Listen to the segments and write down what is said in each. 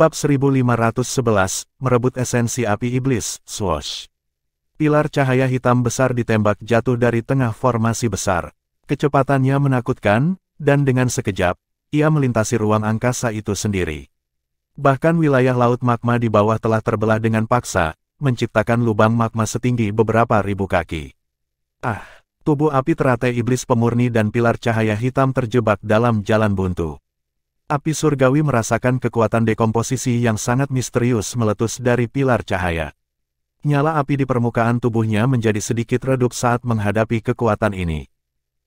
Bab 1511, Merebut Esensi Api Iblis, Swoosh. Pilar cahaya hitam besar ditembak jatuh dari tengah formasi besar. Kecepatannya menakutkan, dan dengan sekejap, ia melintasi ruang angkasa itu sendiri. Bahkan wilayah laut magma di bawah telah terbelah dengan paksa, menciptakan lubang magma setinggi beberapa ribu kaki. Tubuh api teratai iblis pemurni dan pilar cahaya hitam terjebak dalam jalan buntu. Api surgawi merasakan kekuatan dekomposisi yang sangat misterius meletus dari pilar cahaya. Nyala api di permukaan tubuhnya menjadi sedikit redup saat menghadapi kekuatan ini.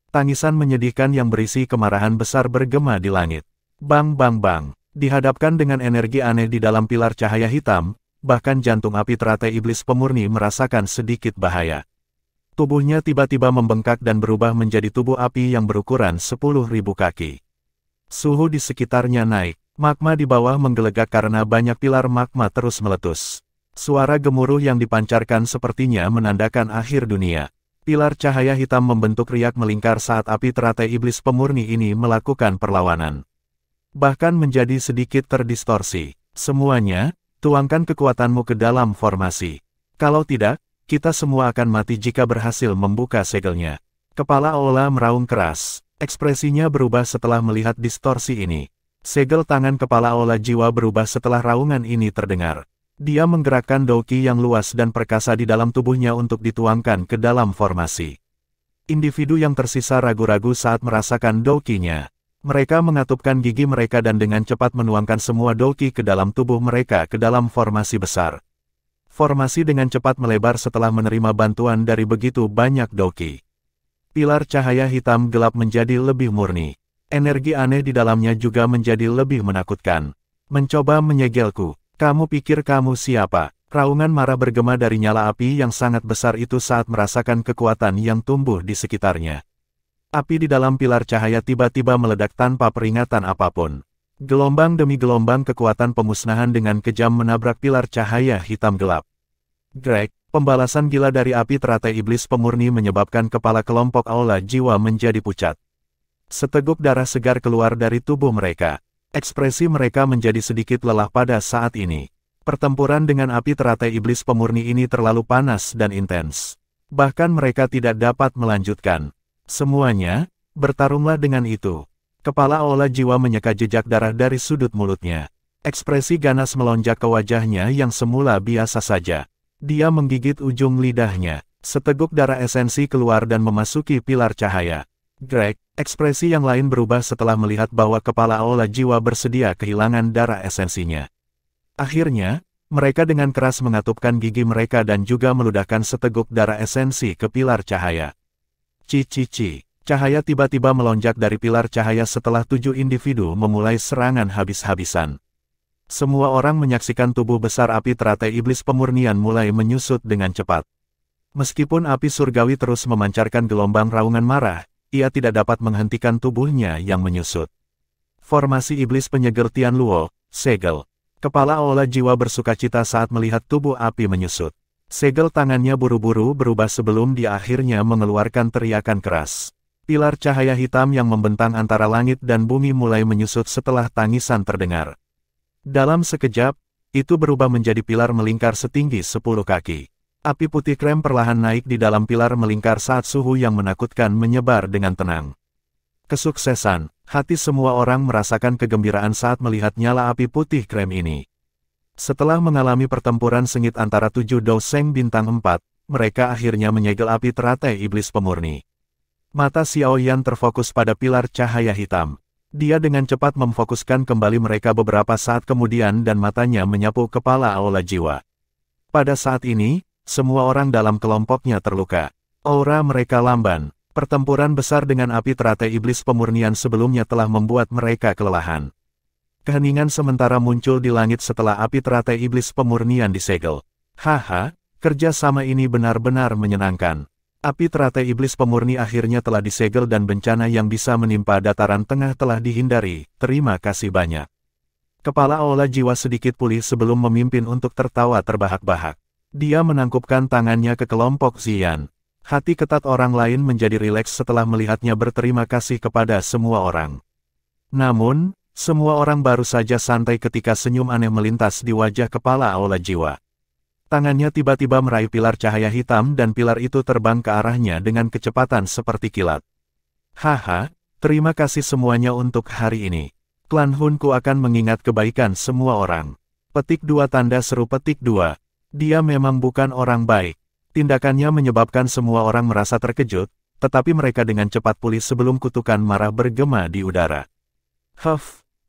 Tangisan menyedihkan yang berisi kemarahan besar bergema di langit. Bang bang bang, dihadapkan dengan energi aneh di dalam pilar cahaya hitam, bahkan jantung api teratai iblis pemurni merasakan sedikit bahaya. Tubuhnya tiba-tiba membengkak dan berubah menjadi tubuh api yang berukuran 10.000 kaki. Suhu di sekitarnya naik, magma di bawah menggelegak karena banyak pilar magma terus meletus. Suara gemuruh yang dipancarkan sepertinya menandakan akhir dunia. Pilar cahaya hitam membentuk riak melingkar saat api teratai iblis pemurni ini melakukan perlawanan. Bahkan menjadi sedikit terdistorsi. Semuanya, tuangkan kekuatanmu ke dalam formasi. Kalau tidak, kita semua akan mati jika berhasil membuka segelnya. Kepala Aula meraung keras. Ekspresinya berubah setelah melihat distorsi ini. Segel tangan kepala Aula jiwa berubah setelah raungan ini terdengar. Dia menggerakkan douki yang luas dan perkasa di dalam tubuhnya untuk dituangkan ke dalam formasi. Individu yang tersisa ragu-ragu saat merasakan doukinya. Mereka mengatupkan gigi mereka dan dengan cepat menuangkan semua douki ke dalam tubuh mereka ke dalam formasi besar. Formasi dengan cepat melebar setelah menerima bantuan dari begitu banyak douki. Pilar cahaya hitam gelap menjadi lebih murni. Energi aneh di dalamnya juga menjadi lebih menakutkan. Mencoba menyegelku. Kamu pikir kamu siapa? Raungan marah bergema dari nyala api yang sangat besar itu saat merasakan kekuatan yang tumbuh di sekitarnya. Api di dalam pilar cahaya tiba-tiba meledak tanpa peringatan apapun. Gelombang demi gelombang kekuatan pemusnahan dengan kejam menabrak pilar cahaya hitam gelap. Greg, pembalasan gila dari api teratai iblis pemurni menyebabkan kepala kelompok Aula jiwa menjadi pucat. Seteguk darah segar keluar dari tubuh mereka. Ekspresi mereka menjadi sedikit lelah pada saat ini. Pertempuran dengan api teratai iblis pemurni ini terlalu panas dan intens. Bahkan mereka tidak dapat melanjutkan. Semuanya, bertarunglah dengan itu. Kepala Aula jiwa menyeka jejak darah dari sudut mulutnya. Ekspresi ganas melonjak ke wajahnya yang semula biasa saja. Dia menggigit ujung lidahnya. Seteguk darah esensi keluar dan memasuki pilar cahaya. Greg, ekspresi yang lain berubah setelah melihat bahwa kepala Aula jiwa bersedia kehilangan darah esensinya. Akhirnya, mereka dengan keras mengatupkan gigi mereka dan juga meludahkan seteguk darah esensi ke pilar cahaya. Cici. Cahaya tiba-tiba melonjak dari pilar cahaya setelah 7 individu memulai serangan habis-habisan. Semua orang menyaksikan tubuh besar api teratai iblis pemurnian mulai menyusut dengan cepat. Meskipun api surgawi terus memancarkan gelombang raungan marah, ia tidak dapat menghentikan tubuhnya yang menyusut. Formasi iblis penyegel Tianluo, segel. Kepala Aula jiwa bersukacita saat melihat tubuh api menyusut. Segel tangannya buru-buru berubah sebelum dia akhirnya mengeluarkan teriakan keras. Pilar cahaya hitam yang membentang antara langit dan bumi mulai menyusut setelah tangisan terdengar. Dalam sekejap, itu berubah menjadi pilar melingkar setinggi 10 kaki. Api putih krem perlahan naik di dalam pilar melingkar saat suhu yang menakutkan menyebar dengan tenang. Kesuksesan, hati semua orang merasakan kegembiraan saat melihat nyala api putih krem ini. Setelah mengalami pertempuran sengit antara 7 Doseng bintang 4, mereka akhirnya menyegel api teratai iblis pemurni. Mata Xiao Yan terfokus pada pilar cahaya hitam. Dia dengan cepat memfokuskan kembali mereka beberapa saat kemudian dan matanya menyapu kepala Aula jiwa. Pada saat ini, semua orang dalam kelompoknya terluka. Aura mereka lamban. Pertempuran besar dengan api teratai iblis pemurnian sebelumnya telah membuat mereka kelelahan. Keheningan sementara muncul di langit setelah api teratai iblis pemurnian disegel. Haha, kerja sama ini benar-benar menyenangkan. Api teratai iblis pemurni akhirnya telah disegel dan bencana yang bisa menimpa dataran tengah telah dihindari, terima kasih banyak. Kepala Aula jiwa sedikit pulih sebelum memimpin untuk tertawa terbahak-bahak. Dia menangkupkan tangannya ke kelompok Ziyan. Hati ketat orang lain menjadi rileks setelah melihatnya berterima kasih kepada semua orang. Namun, Semua orang baru saja santai ketika senyum aneh melintas di wajah kepala Aula Jiwa. Tangannya tiba-tiba meraih pilar cahaya hitam dan pilar itu terbang ke arahnya dengan kecepatan seperti kilat. Haha, terima kasih semuanya untuk hari ini. Klan Hunku akan mengingat kebaikan semua orang. Petik 2 tanda seru petik 2. Dia memang bukan orang baik. Tindakannya menyebabkan semua orang merasa terkejut, tetapi mereka dengan cepat pulih sebelum kutukan marah bergema di udara.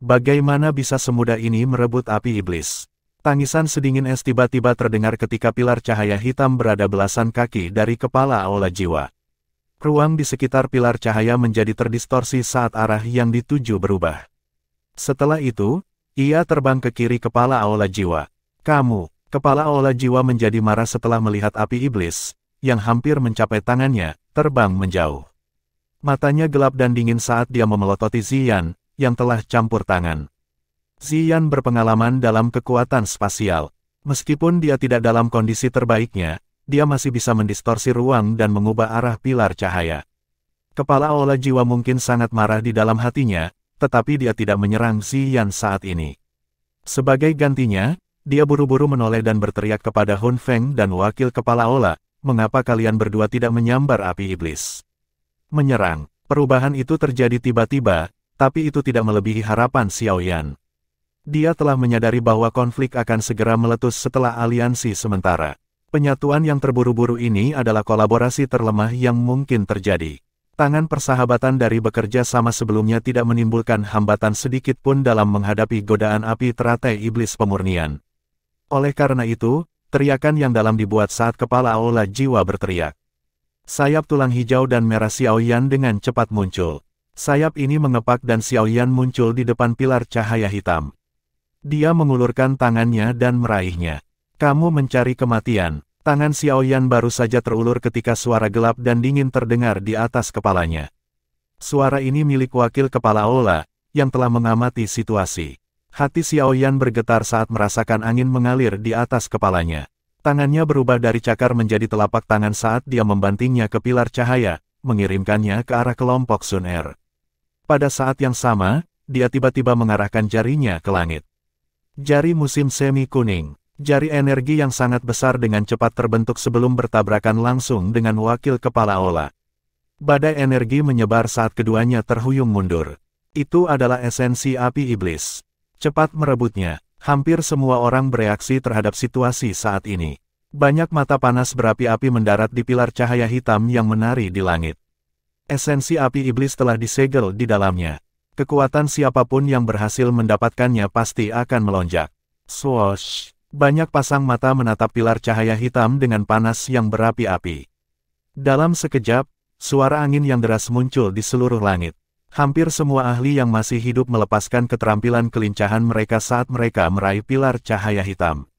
Bagaimana bisa semudah ini merebut api iblis? Tangisan sedingin es tiba-tiba terdengar ketika pilar cahaya hitam berada belasan kaki dari kepala Aula Jiwa. Ruang di sekitar pilar cahaya menjadi terdistorsi saat arah yang dituju berubah. Setelah itu, ia terbang ke kiri kepala Aula Jiwa. Kepala Aula Jiwa menjadi marah setelah melihat api iblis, yang hampir mencapai tangannya, terbang menjauh. Matanya gelap dan dingin saat dia memelototi Ziyan, yang telah campur tangan. Ziyan berpengalaman dalam kekuatan spasial. Meskipun dia tidak dalam kondisi terbaiknya, dia masih bisa mendistorsi ruang dan mengubah arah pilar cahaya. Kepala Aula Jiwa mungkin sangat marah di dalam hatinya, tetapi dia tidak menyerang Ziyan saat ini. Sebagai gantinya, dia buru-buru menoleh dan berteriak kepada Hun Feng dan wakil kepala Aula, mengapa kalian berdua tidak menyambar api iblis? Menyerang. Perubahan itu terjadi tiba-tiba, tapi itu tidak melebihi harapan Xiao Yan. Dia telah menyadari bahwa konflik akan segera meletus setelah aliansi sementara. Penyatuan yang terburu-buru ini adalah kolaborasi terlemah yang mungkin terjadi. Tangan persahabatan dari bekerja sama sebelumnya tidak menimbulkan hambatan sedikit pun dalam menghadapi godaan api teratai iblis pemurnian. Oleh karena itu, teriakan yang dalam dibuat saat kepala Aula Jiwa berteriak. Sayap tulang hijau dan merah Xiao Yan dengan cepat muncul. Sayap ini mengepak dan Xiao Yan muncul di depan pilar cahaya hitam. Dia mengulurkan tangannya dan meraihnya. Kamu mencari kematian. Tangan Xiao Yan baru saja terulur ketika suara gelap dan dingin terdengar di atas kepalanya. Suara ini milik wakil kepala Aula, yang telah mengamati situasi. Hati Xiao Yan bergetar saat merasakan angin mengalir di atas kepalanya. Tangannya berubah dari cakar menjadi telapak tangan saat dia membantingnya ke pilar cahaya, mengirimkannya ke arah kelompok Sun Er. Pada saat yang sama, dia tiba-tiba mengarahkan jarinya ke langit. Jari musim semi kuning. Jari energi yang sangat besar dengan cepat terbentuk sebelum bertabrakan langsung dengan wakil kepala Aula. Badai energi menyebar saat keduanya terhuyung mundur. Itu adalah esensi api iblis. Cepat merebutnya. Hampir semua orang bereaksi terhadap situasi saat ini. Banyak mata panas berapi-api mendarat di pilar cahaya hitam yang menari di langit. Esensi api iblis telah disegel di dalamnya. Kekuatan siapapun yang berhasil mendapatkannya pasti akan melonjak. Swoosh! Banyak pasang mata menatap pilar cahaya hitam dengan panas yang berapi-api. Dalam sekejap, suara angin yang deras muncul di seluruh langit. Hampir semua ahli yang masih hidup melepaskan keterampilan kelincahan mereka saat mereka meraih pilar cahaya hitam.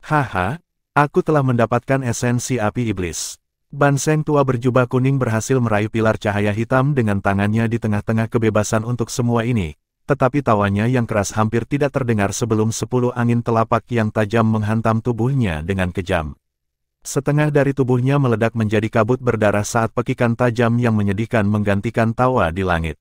Haha, aku telah mendapatkan esensi api iblis. Banseng tua berjubah kuning berhasil meraih pilar cahaya hitam dengan tangannya di tengah-tengah kebebasan untuk semua ini. Tetapi tawanya yang keras hampir tidak terdengar sebelum 10 angin telapak yang tajam menghantam tubuhnya dengan kejam. Setengah dari tubuhnya meledak menjadi kabut berdarah saat pekikan tajam yang menyedihkan menggantikan tawa di langit.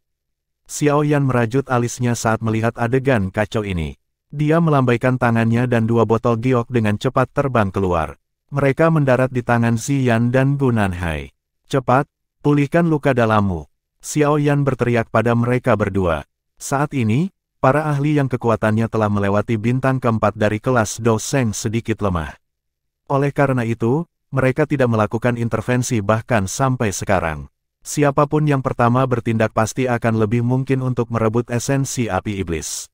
Xiao Yan merajut alisnya saat melihat adegan kacau ini. Dia melambaikan tangannya dan 2 botol giok dengan cepat terbang keluar. Mereka mendarat di tangan Ziyan dan Bu Nanhai. Cepat, pulihkan luka dalammu. Xiao Yan berteriak pada mereka berdua. Saat ini, para ahli yang kekuatannya telah melewati bintang keempat dari kelas Do Seng sedikit lemah. Oleh karena itu, mereka tidak melakukan intervensi bahkan sampai sekarang. Siapapun yang pertama bertindak pasti akan lebih mungkin untuk merebut esensi api iblis.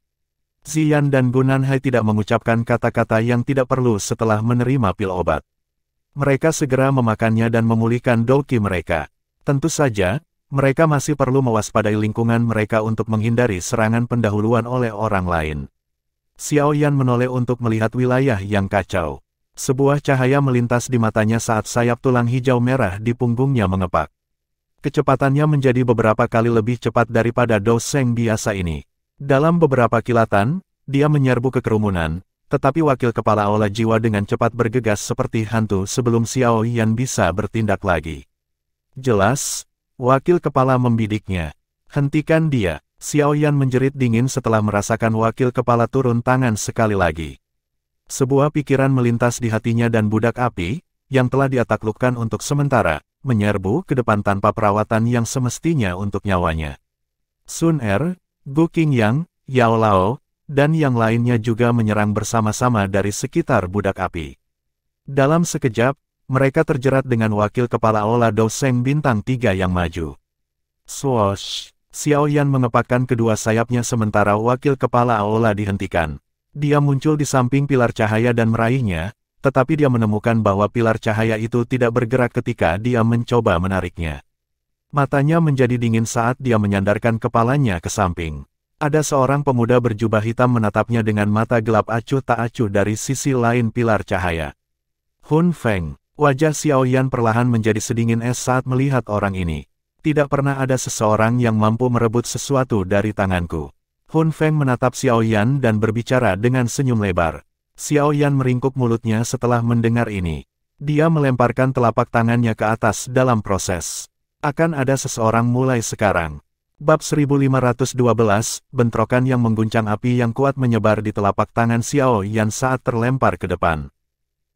Ziyan dan Bu Nanhai tidak mengucapkan kata-kata yang tidak perlu setelah menerima pil obat. Mereka segera memakannya dan memulihkan doki mereka. Tentu saja, mereka masih perlu mewaspadai lingkungan mereka untuk menghindari serangan pendahuluan oleh orang lain. Xiao Yan menoleh untuk melihat wilayah yang kacau. Sebuah cahaya melintas di matanya saat sayap tulang hijau merah di punggungnya mengepak. Kecepatannya menjadi beberapa kali lebih cepat daripada Do Seng biasa ini. Dalam beberapa kilatan, dia menyerbu ke kerumunan, tetapi wakil kepala Aula Jiwa dengan cepat bergegas seperti hantu sebelum Xiao Yan bisa bertindak lagi. Jelas, wakil kepala membidiknya. Hentikan dia. Xiao Yan menjerit dingin setelah merasakan wakil kepala turun tangan sekali lagi. Sebuah pikiran melintas di hatinya dan budak api, yang telah dia taklukkan untuk sementara, menyerbu ke depan tanpa perawatan yang semestinya untuk nyawanya. Sun Er, Gu Qingyang, Yao Lao, dan yang lainnya juga menyerang bersama-sama dari sekitar budak api. Dalam sekejap, mereka terjerat dengan wakil kepala Aula Doseng bintang 3 yang maju. Swoosh! Xiao Yan mengepakkan kedua sayapnya sementara wakil kepala Aula dihentikan. Dia muncul di samping pilar cahaya dan meraihnya, tetapi dia menemukan bahwa pilar cahaya itu tidak bergerak ketika dia mencoba menariknya. Matanya menjadi dingin saat dia menyandarkan kepalanya ke samping. Ada seorang pemuda berjubah hitam menatapnya dengan mata gelap acuh tak acuh dari sisi lain pilar cahaya. Hun Feng, wajah Xiao Yan perlahan menjadi sedingin es saat melihat orang ini. Tidak pernah ada seseorang yang mampu merebut sesuatu dari tanganku. Hun Feng menatap Xiao Yan dan berbicara dengan senyum lebar. Xiao Yan meringkuk mulutnya setelah mendengar ini. Dia melemparkan telapak tangannya ke atas dalam proses. Akan ada seseorang mulai sekarang. Bab 1512, bentrokan yang mengguncang api yang kuat menyebar di telapak tangan Xiao Yan saat terlempar ke depan.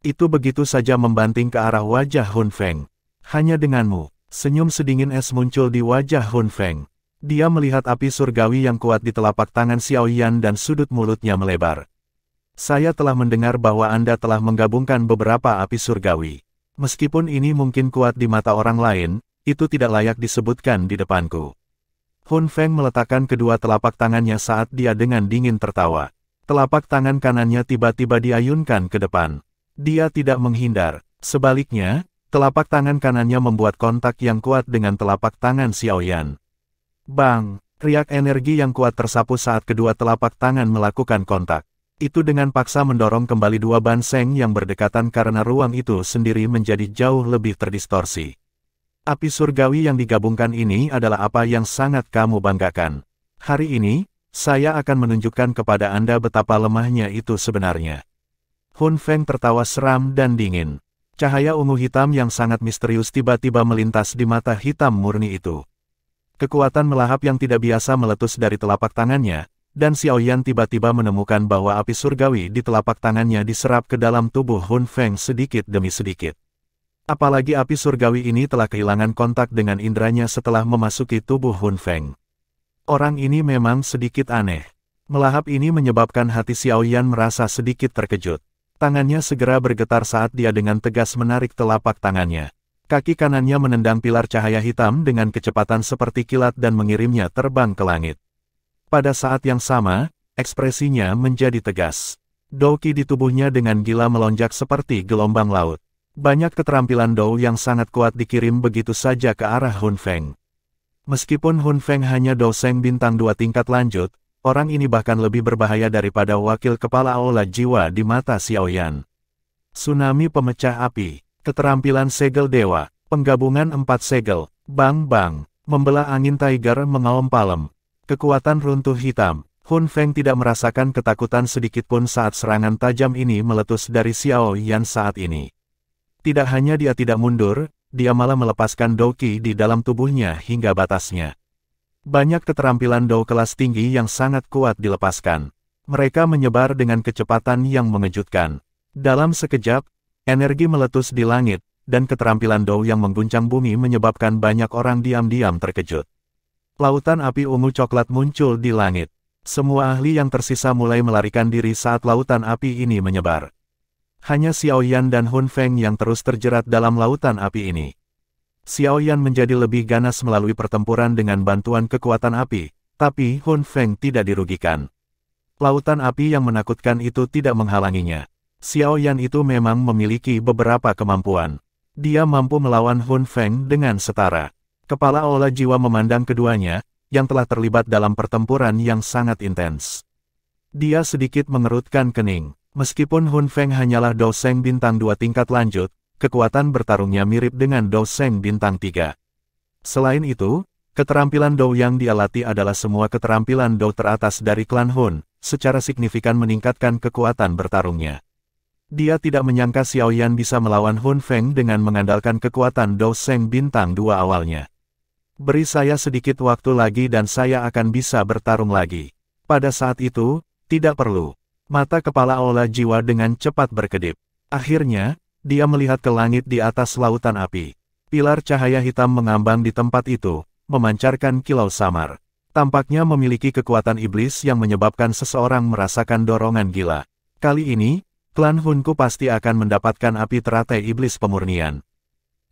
Itu begitu saja membanting ke arah wajah Hun Feng. Hanya denganmu, senyum sedingin es muncul di wajah Hun Feng. Dia melihat api surgawi yang kuat di telapak tangan Xiao Yan dan sudut mulutnya melebar. Saya telah mendengar bahwa Anda telah menggabungkan beberapa api surgawi. Meskipun ini mungkin kuat di mata orang lain, itu tidak layak disebutkan di depanku. Hun Feng meletakkan kedua telapak tangannya saat dia dengan dingin tertawa. Telapak tangan kanannya tiba-tiba diayunkan ke depan. Dia tidak menghindar. Sebaliknya, telapak tangan kanannya membuat kontak yang kuat dengan telapak tangan Xiao Yan. Bang! Riak energi yang kuat tersapu saat kedua telapak tangan melakukan kontak. Itu dengan paksa mendorong kembali dua banseng yang berdekatan karena ruang itu sendiri menjadi jauh lebih terdistorsi. Api surgawi yang digabungkan ini adalah apa yang sangat kamu banggakan. Hari ini, saya akan menunjukkan kepada Anda betapa lemahnya itu sebenarnya. Hun Feng tertawa seram dan dingin. Cahaya ungu hitam yang sangat misterius tiba-tiba melintas di mata hitam murni itu. Kekuatan melahap yang tidak biasa meletus dari telapak tangannya, dan Xiao Yan tiba-tiba menemukan bahwa api surgawi di telapak tangannya diserap ke dalam tubuh Hun Feng sedikit demi sedikit. Apalagi api surgawi ini telah kehilangan kontak dengan indranya setelah memasuki tubuh Hun Feng. Orang ini memang sedikit aneh. Melahap ini menyebabkan hati Xiao Yan merasa sedikit terkejut. Tangannya segera bergetar saat dia dengan tegas menarik telapak tangannya. Kaki kanannya menendang pilar cahaya hitam dengan kecepatan seperti kilat dan mengirimnya terbang ke langit. Pada saat yang sama, ekspresinya menjadi tegas. Dou Qi di tubuhnya dengan gila melonjak seperti gelombang laut. Banyak keterampilan Dou yang sangat kuat dikirim begitu saja ke arah Hun Feng. Meskipun Hun Feng hanya Doseng bintang 2 tingkat lanjut, orang ini bahkan lebih berbahaya daripada wakil kepala aula jiwa di mata Xiao Yan. Tsunami pemecah api. Keterampilan segel dewa, penggabungan 4 segel, bang-bang, membelah angin tiger mengaum palem. Kekuatan runtuh hitam, Hun Feng tidak merasakan ketakutan sedikitpun saat serangan tajam ini meletus dari Xiao Yan saat ini. Tidak hanya dia tidak mundur, dia malah melepaskan Dou Qi di dalam tubuhnya hingga batasnya. Banyak keterampilan Dou kelas tinggi yang sangat kuat dilepaskan. Mereka menyebar dengan kecepatan yang mengejutkan. Dalam sekejap, energi meletus di langit, dan keterampilan Dou yang mengguncang bumi menyebabkan banyak orang diam-diam terkejut. Lautan api ungu coklat muncul di langit. Semua ahli yang tersisa mulai melarikan diri saat lautan api ini menyebar. Hanya Xiao Yan dan Hun Feng yang terus terjerat dalam lautan api ini. Xiao Yan menjadi lebih ganas melalui pertempuran dengan bantuan kekuatan api, tapi Hun Feng tidak dirugikan. Lautan api yang menakutkan itu tidak menghalanginya. Xiao Yan itu memang memiliki beberapa kemampuan. Dia mampu melawan Hun Feng dengan setara. Kepala aula jiwa memandang keduanya, yang telah terlibat dalam pertempuran yang sangat intens. Dia sedikit mengerutkan kening. Meskipun Hun Feng hanyalah Doseng bintang 2 tingkat lanjut, kekuatan bertarungnya mirip dengan Doseng bintang 3. Selain itu, keterampilan Dou yang dia latih adalah semua keterampilan Dou teratas dari klan Hun, secara signifikan meningkatkan kekuatan bertarungnya. Dia tidak menyangka Xiao Yan bisa melawan Hun Feng dengan mengandalkan kekuatan Doseng bintang 2 awalnya. Beri saya sedikit waktu lagi dan saya akan bisa bertarung lagi. Pada saat itu, tidak perlu. Mata kepala Aula Jiwa dengan cepat berkedip. Akhirnya, dia melihat ke langit di atas lautan api. Pilar cahaya hitam mengambang di tempat itu, memancarkan kilau samar. Tampaknya memiliki kekuatan iblis yang menyebabkan seseorang merasakan dorongan gila. Kali ini, klan Hunku pasti akan mendapatkan api teratai iblis pemurnian.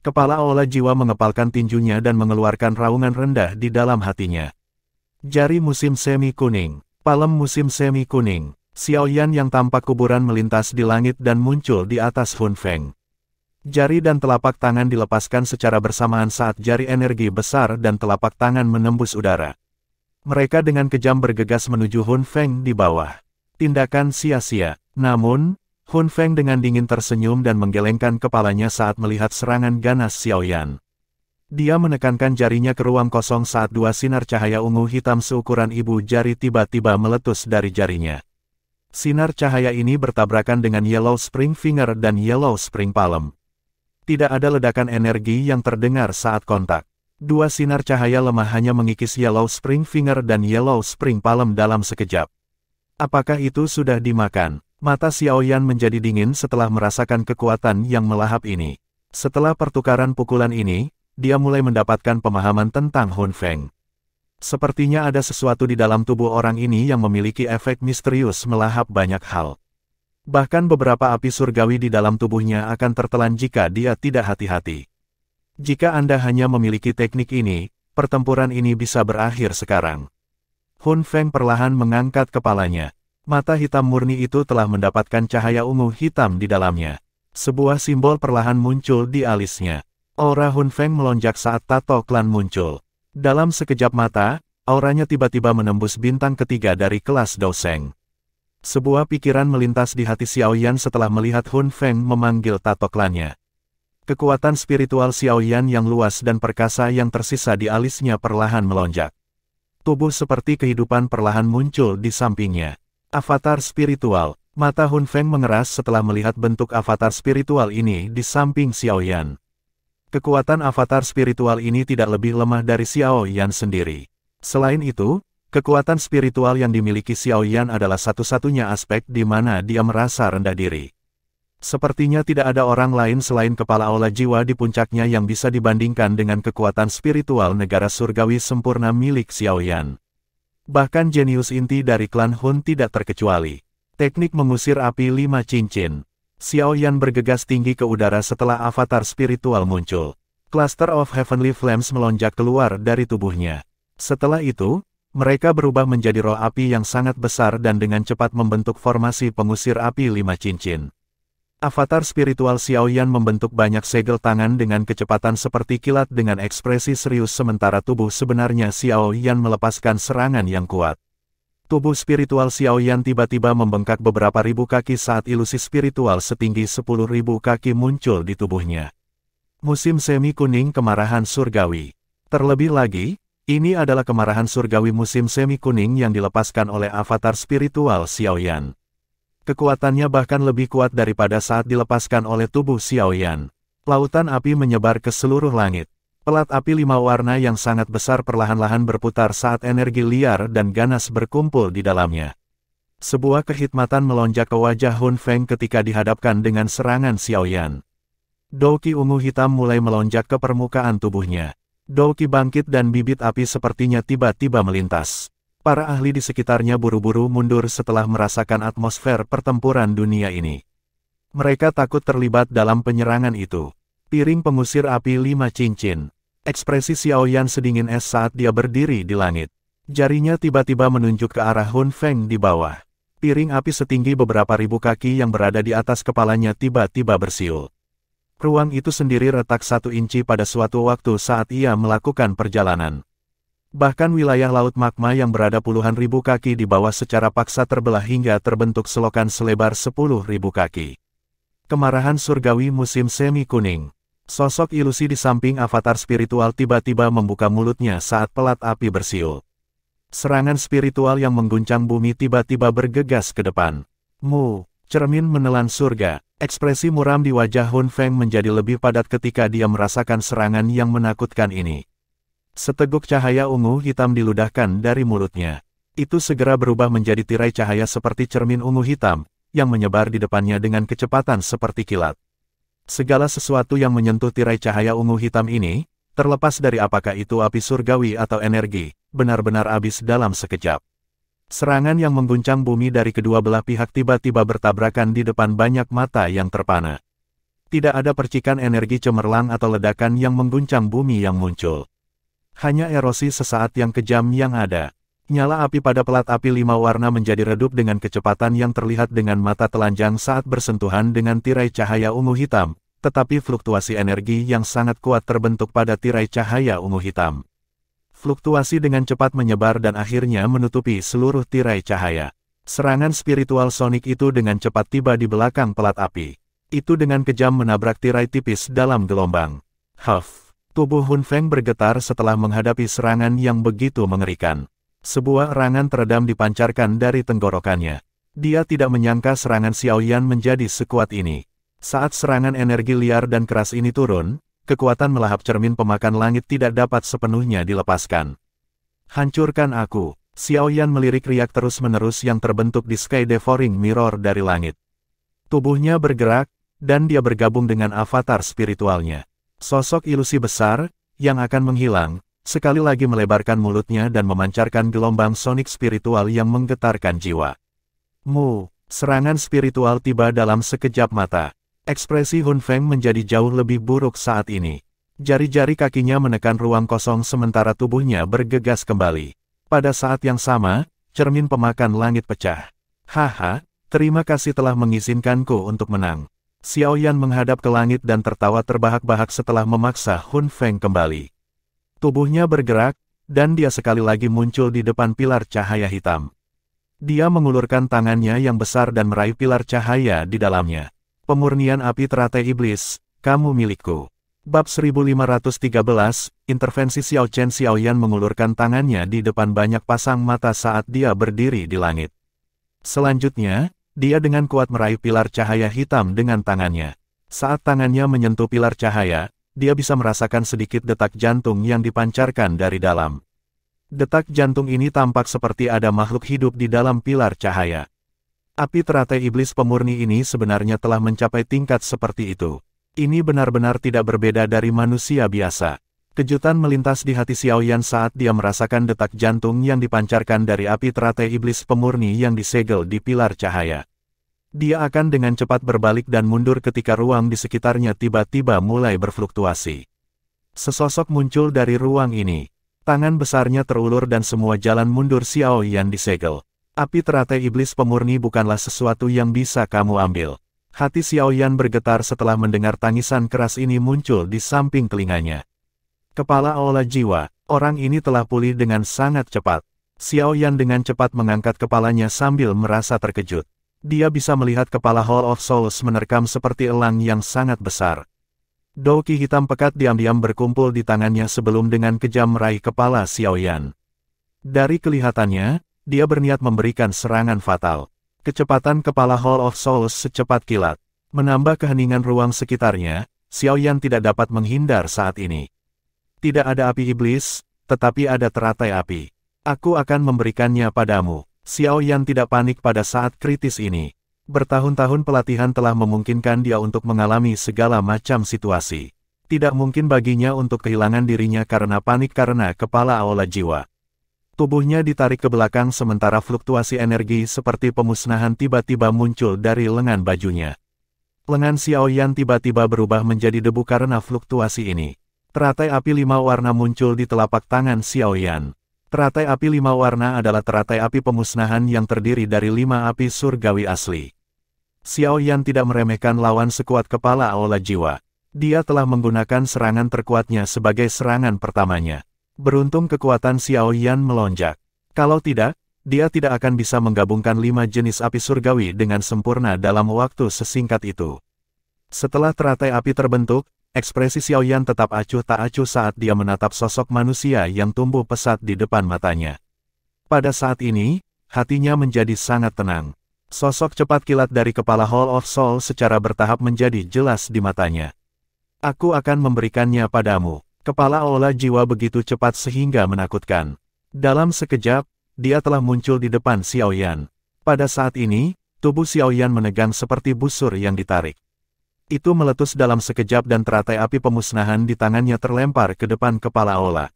Kepala Aula Jiwa mengepalkan tinjunya dan mengeluarkan raungan rendah di dalam hatinya. Jari musim semi kuning, palem musim semi kuning. Xiaoyan yang tampak kuburan melintas di langit dan muncul di atas Hun Feng. Jari dan telapak tangan dilepaskan secara bersamaan saat jari energi besar dan telapak tangan menembus udara. Mereka dengan kejam bergegas menuju Hun Feng di bawah. Tindakan sia-sia. Namun, Hun Feng dengan dingin tersenyum dan menggelengkan kepalanya saat melihat serangan ganas Xiaoyan. Dia menekankan jarinya ke ruang kosong saat dua sinar cahaya ungu hitam seukuran ibu jari tiba-tiba meletus dari jarinya. Sinar cahaya ini bertabrakan dengan Yellow Spring Finger dan Yellow Spring Palm. Tidak ada ledakan energi yang terdengar saat kontak. Dua sinar cahaya lemah hanya mengikis Yellow Spring Finger dan Yellow Spring Palm dalam sekejap. Apakah itu sudah dimakan? Mata Xiaoyan menjadi dingin setelah merasakan kekuatan yang melahap ini. Setelah pertukaran pukulan ini, dia mulai mendapatkan pemahaman tentang Hun Feng. Sepertinya ada sesuatu di dalam tubuh orang ini yang memiliki efek misterius melahap banyak hal. Bahkan beberapa api surgawi di dalam tubuhnya akan tertelan jika dia tidak hati-hati. Jika Anda hanya memiliki teknik ini, pertempuran ini bisa berakhir sekarang. Hun Feng perlahan mengangkat kepalanya. Mata hitam murni itu telah mendapatkan cahaya ungu hitam di dalamnya. Sebuah simbol perlahan muncul di alisnya. Aura Hun Feng melonjak saat tato klan muncul. Dalam sekejap mata, auranya tiba-tiba menembus bintang ketiga dari kelas Douseng. Sebuah pikiran melintas di hati Xiaoyan setelah melihat Hun Feng memanggil tato klannya. Kekuatan spiritual Xiaoyan yang luas dan perkasa yang tersisa di alisnya perlahan melonjak. Tubuh seperti kehidupan perlahan muncul di sampingnya. Avatar spiritual. Mata Hun Feng mengeras setelah melihat bentuk avatar spiritual ini di samping Xiaoyan. Kekuatan avatar spiritual ini tidak lebih lemah dari Xiaoyan sendiri. Selain itu, kekuatan spiritual yang dimiliki Xiaoyan adalah satu-satunya aspek di mana dia merasa rendah diri. Sepertinya tidak ada orang lain selain kepala Aula Jiwa di puncaknya yang bisa dibandingkan dengan kekuatan spiritual negara surgawi sempurna milik Xiaoyan. Bahkan jenius inti dari klan Hun tidak terkecuali. Teknik mengusir api 5 cincin. Xiaoyan bergegas tinggi ke udara setelah avatar spiritual muncul. Cluster of Heavenly Flames melonjak keluar dari tubuhnya. Setelah itu, mereka berubah menjadi roh api yang sangat besar dan dengan cepat membentuk formasi pengusir api 5 cincin. Avatar spiritual Xiaoyan membentuk banyak segel tangan dengan kecepatan seperti kilat dengan ekspresi serius sementara tubuh sebenarnya Xiaoyan melepaskan serangan yang kuat. Tubuh spiritual Xiaoyan tiba-tiba membengkak beberapa ribu kaki saat ilusi spiritual setinggi 10.000 kaki muncul di tubuhnya. Musim semi kuning kemarahan surgawi. Terlebih lagi, ini adalah kemarahan surgawi musim semi kuning yang dilepaskan oleh avatar spiritual Xiaoyan. Kekuatannya bahkan lebih kuat daripada saat dilepaskan oleh tubuh Xiaoyan. Lautan api menyebar ke seluruh langit. Pelat api 5 warna yang sangat besar perlahan-lahan berputar saat energi liar dan ganas berkumpul di dalamnya. Sebuah kehikmatan melonjak ke wajah Hun Feng ketika dihadapkan dengan serangan Xiaoyan. Douki ungu hitam mulai melonjak ke permukaan tubuhnya. Douki bangkit dan bibit api sepertinya tiba-tiba melintas. Para ahli di sekitarnya buru-buru mundur setelah merasakan atmosfer pertempuran dunia ini. Mereka takut terlibat dalam penyerangan itu. Piring pengusir api 5 cincin. Ekspresi Xiaoyan sedingin es saat dia berdiri di langit. Jarinya tiba-tiba menunjuk ke arah Hun Feng di bawah. Piring api setinggi beberapa ribu kaki yang berada di atas kepalanya tiba-tiba bersiul. Ruang itu sendiri retak 1 inci pada suatu waktu saat ia melakukan perjalanan. Bahkan wilayah laut magma yang berada puluhan ribu kaki di bawah secara paksa terbelah hingga terbentuk selokan selebar 10.000 kaki. Kemarahan surgawi musim semi kuning. Sosok ilusi di samping avatar spiritual tiba-tiba membuka mulutnya saat pelat api bersiul. Serangan spiritual yang mengguncang bumi tiba-tiba bergegas ke depan. Mu, cermin menelan surga. Ekspresi muram di wajah Hun Feng menjadi lebih padat ketika dia merasakan serangan yang menakutkan ini. Seteguk cahaya ungu hitam diludahkan dari mulutnya. Itu segera berubah menjadi tirai cahaya seperti cermin ungu hitam, yang menyebar di depannya dengan kecepatan seperti kilat. Segala sesuatu yang menyentuh tirai cahaya ungu hitam ini, terlepas dari apakah itu api surgawi atau energi, benar-benar habis dalam sekejap. Serangan yang mengguncang bumi dari kedua belah pihak tiba-tiba bertabrakan di depan banyak mata yang terpana. Tidak ada percikan energi cemerlang atau ledakan yang mengguncang bumi yang muncul. Hanya erosi sesaat yang kejam yang ada. Nyala api pada pelat api 5 warna menjadi redup dengan kecepatan yang terlihat dengan mata telanjang saat bersentuhan dengan tirai cahaya ungu hitam, tetapi fluktuasi energi yang sangat kuat terbentuk pada tirai cahaya ungu hitam. Fluktuasi dengan cepat menyebar dan akhirnya menutupi seluruh tirai cahaya. Serangan spiritual sonik itu dengan cepat tiba di belakang pelat api. Itu dengan kejam menabrak tirai tipis dalam gelombang. Huff! Tubuh Hun Feng bergetar setelah menghadapi serangan yang begitu mengerikan. Sebuah erangan teredam dipancarkan dari tenggorokannya. Dia tidak menyangka serangan Xiao Yan menjadi sekuat ini. Saat serangan energi liar dan keras ini turun, kekuatan melahap cermin pemakan langit tidak dapat sepenuhnya dilepaskan. Hancurkan aku! Xiao Yan melirik riak terus-menerus yang terbentuk di Sky Devouring Mirror dari langit. Tubuhnya bergerak, dan dia bergabung dengan avatar spiritualnya. Sosok ilusi besar, yang akan menghilang, sekali lagi melebarkan mulutnya dan memancarkan gelombang sonik spiritual yang menggetarkan jiwa. Serangan spiritual tiba dalam sekejap mata. Ekspresi Hun Feng menjadi jauh lebih buruk saat ini. Jari-jari kakinya menekan ruang kosong sementara tubuhnya bergegas kembali. Pada saat yang sama, cermin pemakan langit pecah. Haha, terima kasih telah mengizinkanku untuk menang. Xiao Yan menghadap ke langit dan tertawa terbahak-bahak setelah memaksa Hun Feng kembali. Tubuhnya bergerak, dan dia sekali lagi muncul di depan pilar cahaya hitam. Dia mengulurkan tangannya yang besar dan meraih pilar cahaya di dalamnya. Pemurnian api teratai iblis, kamu milikku. Bab 1513, intervensi Xiao Chen. Xiao Yan mengulurkan tangannya di depan banyak pasang mata saat dia berdiri di langit. Selanjutnya, dia dengan kuat meraih pilar cahaya hitam dengan tangannya. Saat tangannya menyentuh pilar cahaya, dia bisa merasakan sedikit detak jantung yang dipancarkan dari dalam. Detak jantung ini tampak seperti ada makhluk hidup di dalam pilar cahaya. Api teratai iblis pemurni ini sebenarnya telah mencapai tingkat seperti itu. Ini benar-benar tidak berbeda dari manusia biasa. Kejutan melintas di hati Xiao Yan saat dia merasakan detak jantung yang dipancarkan dari api teratai iblis pemurni yang disegel di pilar cahaya. Dia akan dengan cepat berbalik dan mundur ketika ruang di sekitarnya tiba-tiba mulai berfluktuasi. Sesosok muncul dari ruang ini. Tangan besarnya terulur dan semua jalan mundur Xiao Yan disegel. Api teratai iblis pemurni bukanlah sesuatu yang bisa kamu ambil. Hati Xiao Yan bergetar setelah mendengar tangisan keras ini muncul di samping telinganya. Kepala olah jiwa, orang ini telah pulih dengan sangat cepat. Xiao Yan dengan cepat mengangkat kepalanya sambil merasa terkejut. Dia bisa melihat kepala Hall of Souls menerkam seperti elang yang sangat besar. Douki hitam pekat diam-diam berkumpul di tangannya sebelum dengan kejam meraih kepala Xiao Yan. Dari kelihatannya, dia berniat memberikan serangan fatal. Kecepatan kepala Hall of Souls secepat kilat. Menambah keheningan ruang sekitarnya, Xiao Yan tidak dapat menghindar saat ini. Tidak ada api iblis, tetapi ada teratai api. Aku akan memberikannya padamu. Xiao Yan tidak panik pada saat kritis ini. Bertahun-tahun pelatihan telah memungkinkan dia untuk mengalami segala macam situasi. Tidak mungkin baginya untuk kehilangan dirinya karena panik karena kepala aula jiwa. Tubuhnya ditarik ke belakang sementara fluktuasi energi seperti pemusnahan tiba-tiba muncul dari lengan bajunya. Lengan Xiao Yan tiba-tiba berubah menjadi debu karena fluktuasi ini. Teratai api 5 warna muncul di telapak tangan Xiao Yan. Teratai api 5 warna adalah teratai api pemusnahan yang terdiri dari 5 api surgawi asli. Xiao Yan tidak meremehkan lawan sekuat kepala aula jiwa. Dia telah menggunakan serangan terkuatnya sebagai serangan pertamanya. Beruntung kekuatan Xiao Yan melonjak. Kalau tidak, dia tidak akan bisa menggabungkan 5 jenis api surgawi dengan sempurna dalam waktu sesingkat itu. Setelah teratai api terbentuk, ekspresi Xiao Yan tetap acuh tak acuh saat dia menatap sosok manusia yang tumbuh pesat di depan matanya. Pada saat ini, hatinya menjadi sangat tenang. Sosok cepat kilat dari kepala Hall of Souls secara bertahap menjadi jelas di matanya. Aku akan memberikannya padamu. Kepala aula jiwa begitu cepat sehingga menakutkan. Dalam sekejap, dia telah muncul di depan Xiaoyan. Pada saat ini, tubuh Xiaoyan menegang seperti busur yang ditarik. Itu meletus dalam sekejap dan teratai api pemusnahan di tangannya terlempar ke depan kepala aula.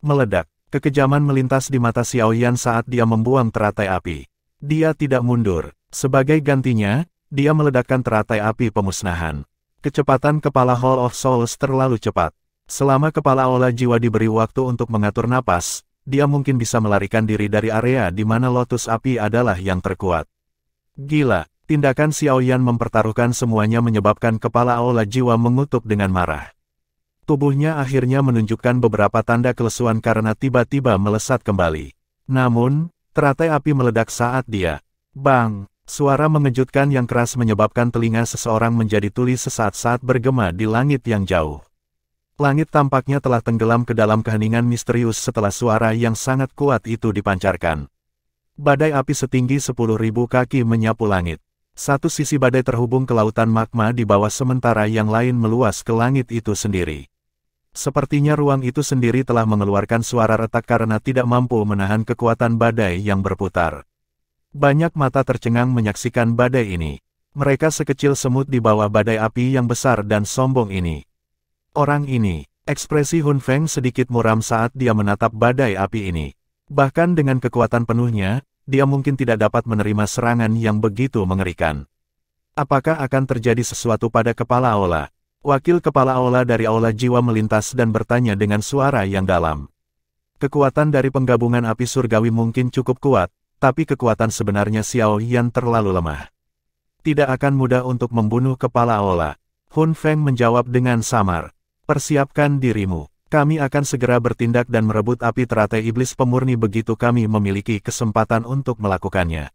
Meledak, kekejaman melintas di mata Xiaoyan saat dia membuang teratai api. Dia tidak mundur. Sebagai gantinya, dia meledakkan teratai api pemusnahan. Kecepatan kepala Hall of Souls terlalu cepat. Selama kepala aula jiwa diberi waktu untuk mengatur napas, dia mungkin bisa melarikan diri dari area di mana lotus api adalah yang terkuat. Gila, tindakan Xiaoyan mempertaruhkan semuanya menyebabkan kepala aula jiwa mengutuk dengan marah. Tubuhnya akhirnya menunjukkan beberapa tanda kelesuan karena tiba-tiba melesat kembali. Namun, teratai api meledak saat dia. Bang! Suara mengejutkan yang keras menyebabkan telinga seseorang menjadi tuli sesaat saat bergema di langit yang jauh. Langit tampaknya telah tenggelam ke dalam keheningan misterius setelah suara yang sangat kuat itu dipancarkan. Badai api setinggi 10.000 kaki menyapu langit. Satu sisi badai terhubung ke lautan magma di bawah sementara yang lain meluas ke langit itu sendiri. Sepertinya ruang itu sendiri telah mengeluarkan suara retak karena tidak mampu menahan kekuatan badai yang berputar. Banyak mata tercengang menyaksikan badai ini. Mereka sekecil semut di bawah badai api yang besar dan sombong ini. Orang ini, ekspresi Hun Feng sedikit muram saat dia menatap badai api ini. Bahkan dengan kekuatan penuhnya, dia mungkin tidak dapat menerima serangan yang begitu mengerikan. Apakah akan terjadi sesuatu pada kepala aula? Wakil kepala aula dari aula jiwa melintas dan bertanya dengan suara yang dalam. Kekuatan dari penggabungan api surgawi mungkin cukup kuat, tapi kekuatan sebenarnya Xiaoyan terlalu lemah. Tidak akan mudah untuk membunuh kepala aula. Hun Feng menjawab dengan samar. Persiapkan dirimu. Kami akan segera bertindak dan merebut api teratai iblis pemurni begitu kami memiliki kesempatan untuk melakukannya.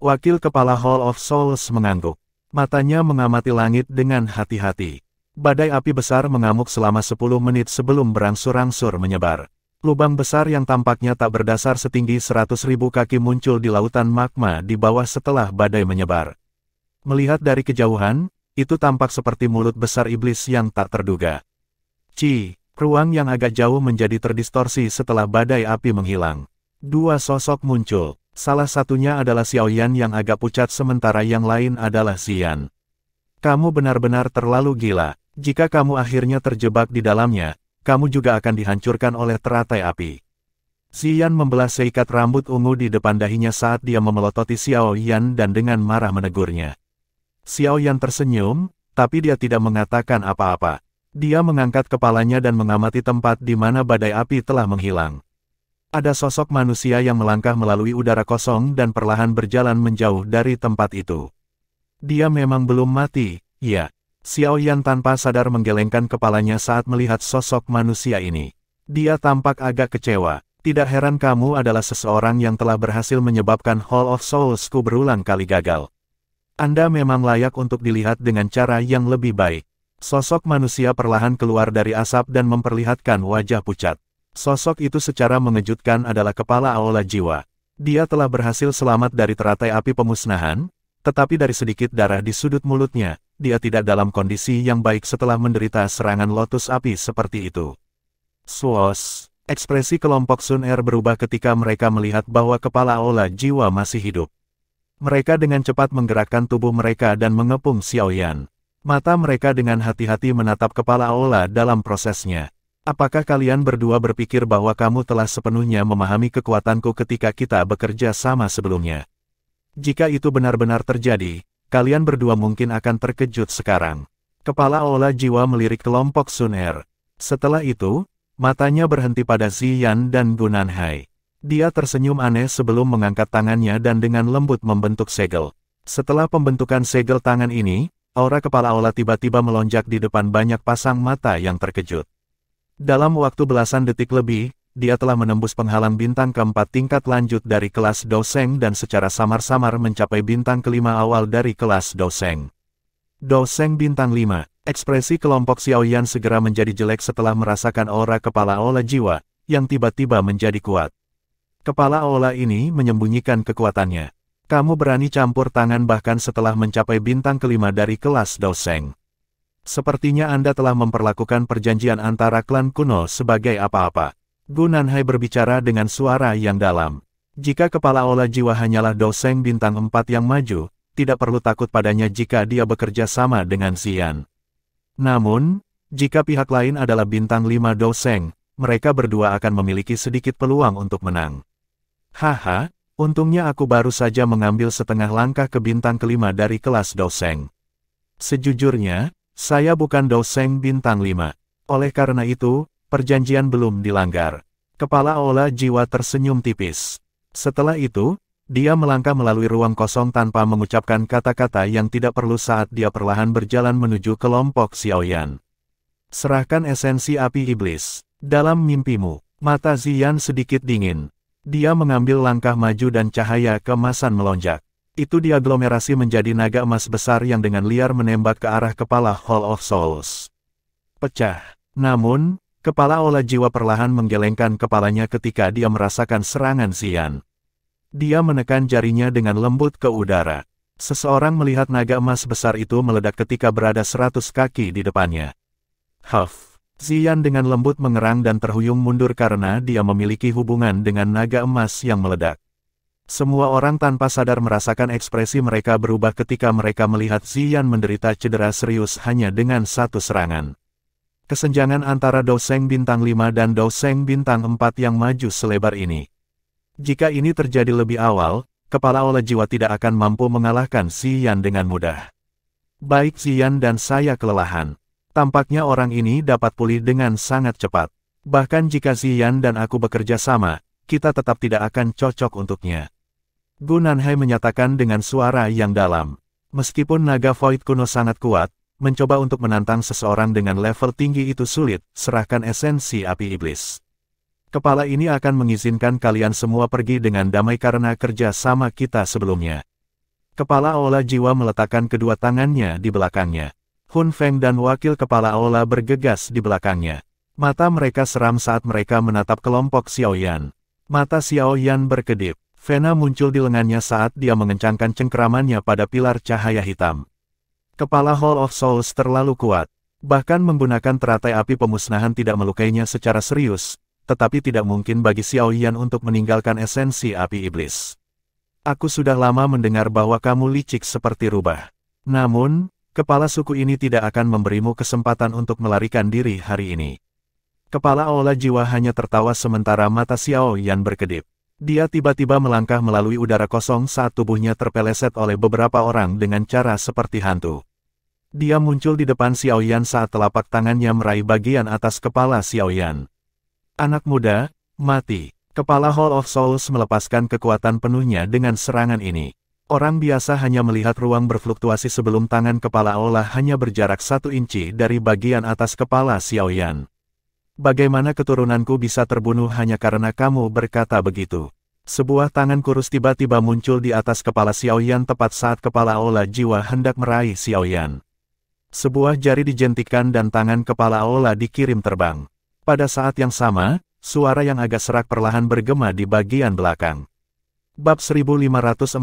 Wakil kepala Hall of Souls mengangguk. Matanya mengamati langit dengan hati-hati. Badai api besar mengamuk selama 10 menit sebelum berangsur-angsur menyebar. Lubang besar yang tampaknya tak berdasar setinggi 100.000 kaki muncul di lautan magma di bawah setelah badai menyebar. Melihat dari kejauhan, itu tampak seperti mulut besar iblis yang tak terduga. Ruang yang agak jauh menjadi terdistorsi setelah badai api menghilang. Dua sosok muncul. Salah satunya adalah Xiaoyan yang agak pucat sementara yang lain adalah Xian. Kamu benar-benar terlalu gila. Jika kamu akhirnya terjebak di dalamnya, kamu juga akan dihancurkan oleh teratai api. Xian membelah seikat rambut ungu di depan dahinya saat dia memelototi Xiaoyan dan dengan marah menegurnya. Xiaoyan tersenyum, tapi dia tidak mengatakan apa-apa. Dia mengangkat kepalanya dan mengamati tempat di mana badai api telah menghilang. Ada sosok manusia yang melangkah melalui udara kosong dan perlahan berjalan menjauh dari tempat itu. Dia memang belum mati, ya. Xiaoyan tanpa sadar menggelengkan kepalanya saat melihat sosok manusia ini. Dia tampak agak kecewa. Tidak heran kamu adalah seseorang yang telah berhasil menyebabkan Hall of Souls-ku berulang kali gagal. Anda memang layak untuk dilihat dengan cara yang lebih baik. Sosok manusia perlahan keluar dari asap dan memperlihatkan wajah pucat. Sosok itu secara mengejutkan adalah kepala aula jiwa. Dia telah berhasil selamat dari teratai api pemusnahan, tetapi dari sedikit darah di sudut mulutnya, dia tidak dalam kondisi yang baik setelah menderita serangan lotus api seperti itu. Swoosh! Ekspresi kelompok Sun Er berubah ketika mereka melihat bahwa kepala aula jiwa masih hidup. Mereka dengan cepat menggerakkan tubuh mereka dan mengepung Xiaoyan. Mata mereka dengan hati-hati menatap kepala aula dalam prosesnya. Apakah kalian berdua berpikir bahwa kamu telah sepenuhnya memahami kekuatanku ketika kita bekerja sama sebelumnya? Jika itu benar-benar terjadi, kalian berdua mungkin akan terkejut sekarang. Kepala aula jiwa melirik kelompok Sun Er. Setelah itu, matanya berhenti pada Xian dan Gunanhai. Dia tersenyum aneh sebelum mengangkat tangannya dan dengan lembut membentuk segel. Setelah pembentukan segel tangan ini, aura kepala aula tiba-tiba melonjak di depan banyak pasang mata yang terkejut. Dalam waktu belasan detik lebih, dia telah menembus penghalang bintang keempat tingkat lanjut dari kelas Doseng dan secara samar-samar mencapai bintang kelima awal dari kelas Doseng. Doseng bintang 5, ekspresi kelompok Xiaoyan segera menjadi jelek setelah merasakan aura kepala aula jiwa, yang tiba-tiba menjadi kuat. Kepala aula ini menyembunyikan kekuatannya. Kamu berani campur tangan bahkan setelah mencapai bintang kelima dari kelas Doseng. Sepertinya Anda telah memperlakukan perjanjian antara klan kuno sebagai apa-apa. Gu Nanhai berbicara dengan suara yang dalam. Jika kepala olah jiwa hanyalah Doseng bintang 4 yang maju, tidak perlu takut padanya jika dia bekerja sama dengan Xian. Namun, jika pihak lain adalah bintang 5 Doseng, mereka berdua akan memiliki sedikit peluang untuk menang. Haha, untungnya aku baru saja mengambil setengah langkah ke bintang kelima dari kelas Doseng. Sejujurnya, saya bukan Doseng bintang 5. Oleh karena itu, perjanjian belum dilanggar. Kepala olah jiwa tersenyum tipis. Setelah itu, dia melangkah melalui ruang kosong tanpa mengucapkan kata-kata yang tidak perlu saat dia perlahan berjalan menuju kelompok Xiaoyan. Serahkan esensi api iblis. Dalam mimpimu, mata Xian sedikit dingin. Dia mengambil langkah maju dan cahaya keemasan melonjak. Itu diaglomerasi menjadi naga emas besar yang dengan liar menembak ke arah kepala Hall of Souls. Pecah. Namun, kepala olah jiwa perlahan menggelengkan kepalanya ketika dia merasakan serangan Xian. Dia menekan jarinya dengan lembut ke udara. Seseorang melihat naga emas besar itu meledak ketika berada 100 kaki di depannya. Huff. Xian dengan lembut mengerang dan terhuyung mundur karena dia memiliki hubungan dengan naga emas yang meledak. Semua orang tanpa sadar merasakan ekspresi mereka berubah ketika mereka melihat Xian menderita cedera serius hanya dengan satu serangan. Kesenjangan antara Doseng bintang 5 dan Doseng bintang 4 yang maju selebar ini. Jika ini terjadi lebih awal, kepala olah jiwa tidak akan mampu mengalahkan Xian dengan mudah. Baik Xian dan saya kelelahan. Tampaknya orang ini dapat pulih dengan sangat cepat. Bahkan jika Xian dan aku bekerja sama, kita tetap tidak akan cocok untuknya. Gu Nanhai menyatakan dengan suara yang dalam. Meskipun naga Void kuno sangat kuat, mencoba untuk menantang seseorang dengan level tinggi itu sulit, serahkan esensi api iblis. Kepala ini akan mengizinkan kalian semua pergi dengan damai karena kerja sama kita sebelumnya. Kepala olah jiwa meletakkan kedua tangannya di belakangnya. Hun Feng dan wakil kepala olah bergegas di belakangnya. Mata mereka seram saat mereka menatap kelompok Xiaoyan. Mata Xiaoyan berkedip. Vena muncul di lengannya saat dia mengencangkan cengkeramannya pada pilar cahaya hitam. Kepala Hall of Souls terlalu kuat. Bahkan menggunakan teratai api pemusnahan tidak melukainya secara serius, tetapi tidak mungkin bagi Xiaoyan untuk meninggalkan esensi api iblis. Aku sudah lama mendengar bahwa kamu licik seperti rubah. Namun, kepala suku ini tidak akan memberimu kesempatan untuk melarikan diri hari ini. Kepala olah jiwa hanya tertawa sementara mata Xiaoyan berkedip. Dia tiba-tiba melangkah melalui udara kosong saat tubuhnya terpeleset oleh beberapa orang dengan cara seperti hantu. Dia muncul di depan Xiaoyan saat telapak tangannya meraih bagian atas kepala Xiaoyan. Anak muda, mati. Kepala Hall of Souls melepaskan kekuatan penuhnya dengan serangan ini. Orang biasa hanya melihat ruang berfluktuasi sebelum tangan kepala olah hanya berjarak 1 inci dari bagian atas kepala Xiaoyan. Bagaimana keturunanku bisa terbunuh hanya karena kamu berkata begitu? Sebuah tangan kurus tiba-tiba muncul di atas kepala Xiaoyan tepat saat kepala olah jiwa hendak meraih Xiaoyan. Sebuah jari dijentikan dan tangan kepala olah dikirim terbang. Pada saat yang sama, suara yang agak serak perlahan bergema di bagian belakang. Bab 1514,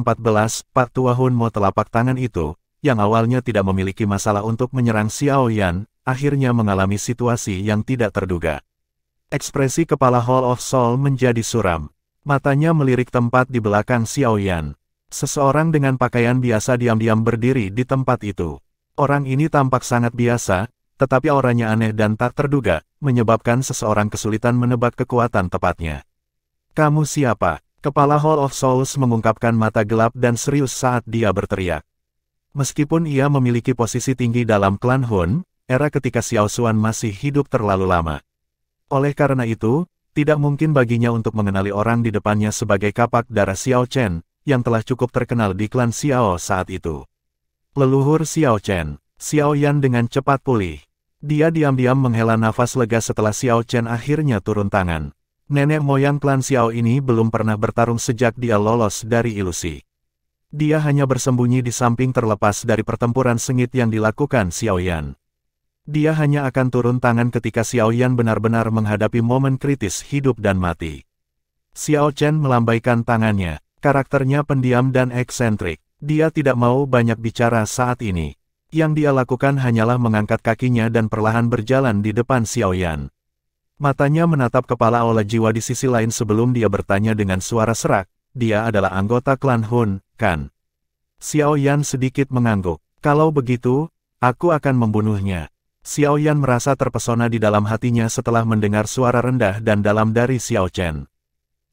Pak Tua Hun Mo telapak tangan itu, yang awalnya tidak memiliki masalah untuk menyerang Xiaoyan, akhirnya mengalami situasi yang tidak terduga. Ekspresi kepala Hall of Soul menjadi suram. Matanya melirik tempat di belakang Xiaoyan. Seseorang dengan pakaian biasa diam-diam berdiri di tempat itu. Orang ini tampak sangat biasa, tetapi auranya aneh dan tak terduga, menyebabkan seseorang kesulitan menebak kekuatan tepatnya. Kamu siapa? Kepala Hall of Souls mengungkapkan mata gelap dan serius saat dia berteriak. Meskipun ia memiliki posisi tinggi dalam klan Hun, era ketika Xiao Xuan masih hidup terlalu lama. Oleh karena itu, tidak mungkin baginya untuk mengenali orang di depannya sebagai kapak darah Xiao Chen, yang telah cukup terkenal di klan Xiao saat itu. Leluhur Xiao Chen, Xiaoyan dengan cepat pulih. Dia diam-diam menghela nafas lega setelah Xiao Chen akhirnya turun tangan. Nenek moyang klan Xiao ini belum pernah bertarung sejak dia lolos dari ilusi. Dia hanya bersembunyi di samping terlepas dari pertempuran sengit yang dilakukan Xiaoyan. Dia hanya akan turun tangan ketika Xiaoyan benar-benar menghadapi momen kritis hidup dan mati. Xiao Chen melambaikan tangannya, karakternya pendiam dan eksentrik. Dia tidak mau banyak bicara saat ini. Yang dia lakukan hanyalah mengangkat kakinya dan perlahan berjalan di depan Xiao Yan. Matanya menatap kepala Aula Jiwa di sisi lain sebelum dia bertanya dengan suara serak, dia adalah anggota klan Hun, kan? Xiao Yan sedikit mengangguk. Kalau begitu, aku akan membunuhnya. Xiao Yan merasa terpesona di dalam hatinya setelah mendengar suara rendah dan dalam dari Xiao Chen.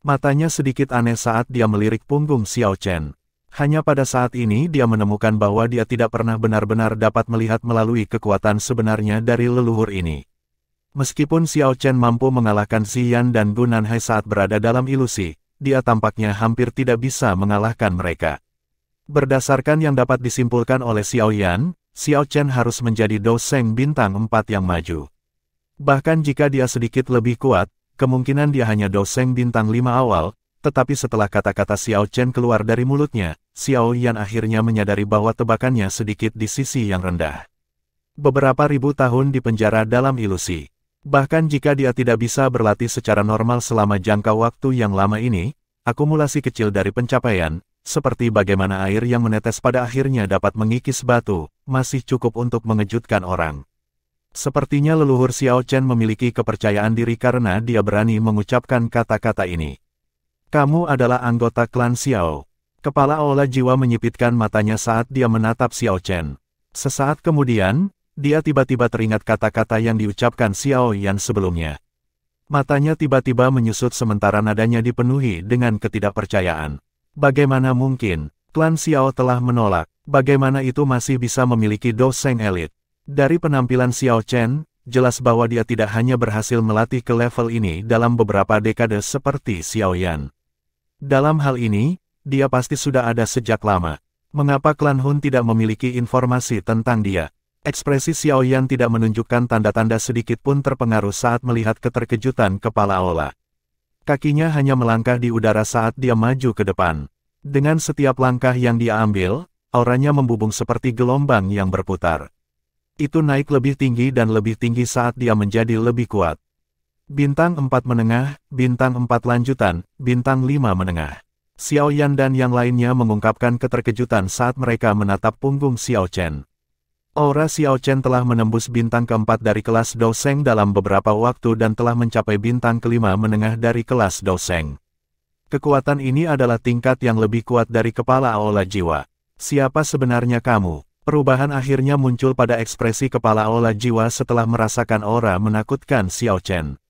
Matanya sedikit aneh saat dia melirik punggung Xiao Chen. Hanya pada saat ini dia menemukan bahwa dia tidak pernah benar-benar dapat melihat melalui kekuatan sebenarnya dari leluhur ini. Meskipun Xiao Chen mampu mengalahkan Xian dan Gu Nanhai saat berada dalam ilusi, dia tampaknya hampir tidak bisa mengalahkan mereka. Berdasarkan yang dapat disimpulkan oleh Xiao Yan, Xiao Chen harus menjadi Doseng bintang 4 yang maju. Bahkan jika dia sedikit lebih kuat, kemungkinan dia hanya Doseng bintang 5 awal, tetapi setelah kata-kata Xiao Chen keluar dari mulutnya, Xiao Yan akhirnya menyadari bahwa tebakannya sedikit di sisi yang rendah. Beberapa ribu tahun di penjara dalam ilusi. Bahkan jika dia tidak bisa berlatih secara normal selama jangka waktu yang lama ini, akumulasi kecil dari pencapaian, seperti bagaimana air yang menetes pada akhirnya dapat mengikis batu, masih cukup untuk mengejutkan orang. Sepertinya leluhur Xiao Chen memiliki kepercayaan diri karena dia berani mengucapkan kata-kata ini. Kamu adalah anggota klan Xiao. Kepala Aula Jiwa menyipitkan matanya saat dia menatap Xiao Chen. Sesaat kemudian, dia tiba-tiba teringat kata-kata yang diucapkan Xiao Yan sebelumnya. Matanya tiba-tiba menyusut sementara nadanya dipenuhi dengan ketidakpercayaan. Bagaimana mungkin, klan Xiao telah menolak, bagaimana itu masih bisa memiliki Doseng elit? Dari penampilan Xiao Chen, jelas bahwa dia tidak hanya berhasil melatih ke level ini dalam beberapa dekade seperti Xiao Yan. Dalam hal ini, dia pasti sudah ada sejak lama. Mengapa klan Hun tidak memiliki informasi tentang dia? Ekspresi Xiao Yan tidak menunjukkan tanda-tanda sedikit pun terpengaruh saat melihat keterkejutan kepala Aula. Kakinya hanya melangkah di udara saat dia maju ke depan. Dengan setiap langkah yang dia ambil, auranya membubung seperti gelombang yang berputar. Itu naik lebih tinggi dan lebih tinggi saat dia menjadi lebih kuat. Bintang 4 menengah, bintang 4 lanjutan, bintang 5 menengah. Xiao Yan dan yang lainnya mengungkapkan keterkejutan saat mereka menatap punggung Xiao Chen. Aura Xiao Chen telah menembus bintang keempat dari kelas Doseng dalam beberapa waktu dan telah mencapai bintang kelima menengah dari kelas Doseng. Kekuatan ini adalah tingkat yang lebih kuat dari kepala Aula Jiwa. Siapa sebenarnya kamu? Perubahan akhirnya muncul pada ekspresi kepala Aula Jiwa setelah merasakan aura menakutkan Xiao Chen.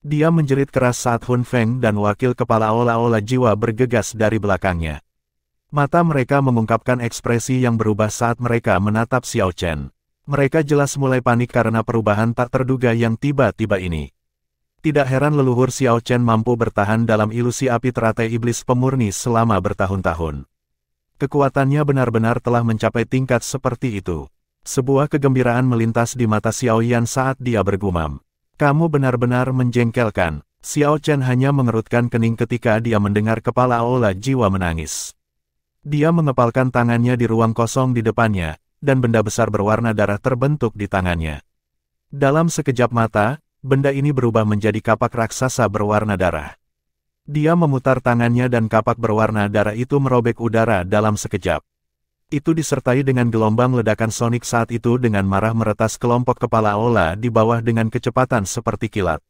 Dia menjerit keras saat Hun Feng dan wakil kepala Aula Jiwa bergegas dari belakangnya. Mata mereka mengungkapkan ekspresi yang berubah saat mereka menatap Xiao Chen. Mereka jelas mulai panik karena perubahan tak terduga yang tiba-tiba ini. Tidak heran leluhur Xiao Chen mampu bertahan dalam ilusi api teratai iblis pemurni selama bertahun-tahun. Kekuatannya benar-benar telah mencapai tingkat seperti itu. Sebuah kegembiraan melintas di mata Xiao Yan saat dia bergumam. Kamu benar-benar menjengkelkan. Xiao Chen hanya mengerutkan kening ketika dia mendengar kepala Aula Jiwa menangis. Dia mengepalkan tangannya di ruang kosong di depannya, dan benda besar berwarna darah terbentuk di tangannya. Dalam sekejap mata, benda ini berubah menjadi kapak raksasa berwarna darah. Dia memutar tangannya dan kapak berwarna darah itu merobek udara dalam sekejap. Itu disertai dengan gelombang ledakan sonik saat itu dengan marah meretas kelompok kepala Aula di bawah dengan kecepatan seperti kilat.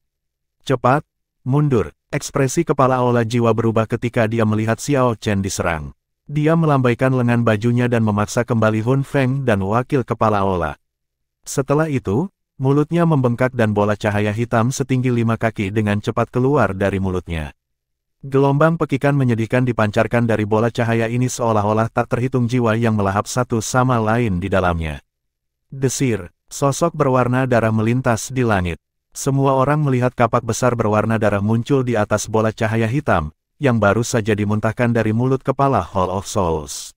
Cepat, mundur, ekspresi kepala Aula Jiwa berubah ketika dia melihat Xiao Chen diserang. Dia melambaikan lengan bajunya dan memaksa kembali Hun Feng dan wakil kepala Aula. Setelah itu, mulutnya membengkak dan bola cahaya hitam setinggi 5 kaki dengan cepat keluar dari mulutnya. Gelombang pekikan menyedihkan dipancarkan dari bola cahaya ini seolah-olah tak terhitung jiwa yang melahap satu sama lain di dalamnya. Desir, sosok berwarna darah melintas di langit. Semua orang melihat kapak besar berwarna darah muncul di atas bola cahaya hitam, yang baru saja dimuntahkan dari mulut kepala Hall of Souls.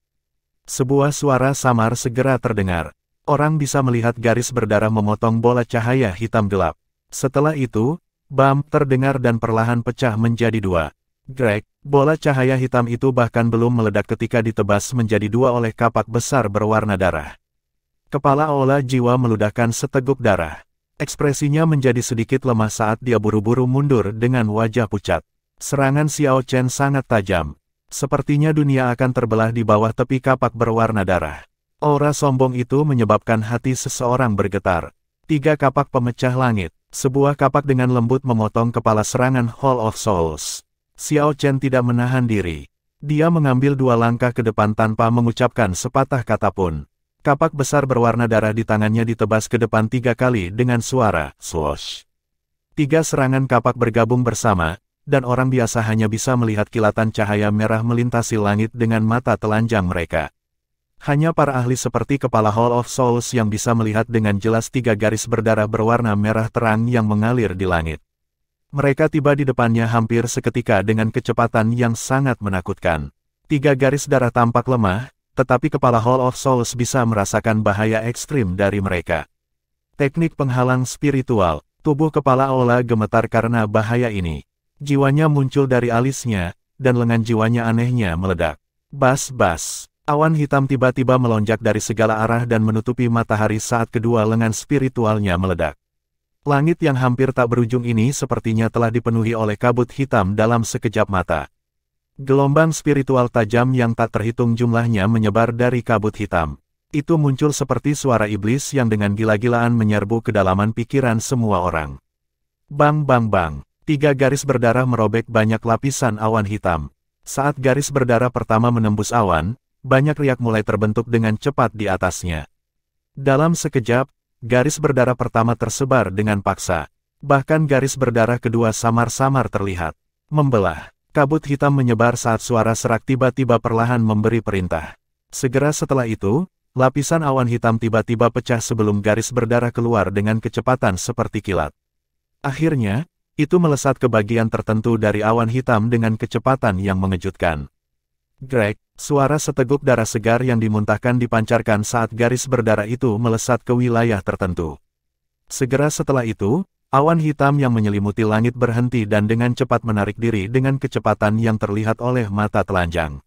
Sebuah suara samar segera terdengar. Orang bisa melihat garis berdarah memotong bola cahaya hitam gelap. Setelah itu, bam terdengar dan perlahan pecah menjadi 2. Greg, bola cahaya hitam itu bahkan belum meledak ketika ditebas menjadi 2 oleh kapak besar berwarna darah. Kepala Aula Jiwa meludahkan seteguk darah. Ekspresinya menjadi sedikit lemah saat dia buru-buru mundur dengan wajah pucat. Serangan Xiao Chen sangat tajam. Sepertinya dunia akan terbelah di bawah tepi kapak berwarna darah. Aura sombong itu menyebabkan hati seseorang bergetar. 3 kapak pemecah langit. Sebuah kapak dengan lembut memotong kepala serangan Hall of Souls. Xiao Chen tidak menahan diri. Dia mengambil 2 langkah ke depan tanpa mengucapkan sepatah kata pun. Kapak besar berwarna darah di tangannya ditebas ke depan 3 kali dengan suara swoosh. 3 serangan kapak bergabung bersama, dan orang biasa hanya bisa melihat kilatan cahaya merah melintasi langit dengan mata telanjang mereka. Hanya para ahli seperti Kepala Hall of Souls yang bisa melihat dengan jelas 3 garis berdarah berwarna merah terang yang mengalir di langit. Mereka tiba di depannya hampir seketika dengan kecepatan yang sangat menakutkan. 3 garis darah tampak lemah, tetapi Kepala Hall of Souls bisa merasakan bahaya ekstrim dari mereka. Teknik penghalang spiritual, tubuh Kepala Aula gemetar karena bahaya ini. Jiwanya muncul dari alisnya, dan lengan jiwanya anehnya meledak. Bas-bas. Awan hitam tiba-tiba melonjak dari segala arah dan menutupi matahari saat kedua lengan spiritualnya meledak. Langit yang hampir tak berujung ini sepertinya telah dipenuhi oleh kabut hitam dalam sekejap mata. Gelombang spiritual tajam yang tak terhitung jumlahnya menyebar dari kabut hitam. Itu muncul seperti suara iblis yang dengan gila-gilaan menyerbu kedalaman pikiran semua orang. Bang bang bang, 3 garis berdarah merobek banyak lapisan awan hitam. Saat garis berdarah pertama menembus awan, banyak riak mulai terbentuk dengan cepat di atasnya. Dalam sekejap, garis berdarah pertama tersebar dengan paksa. Bahkan garis berdarah kedua samar-samar terlihat. Membelah. Kabut hitam menyebar saat suara serak tiba-tiba perlahan memberi perintah. Segera setelah itu, lapisan awan hitam tiba-tiba pecah sebelum garis berdarah keluar dengan kecepatan seperti kilat. Akhirnya, itu melesat ke bagian tertentu dari awan hitam dengan kecepatan yang mengejutkan. Greg, suara seteguk darah segar yang dimuntahkan dipancarkan saat garis berdarah itu melesat ke wilayah tertentu. Segera setelah itu, awan hitam yang menyelimuti langit berhenti dan dengan cepat menarik diri dengan kecepatan yang terlihat oleh mata telanjang.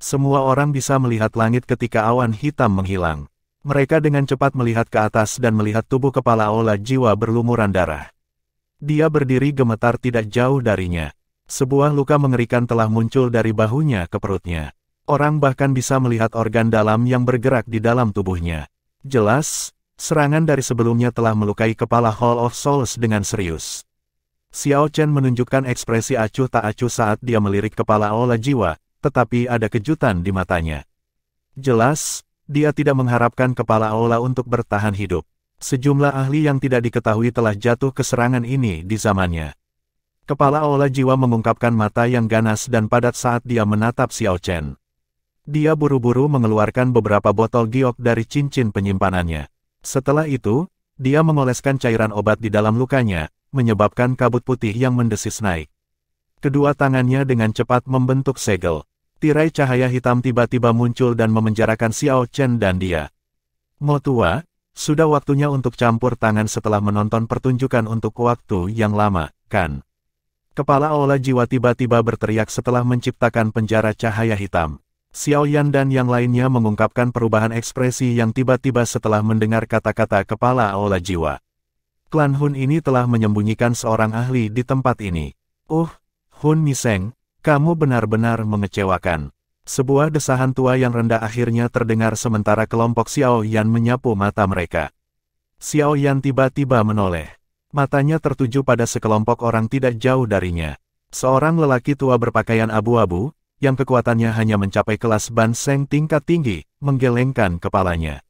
Semua orang bisa melihat langit ketika awan hitam menghilang. Mereka dengan cepat melihat ke atas dan melihat tubuh Kepala Aula jiwa berlumuran darah. Dia berdiri gemetar tidak jauh darinya. Sebuah luka mengerikan telah muncul dari bahunya ke perutnya. Orang bahkan bisa melihat organ dalam yang bergerak di dalam tubuhnya. Jelas, serangan dari sebelumnya telah melukai Kepala Hall of Souls dengan serius. Xiao Chen menunjukkan ekspresi acuh tak acuh saat dia melirik Kepala Aula jiwa, tetapi ada kejutan di matanya. Jelas, dia tidak mengharapkan Kepala Aula untuk bertahan hidup. Sejumlah ahli yang tidak diketahui telah jatuh ke serangan ini di zamannya. Kepala Aula jiwa mengungkapkan mata yang ganas dan padat saat dia menatap Xiao Chen. Dia buru-buru mengeluarkan beberapa botol giok dari cincin penyimpanannya. Setelah itu, dia mengoleskan cairan obat di dalam lukanya, menyebabkan kabut putih yang mendesis naik. Kedua tangannya dengan cepat membentuk segel. Tirai cahaya hitam tiba-tiba muncul dan memenjarakan Xiao Chen dan dia. Mo tua, sudah waktunya untuk campur tangan setelah menonton pertunjukan untuk waktu yang lama, kan? Kepala Aula jiwa tiba-tiba berteriak setelah menciptakan penjara cahaya hitam. Xiao Yan dan yang lainnya mengungkapkan perubahan ekspresi yang tiba-tiba setelah mendengar kata-kata Kepala Aula jiwa. Klan Hun ini telah menyembunyikan seorang ahli di tempat ini. Hun Miseng, kamu benar-benar mengecewakan. Sebuah desahan tua yang rendah akhirnya terdengar sementara kelompok Xiao Yan menyapu mata mereka. Xiao Yan tiba-tiba menoleh. Matanya tertuju pada sekelompok orang tidak jauh darinya. Seorang lelaki tua berpakaian abu-abu, yang kekuatannya hanya mencapai kelas Ban Seng tingkat tinggi, menggelengkan kepalanya.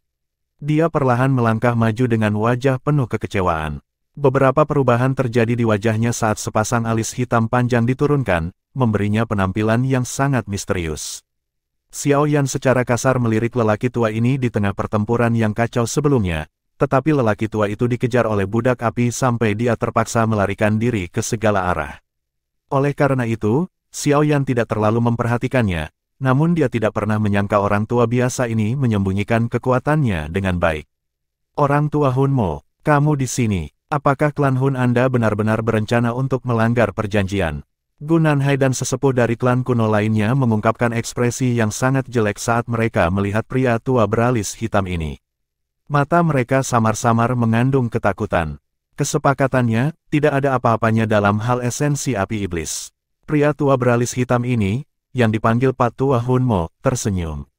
Dia perlahan melangkah maju dengan wajah penuh kekecewaan. Beberapa perubahan terjadi di wajahnya saat sepasang alis hitam panjang diturunkan, memberinya penampilan yang sangat misterius. Xiao Yan secara kasar melirik lelaki tua ini di tengah pertempuran yang kacau sebelumnya, tetapi lelaki tua itu dikejar oleh budak api sampai dia terpaksa melarikan diri ke segala arah. Oleh karena itu, Xiao Yan tidak terlalu memperhatikannya, namun dia tidak pernah menyangka orang tua biasa ini menyembunyikan kekuatannya dengan baik. Orang tua Hun Mo, kamu di sini. Apakah klan Hun Anda benar-benar berencana untuk melanggar perjanjian? Gu Nanhai dan sesepuh dari klan kuno lainnya mengungkapkan ekspresi yang sangat jelek saat mereka melihat pria tua beralis hitam ini. Mata mereka samar-samar mengandung ketakutan. Kesepakatannya, tidak ada apa-apanya dalam hal esensi api iblis. Pria tua beralis hitam ini, yang dipanggil Pak Tua Hun Mo, tersenyum.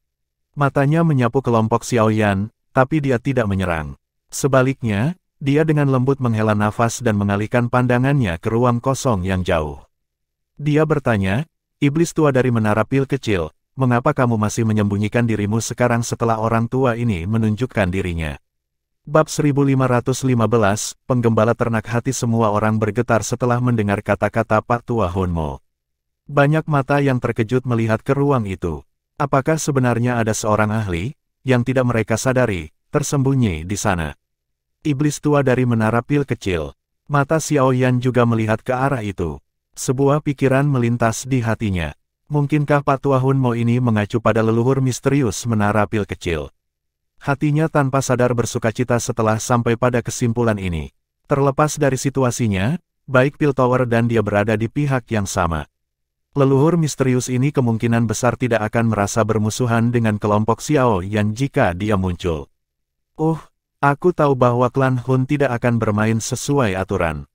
Matanya menyapu kelompok Xiaoyan, tapi dia tidak menyerang. Sebaliknya, dia dengan lembut menghela nafas dan mengalihkan pandangannya ke ruang kosong yang jauh. Dia bertanya, "Iblis tua dari menara pil kecil, mengapa kamu masih menyembunyikan dirimu sekarang setelah orang tua ini menunjukkan dirinya?" Bab 1515, Penggembala Ternak. Hati semua orang bergetar setelah mendengar kata-kata Pak Tua Hunmo. Banyak mata yang terkejut melihat ke ruang itu. Apakah sebenarnya ada seorang ahli, yang tidak mereka sadari, tersembunyi di sana? Iblis tua dari menara pil kecil. Mata Xiaoyan juga melihat ke arah itu. Sebuah pikiran melintas di hatinya. Mungkinkah Pak Tua Hunmo ini mengacu pada leluhur misterius menara pil kecil? Hatinya tanpa sadar bersukacita setelah sampai pada kesimpulan ini. Terlepas dari situasinya, baik Pil Tower dan dia berada di pihak yang sama. Leluhur misterius ini kemungkinan besar tidak akan merasa bermusuhan dengan kelompok Xiaoyan jika dia muncul. Aku tahu bahwa klan Hun tidak akan bermain sesuai aturan.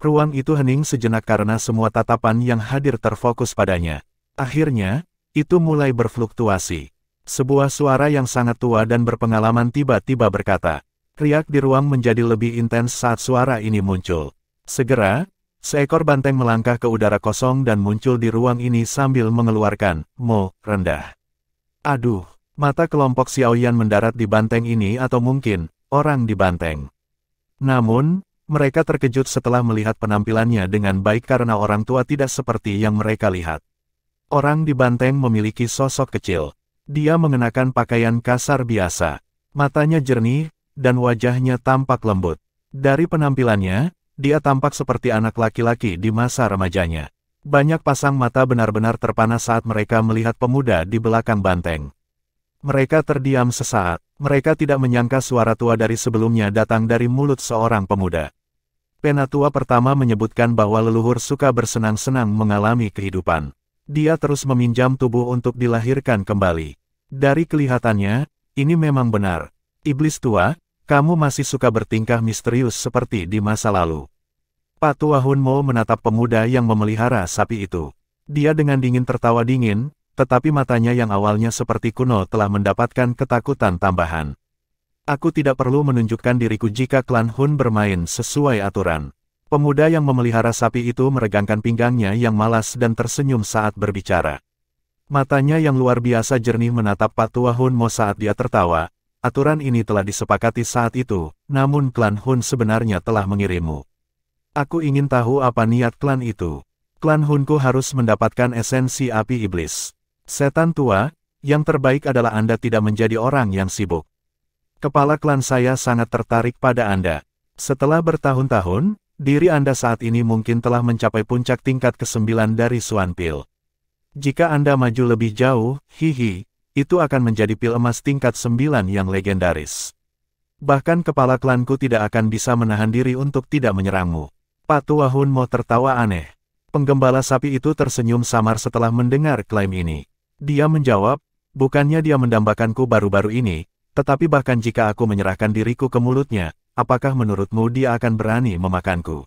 Ruang itu hening sejenak karena semua tatapan yang hadir terfokus padanya. Akhirnya, itu mulai berfluktuasi. Sebuah suara yang sangat tua dan berpengalaman tiba-tiba berkata. Riak di ruang menjadi lebih intens saat suara ini muncul. Segera, seekor banteng melangkah ke udara kosong dan muncul di ruang ini sambil mengeluarkan "mo" rendah. Aduh, mata kelompok Xiaoyan mendarat di banteng ini atau mungkin orang di banteng. Namun, mereka terkejut setelah melihat penampilannya dengan baik karena orang tua tidak seperti yang mereka lihat. Orang di banteng memiliki sosok kecil. Dia mengenakan pakaian kasar biasa. Matanya jernih, dan wajahnya tampak lembut. Dari penampilannya, dia tampak seperti anak laki-laki di masa remajanya. Banyak pasang mata benar-benar terpana saat mereka melihat pemuda di belakang banteng. Mereka terdiam sesaat. Mereka tidak menyangka suara tua dari sebelumnya datang dari mulut seorang pemuda. Penatua pertama menyebutkan bahwa leluhur suka bersenang-senang mengalami kehidupan. Dia terus meminjam tubuh untuk dilahirkan kembali. Dari kelihatannya, ini memang benar. Iblis tua, kamu masih suka bertingkah misterius seperti di masa lalu. Pak Tua Hunmo menatap pemuda yang memelihara sapi itu. Dia dengan dingin tertawa dingin, tetapi matanya yang awalnya seperti kuno telah mendapatkan ketakutan tambahan. Aku tidak perlu menunjukkan diriku jika klan Hun bermain sesuai aturan. Pemuda yang memelihara sapi itu meregangkan pinggangnya yang malas dan tersenyum saat berbicara. Matanya yang luar biasa jernih menatap Pak Tua Hunmo saat dia tertawa. Aturan ini telah disepakati saat itu, namun klan Hun sebenarnya telah mengirimmu. Aku ingin tahu apa niat klan itu. Klan Hunku harus mendapatkan esensi api iblis. Setan tua, yang terbaik adalah Anda tidak menjadi orang yang sibuk. Kepala klan saya sangat tertarik pada Anda. Setelah bertahun-tahun, diri Anda saat ini mungkin telah mencapai puncak tingkat ke-9 dari Xuan Pil. Jika Anda maju lebih jauh, itu akan menjadi pil emas tingkat 9 yang legendaris. Bahkan kepala klanku tidak akan bisa menahan diri untuk tidak menyerangmu. Pak Tua Hunmo tertawa aneh. Penggembala sapi itu tersenyum samar setelah mendengar klaim ini. Dia menjawab, bukannya dia mendambakanku baru-baru ini, tetapi bahkan jika aku menyerahkan diriku ke mulutnya, apakah menurutmu dia akan berani memakanku?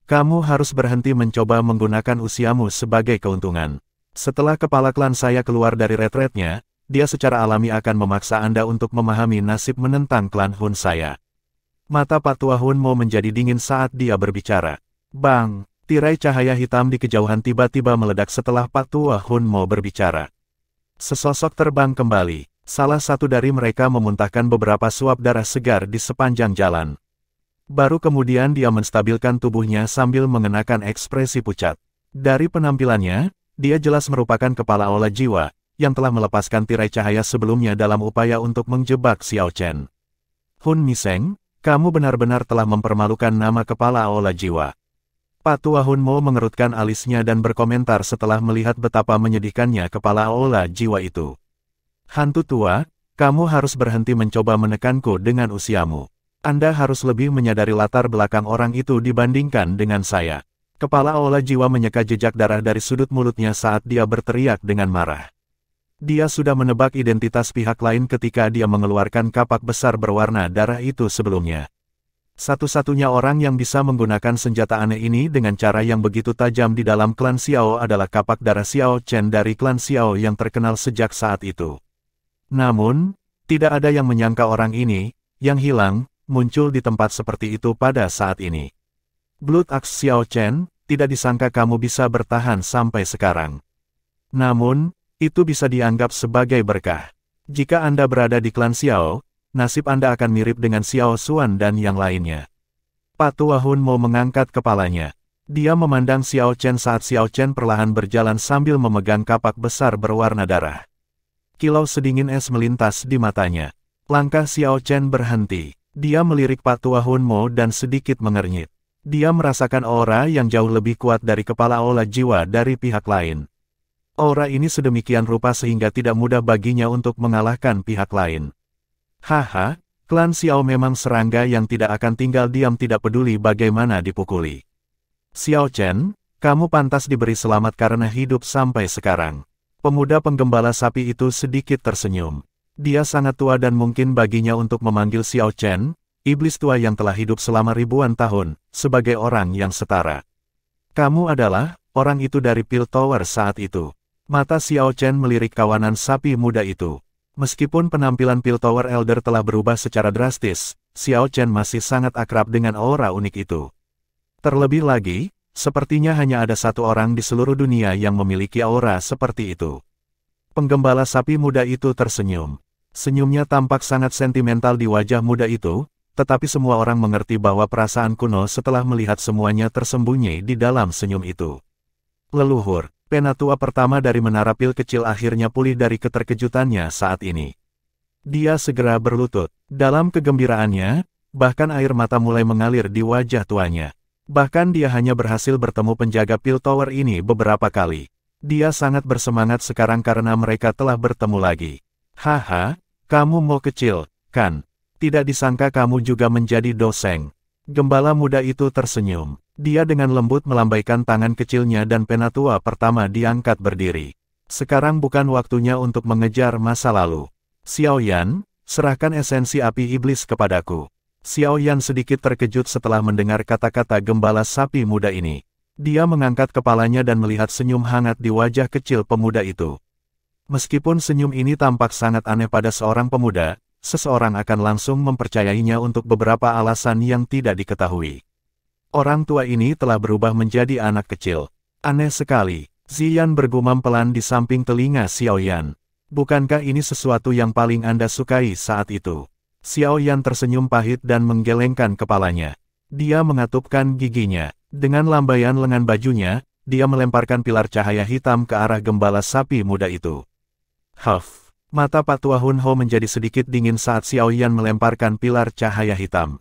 Kamu harus berhenti mencoba menggunakan usiamu sebagai keuntungan. Setelah kepala klan saya keluar dari retretnya, dia secara alami akan memaksa Anda untuk memahami nasib menentang klan Hun saya. Mata Pak Tua Hunmo menjadi dingin saat dia berbicara. Bang! Tirai cahaya hitam di kejauhan tiba-tiba meledak setelah Pak Tua Hunmo berbicara. Sesosok terbang kembali. Salah satu dari mereka memuntahkan beberapa suap darah segar di sepanjang jalan. Baru kemudian dia menstabilkan tubuhnya sambil mengenakan ekspresi pucat. Dari penampilannya, dia jelas merupakan kepala olah jiwa, yang telah melepaskan tirai cahaya sebelumnya dalam upaya untuk menjebak Xiao Chen. Hun Miseng, kamu benar-benar telah mempermalukan nama kepala olah jiwa. Pak Tua Hunmo mengerutkan alisnya dan berkomentar setelah melihat betapa menyedihkannya kepala olah jiwa itu. Hantu tua, kamu harus berhenti mencoba menekanku dengan usiamu. Anda harus lebih menyadari latar belakang orang itu dibandingkan dengan saya. Kepala olah jiwa menyeka jejak darah dari sudut mulutnya saat dia berteriak dengan marah. Dia sudah menebak identitas pihak lain ketika dia mengeluarkan kapak besar berwarna darah itu sebelumnya. Satu-satunya orang yang bisa menggunakan senjata aneh ini dengan cara yang begitu tajam di dalam klan Xiao adalah kapak darah Xiao Chen dari klan Xiao yang terkenal sejak saat itu. Namun, tidak ada yang menyangka orang ini, yang hilang, muncul di tempat seperti itu pada saat ini. Blood Axe Xiao Chen, tidak disangka kamu bisa bertahan sampai sekarang. Namun, itu bisa dianggap sebagai berkah. Jika Anda berada di klan Xiao, nasib Anda akan mirip dengan Xiao Xuan dan yang lainnya. Patua Hun Mo mengangkat kepalanya. Dia memandang Xiao Chen saat Xiao Chen perlahan berjalan sambil memegang kapak besar berwarna darah. Kilau sedingin es melintas di matanya. Langkah Xiao Chen berhenti. Dia melirik Patua Hun Mo dan sedikit mengernyit. Dia merasakan aura yang jauh lebih kuat dari kepala aula jiwa dari pihak lain. Aura ini sedemikian rupa sehingga tidak mudah baginya untuk mengalahkan pihak lain. Haha, klan Xiao memang serangga yang tidak akan tinggal diam tidak peduli bagaimana dipukuli. Xiao Chen, kamu pantas diberi selamat karena hidup sampai sekarang. Pemuda penggembala sapi itu sedikit tersenyum. Dia sangat tua dan mungkin baginya untuk memanggil Xiao Chen, iblis tua yang telah hidup selama ribuan tahun, sebagai orang yang setara. Kamu adalah orang itu dari Pil Tower saat itu. Mata Xiao Chen melirik kawanan sapi muda itu. Meskipun penampilan Pil Tower Elder telah berubah secara drastis, Xiao Chen masih sangat akrab dengan aura unik itu. Terlebih lagi, sepertinya hanya ada satu orang di seluruh dunia yang memiliki aura seperti itu. Penggembala sapi muda itu tersenyum. Senyumnya tampak sangat sentimental di wajah muda itu, tetapi semua orang mengerti bahwa perasaan kuno setelah melihat semuanya tersembunyi di dalam senyum itu. Leluhur, penatua pertama dari menara pil kecil akhirnya pulih dari keterkejutannya saat ini. Dia segera berlutut. Dalam kegembiraannya, bahkan air mata mulai mengalir di wajah tuanya. Bahkan dia hanya berhasil bertemu penjaga pil tower ini beberapa kali. Dia sangat bersemangat sekarang karena mereka telah bertemu lagi. Haha, kamu mau kecil, kan? Tidak disangka kamu juga menjadi doseng. Gembala muda itu tersenyum. Dia dengan lembut melambaikan tangan kecilnya dan penatua pertama diangkat berdiri. Sekarang bukan waktunya untuk mengejar masa lalu. Xiao Yan, serahkan esensi api iblis kepadaku. Xiao Yan sedikit terkejut setelah mendengar kata-kata gembala sapi muda ini. Dia mengangkat kepalanya dan melihat senyum hangat di wajah kecil pemuda itu. Meskipun senyum ini tampak sangat aneh pada seorang pemuda, seseorang akan langsung mempercayainya untuk beberapa alasan yang tidak diketahui. Orang tua ini telah berubah menjadi anak kecil. Aneh sekali. Ziyan bergumam pelan di samping telinga Xiao Yan. Bukankah ini sesuatu yang paling Anda sukai saat itu? Xiao Yan tersenyum pahit dan menggelengkan kepalanya. Dia mengatupkan giginya. Dengan lambaian lengan bajunya, dia melemparkan pilar cahaya hitam ke arah gembala sapi muda itu. Huff. Mata Patua Hun Ho menjadi sedikit dingin saat Xiao Yan melemparkan pilar cahaya hitam.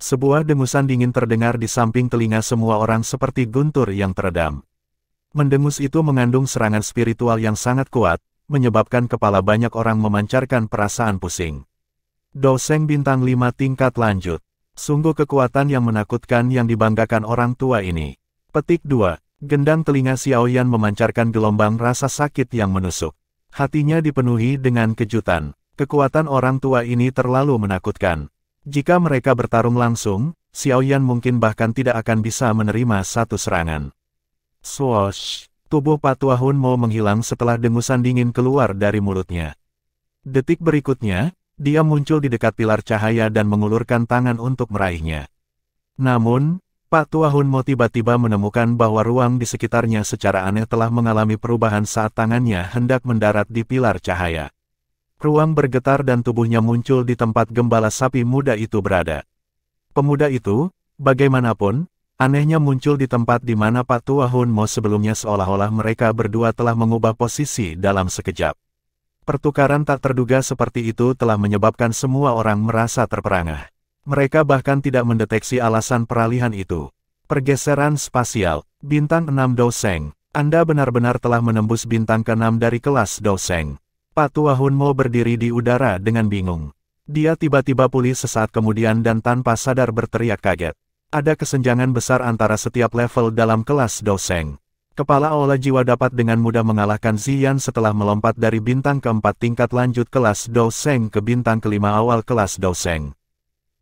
Sebuah dengusan dingin terdengar di samping telinga semua orang seperti guntur yang teredam. Mendengus itu mengandung serangan spiritual yang sangat kuat, menyebabkan kepala banyak orang memancarkan perasaan pusing. Doseng bintang 5 tingkat lanjut. Sungguh kekuatan yang menakutkan yang dibanggakan orang tua ini. Petik 2. Gendang telinga Xiao Yan memancarkan gelombang rasa sakit yang menusuk. Hatinya dipenuhi dengan kejutan. Kekuatan orang tua ini terlalu menakutkan. Jika mereka bertarung langsung, Xiao Yan mungkin bahkan tidak akan bisa menerima satu serangan. Swoosh! Tubuh Patua Hun Mo menghilang setelah dengusan dingin keluar dari mulutnya. Detik berikutnya, dia muncul di dekat pilar cahaya dan mengulurkan tangan untuk meraihnya. Namun, Patua Hun Mo tiba-tiba menemukan bahwa ruang di sekitarnya secara aneh telah mengalami perubahan saat tangannya hendak mendarat di pilar cahaya. Ruang bergetar dan tubuhnya muncul di tempat gembala sapi muda itu berada. Pemuda itu, bagaimanapun, anehnya muncul di tempat di mana Patua Hun Mo sebelumnya seolah-olah mereka berdua telah mengubah posisi dalam sekejap. Pertukaran tak terduga seperti itu telah menyebabkan semua orang merasa terperangah. Mereka bahkan tidak mendeteksi alasan peralihan itu. Pergeseran spasial, bintang 6 Doseng. Anda benar-benar telah menembus bintang ke-6 dari kelas Doseng. Patua Hun Mo berdiri di udara dengan bingung. Dia tiba-tiba pulih sesaat kemudian dan tanpa sadar berteriak kaget. Ada kesenjangan besar antara setiap level dalam kelas Doseng. Kepala aula jiwa dapat dengan mudah mengalahkan Ziyan setelah melompat dari bintang ke-4 tingkat lanjut kelas Doseng ke bintang ke-5 awal kelas Doseng.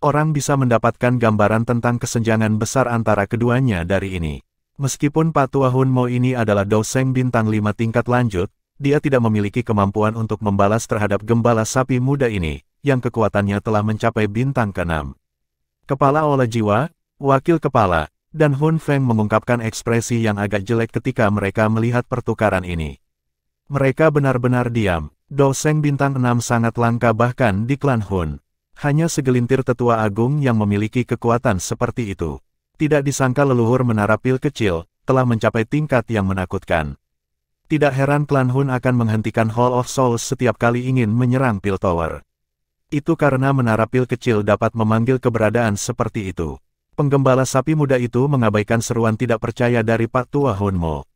Orang bisa mendapatkan gambaran tentang kesenjangan besar antara keduanya dari ini. Meskipun Patua Hunmo ini adalah Doseng bintang 5 tingkat lanjut, dia tidak memiliki kemampuan untuk membalas terhadap gembala sapi muda ini, yang kekuatannya telah mencapai bintang ke-6. Kepala Ola Jiwa, Wakil Kepala, dan Hun Feng mengungkapkan ekspresi yang agak jelek ketika mereka melihat pertukaran ini. Mereka benar-benar diam. Doseng bintang 6 sangat langka bahkan di klan Hun. Hanya segelintir tetua agung yang memiliki kekuatan seperti itu. Tidak disangka leluhur menara pil kecil, telah mencapai tingkat yang menakutkan. Tidak heran klan Hun akan menghentikan Hall of Souls setiap kali ingin menyerang pil tower. Itu karena menara pil kecil dapat memanggil keberadaan seperti itu. Penggembala sapi muda itu mengabaikan seruan tidak percaya dari Pak Tua Hunmo.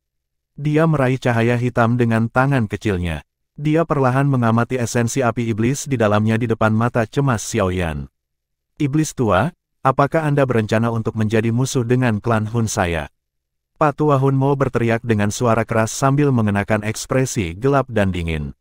Dia meraih cahaya hitam dengan tangan kecilnya. Dia perlahan mengamati esensi api iblis di dalamnya di depan mata cemas Xiaoyan. Iblis tua, apakah Anda berencana untuk menjadi musuh dengan klan Hun saya? Pak Tua Hunmo berteriak dengan suara keras sambil mengenakan ekspresi gelap dan dingin.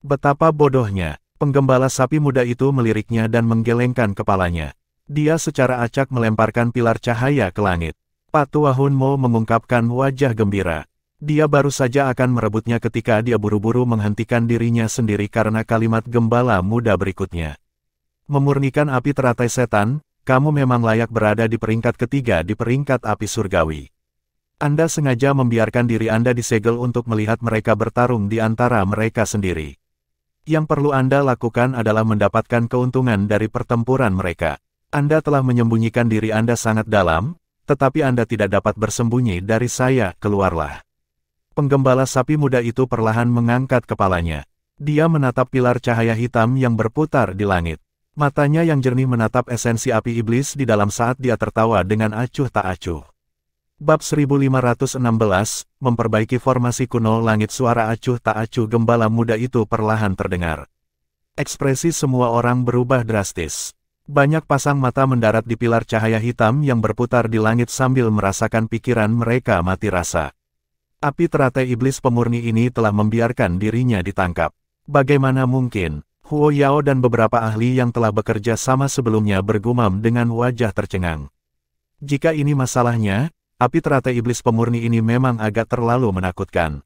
Betapa bodohnya, penggembala sapi muda itu meliriknya dan menggelengkan kepalanya. Dia secara acak melemparkan pilar cahaya ke langit. Pak Tua Hunmo mengungkapkan wajah gembira. Dia baru saja akan merebutnya ketika dia buru-buru menghentikan dirinya sendiri karena kalimat gembala muda berikutnya. Memurnikan api teratai setan, kamu memang layak berada di peringkat ketiga di peringkat api surgawi. Anda sengaja membiarkan diri Anda disegel untuk melihat mereka bertarung di antara mereka sendiri. Yang perlu Anda lakukan adalah mendapatkan keuntungan dari pertempuran mereka. Anda telah menyembunyikan diri Anda sangat dalam, tetapi Anda tidak dapat bersembunyi dari saya, keluarlah. Penggembala sapi muda itu perlahan mengangkat kepalanya. Dia menatap pilar cahaya hitam yang berputar di langit. Matanya yang jernih menatap esensi api iblis di dalam saat dia tertawa dengan acuh tak acuh. Bab 1516, memperbaiki formasi kuno langit. Suara acuh tak acuh gembala muda itu perlahan terdengar. Ekspresi semua orang berubah drastis. Banyak pasang mata mendarat di pilar cahaya hitam yang berputar di langit sambil merasakan pikiran mereka mati rasa. Api teratai iblis pemurni ini telah membiarkan dirinya ditangkap. Bagaimana mungkin? Huo Yao dan beberapa ahli yang telah bekerja sama sebelumnya bergumam dengan wajah tercengang. Jika ini masalahnya, api teratai iblis pemurni ini memang agak terlalu menakutkan.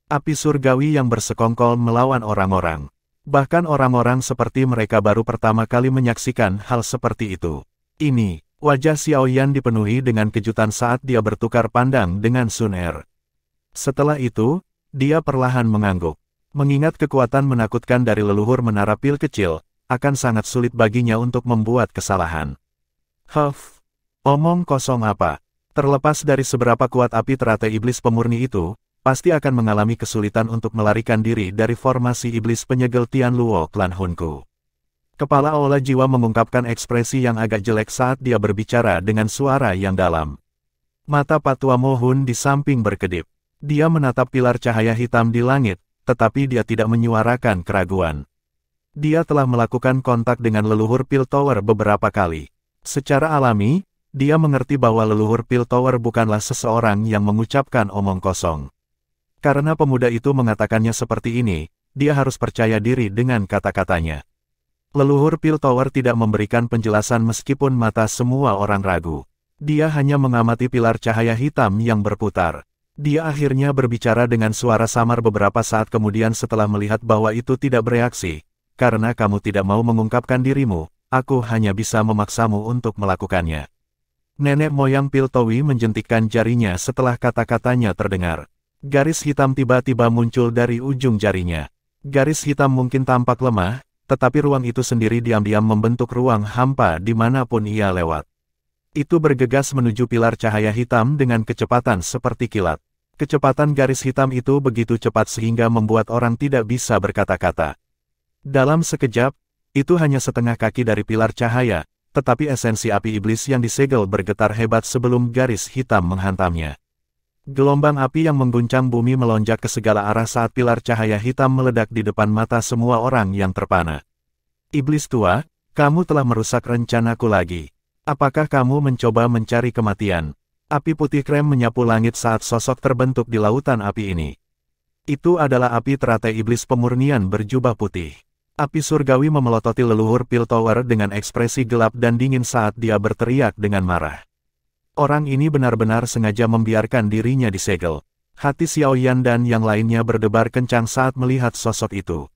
Api surgawi yang bersekongkol melawan orang-orang. Bahkan orang-orang seperti mereka baru pertama kali menyaksikan hal seperti itu. Ini, wajah Xiaoyan dipenuhi dengan kejutan saat dia bertukar pandang dengan Sun Er. Setelah itu, dia perlahan mengangguk. Mengingat kekuatan menakutkan dari leluhur menara pil kecil, akan sangat sulit baginya untuk membuat kesalahan. Omong kosong apa? Terlepas dari seberapa kuat api teratai iblis pemurni itu, pasti akan mengalami kesulitan untuk melarikan diri dari formasi iblis penyegel Tian Luo klan Hunku. Kepala Ola Jiwa mengungkapkan ekspresi yang agak jelek saat dia berbicara dengan suara yang dalam. Mata Pak Tua Mo Hun di samping berkedip. Dia menatap pilar cahaya hitam di langit, tetapi dia tidak menyuarakan keraguan. Dia telah melakukan kontak dengan leluhur Pil Tower beberapa kali. Secara alami, dia mengerti bahwa leluhur Pil Tower bukanlah seseorang yang mengucapkan omong kosong. Karena pemuda itu mengatakannya seperti ini, dia harus percaya diri dengan kata-katanya. Leluhur Pil Tower tidak memberikan penjelasan meskipun mata semua orang ragu. Dia hanya mengamati pilar cahaya hitam yang berputar. Dia akhirnya berbicara dengan suara samar beberapa saat kemudian setelah melihat bahwa itu tidak bereaksi. Karena kamu tidak mau mengungkapkan dirimu, aku hanya bisa memaksamu untuk melakukannya. Nenek moyang Pil Towi menjentikkan jarinya setelah kata-katanya terdengar. Garis hitam tiba-tiba muncul dari ujung jarinya. Garis hitam mungkin tampak lemah, tetapi ruang itu sendiri diam-diam membentuk ruang hampa dimanapun ia lewat. Itu bergegas menuju pilar cahaya hitam dengan kecepatan seperti kilat. Kecepatan garis hitam itu begitu cepat sehingga membuat orang tidak bisa berkata-kata. Dalam sekejap, itu hanya setengah kaki dari pilar cahaya, tetapi esensi api iblis yang disegel bergetar hebat sebelum garis hitam menghantamnya. Gelombang api yang mengguncang bumi melonjak ke segala arah saat pilar cahaya hitam meledak di depan mata semua orang yang terpana. Iblis tua, kamu telah merusak rencanaku lagi. Apakah kamu mencoba mencari kematian? Api putih krem menyapu langit saat sosok terbentuk di lautan api ini. Itu adalah api teratai iblis pemurnian berjubah putih. Api surgawi memelototi leluhur Piltover dengan ekspresi gelap dan dingin saat dia berteriak dengan marah. Orang ini benar-benar sengaja membiarkan dirinya disegel. Hati Xiaoyan dan yang lainnya berdebar kencang saat melihat sosok itu.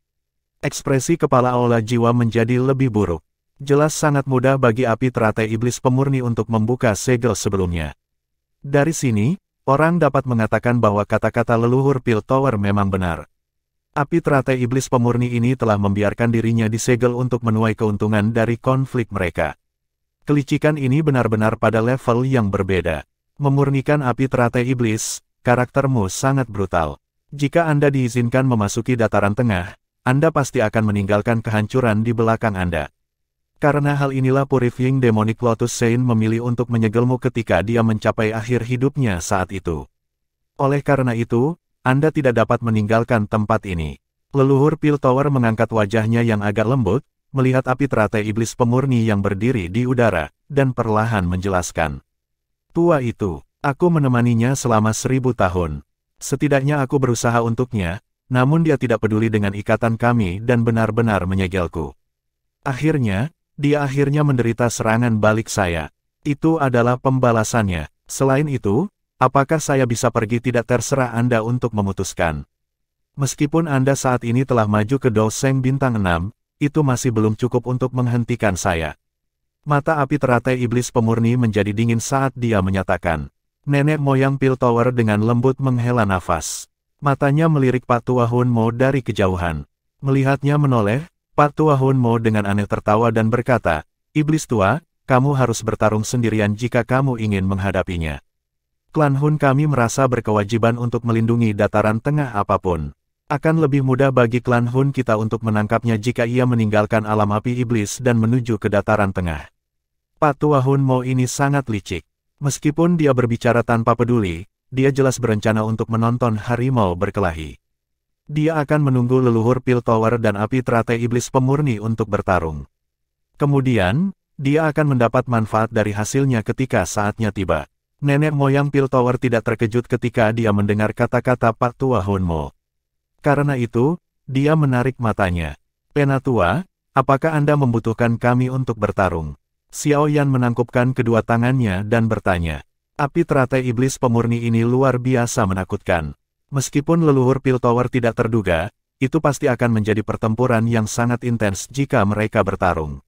Ekspresi kepala aula jiwa menjadi lebih buruk. Jelas sangat mudah bagi api teratai iblis pemurni untuk membuka segel sebelumnya. Dari sini, orang dapat mengatakan bahwa kata-kata leluhur Piltover memang benar. Api teratai iblis pemurni ini telah membiarkan dirinya disegel untuk menuai keuntungan dari konflik mereka. Kelicikan ini benar-benar pada level yang berbeda. Memurnikan api teratai iblis, karaktermu sangat brutal. Jika Anda diizinkan memasuki dataran tengah, Anda pasti akan meninggalkan kehancuran di belakang Anda. Karena hal inilah Purifying Demonic Lotus Saint memilih untuk menyegelmu ketika dia mencapai akhir hidupnya saat itu. Oleh karena itu, Anda tidak dapat meninggalkan tempat ini. Leluhur Piltover mengangkat wajahnya yang agak lembut, melihat api teratai iblis pemurni yang berdiri di udara, dan perlahan menjelaskan. Tua itu, aku menemaninya selama 1000 tahun. Setidaknya aku berusaha untuknya, namun dia tidak peduli dengan ikatan kami dan benar-benar menyegelku. Akhirnya, dia akhirnya menderita serangan balik saya. Itu adalah pembalasannya. Selain itu, apakah saya bisa pergi tidak terserah Anda untuk memutuskan. Meskipun Anda saat ini telah maju ke Doseng bintang 6, itu masih belum cukup untuk menghentikan saya. Mata api teratai iblis pemurni menjadi dingin saat dia menyatakan. Nenek moyang Piltover dengan lembut menghela nafas. Matanya melirik Pak Tua Hunmo dari kejauhan. Melihatnya menoleh, Pak Tua Hunmo dengan aneh tertawa dan berkata, Iblis tua, kamu harus bertarung sendirian jika kamu ingin menghadapinya. Klan Hun kami merasa berkewajiban untuk melindungi dataran tengah apapun. Akan lebih mudah bagi klan Hun kita untuk menangkapnya jika ia meninggalkan alam api iblis dan menuju ke dataran tengah. Pak Tua Hunmo ini sangat licik. Meskipun dia berbicara tanpa peduli, dia jelas berencana untuk menonton harimau berkelahi. Dia akan menunggu leluhur Piltover dan api teratai iblis pemurni untuk bertarung. Kemudian, dia akan mendapat manfaat dari hasilnya ketika saatnya tiba. Nenek moyang Piltover tidak terkejut ketika dia mendengar kata-kata Pak Tua Hunmo. Karena itu, dia menarik matanya. Penatua, apakah Anda membutuhkan kami untuk bertarung? Xiaoyan menangkupkan kedua tangannya dan bertanya. Api teratai iblis pemurni ini luar biasa menakutkan. Meskipun leluhur Piltover tidak terduga, itu pasti akan menjadi pertempuran yang sangat intens jika mereka bertarung.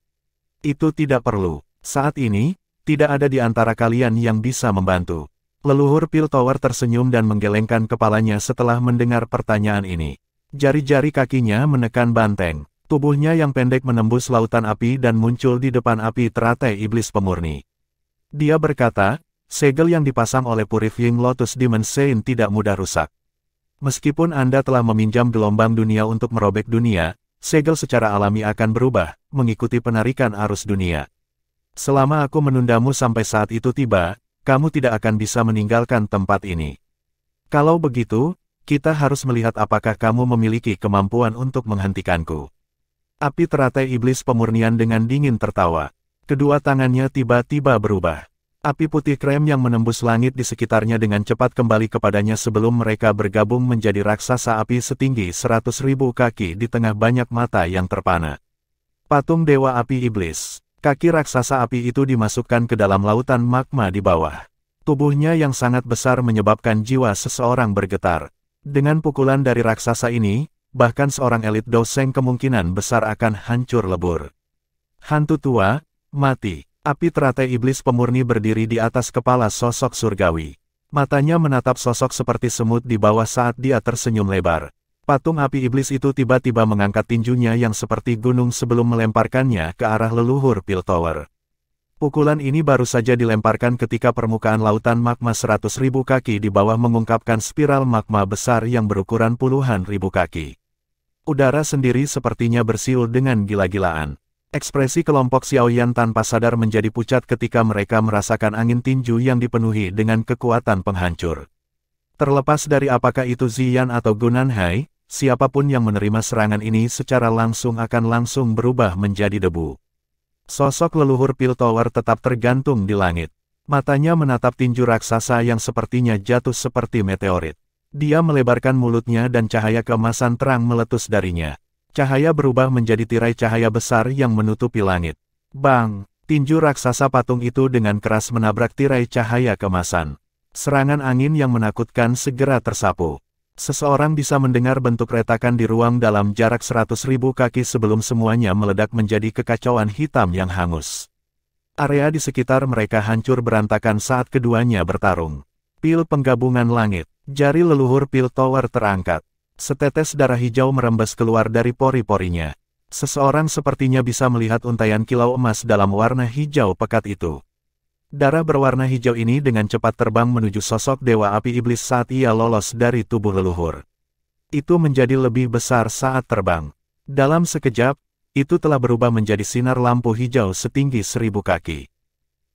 Itu tidak perlu. Saat ini, tidak ada di antara kalian yang bisa membantu. Leluhur Piltover tersenyum dan menggelengkan kepalanya setelah mendengar pertanyaan ini. Jari-jari kakinya menekan banteng. Tubuhnya yang pendek menembus lautan api dan muncul di depan api teratai iblis pemurni. Dia berkata, segel yang dipasang oleh Purifying Lotus Demon Saint tidak mudah rusak. Meskipun Anda telah meminjam gelombang dunia untuk merobek dunia, segel secara alami akan berubah, mengikuti penarikan arus dunia. Selama aku menundamu sampai saat itu tiba, kamu tidak akan bisa meninggalkan tempat ini. Kalau begitu, kita harus melihat apakah kamu memiliki kemampuan untuk menghentikanku. Api teratai iblis pemurnian dengan dingin tertawa. Kedua tangannya tiba-tiba berubah. Api putih krem yang menembus langit di sekitarnya dengan cepat kembali kepadanya sebelum mereka bergabung menjadi raksasa api setinggi 100.000 kaki di tengah banyak mata yang terpana. Patung Dewa Api Iblis. Kaki raksasa api itu dimasukkan ke dalam lautan magma di bawah. Tubuhnya yang sangat besar menyebabkan jiwa seseorang bergetar. Dengan pukulan dari raksasa ini, bahkan seorang elit Doseng kemungkinan besar akan hancur lebur. Hantu tua, mati. Api teratai iblis pemurni berdiri di atas kepala sosok surgawi. Matanya menatap sosok seperti semut di bawah saat dia tersenyum lebar. Patung api iblis itu tiba-tiba mengangkat tinjunya yang seperti gunung sebelum melemparkannya ke arah leluhur Piltover. Pukulan ini baru saja dilemparkan ketika permukaan lautan magma 100.000 kaki di bawah mengungkapkan spiral magma besar yang berukuran puluhan ribu kaki. Udara sendiri sepertinya bersiul dengan gila-gilaan. Ekspresi kelompok Xiaoyan tanpa sadar menjadi pucat ketika mereka merasakan angin tinju yang dipenuhi dengan kekuatan penghancur. Terlepas dari apakah itu Ziyan atau Gunanhai, siapapun yang menerima serangan ini secara langsung akan langsung berubah menjadi debu. Sosok leluhur Piltover tetap tergantung di langit. Matanya menatap tinju raksasa yang sepertinya jatuh seperti meteorit. Dia melebarkan mulutnya dan cahaya keemasan terang meletus darinya. Cahaya berubah menjadi tirai cahaya besar yang menutupi langit. Bang! Tinju raksasa patung itu dengan keras menabrak tirai cahaya kemasan. Serangan angin yang menakutkan segera tersapu. Seseorang bisa mendengar bentuk retakan di ruang dalam jarak 100.000 kaki sebelum semuanya meledak menjadi kekacauan hitam yang hangus. Area di sekitar mereka hancur berantakan saat keduanya bertarung. Pil penggabungan langit. Jari leluhur Pil Tower terangkat. Setetes darah hijau merembes keluar dari pori-porinya. Seseorang sepertinya bisa melihat untaian kilau emas dalam warna hijau pekat itu. Darah berwarna hijau ini dengan cepat terbang menuju sosok Dewa Api Iblis saat ia lolos dari tubuh leluhur. Itu menjadi lebih besar saat terbang. Dalam sekejap, itu telah berubah menjadi sinar lampu hijau setinggi 1000 kaki.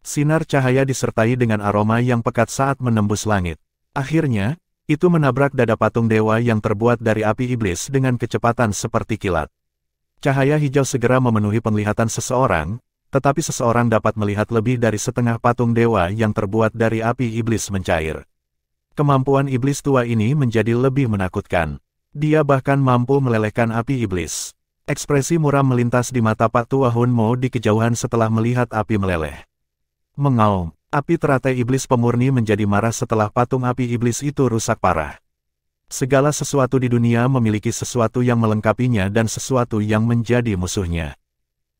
Sinar cahaya disertai dengan aroma yang pekat saat menembus langit. Akhirnya, itu menabrak dada patung dewa yang terbuat dari api iblis dengan kecepatan seperti kilat. Cahaya hijau segera memenuhi penglihatan seseorang, tetapi seseorang dapat melihat lebih dari setengah patung dewa yang terbuat dari api iblis mencair. Kemampuan iblis tua ini menjadi lebih menakutkan. Dia bahkan mampu melelehkan api iblis. Ekspresi muram melintas di mata Pak Tua Hun Mo di kejauhan setelah melihat api meleleh. Mengaum, api teratai iblis pemurni menjadi marah setelah patung api iblis itu rusak parah. Segala sesuatu di dunia memiliki sesuatu yang melengkapinya dan sesuatu yang menjadi musuhnya.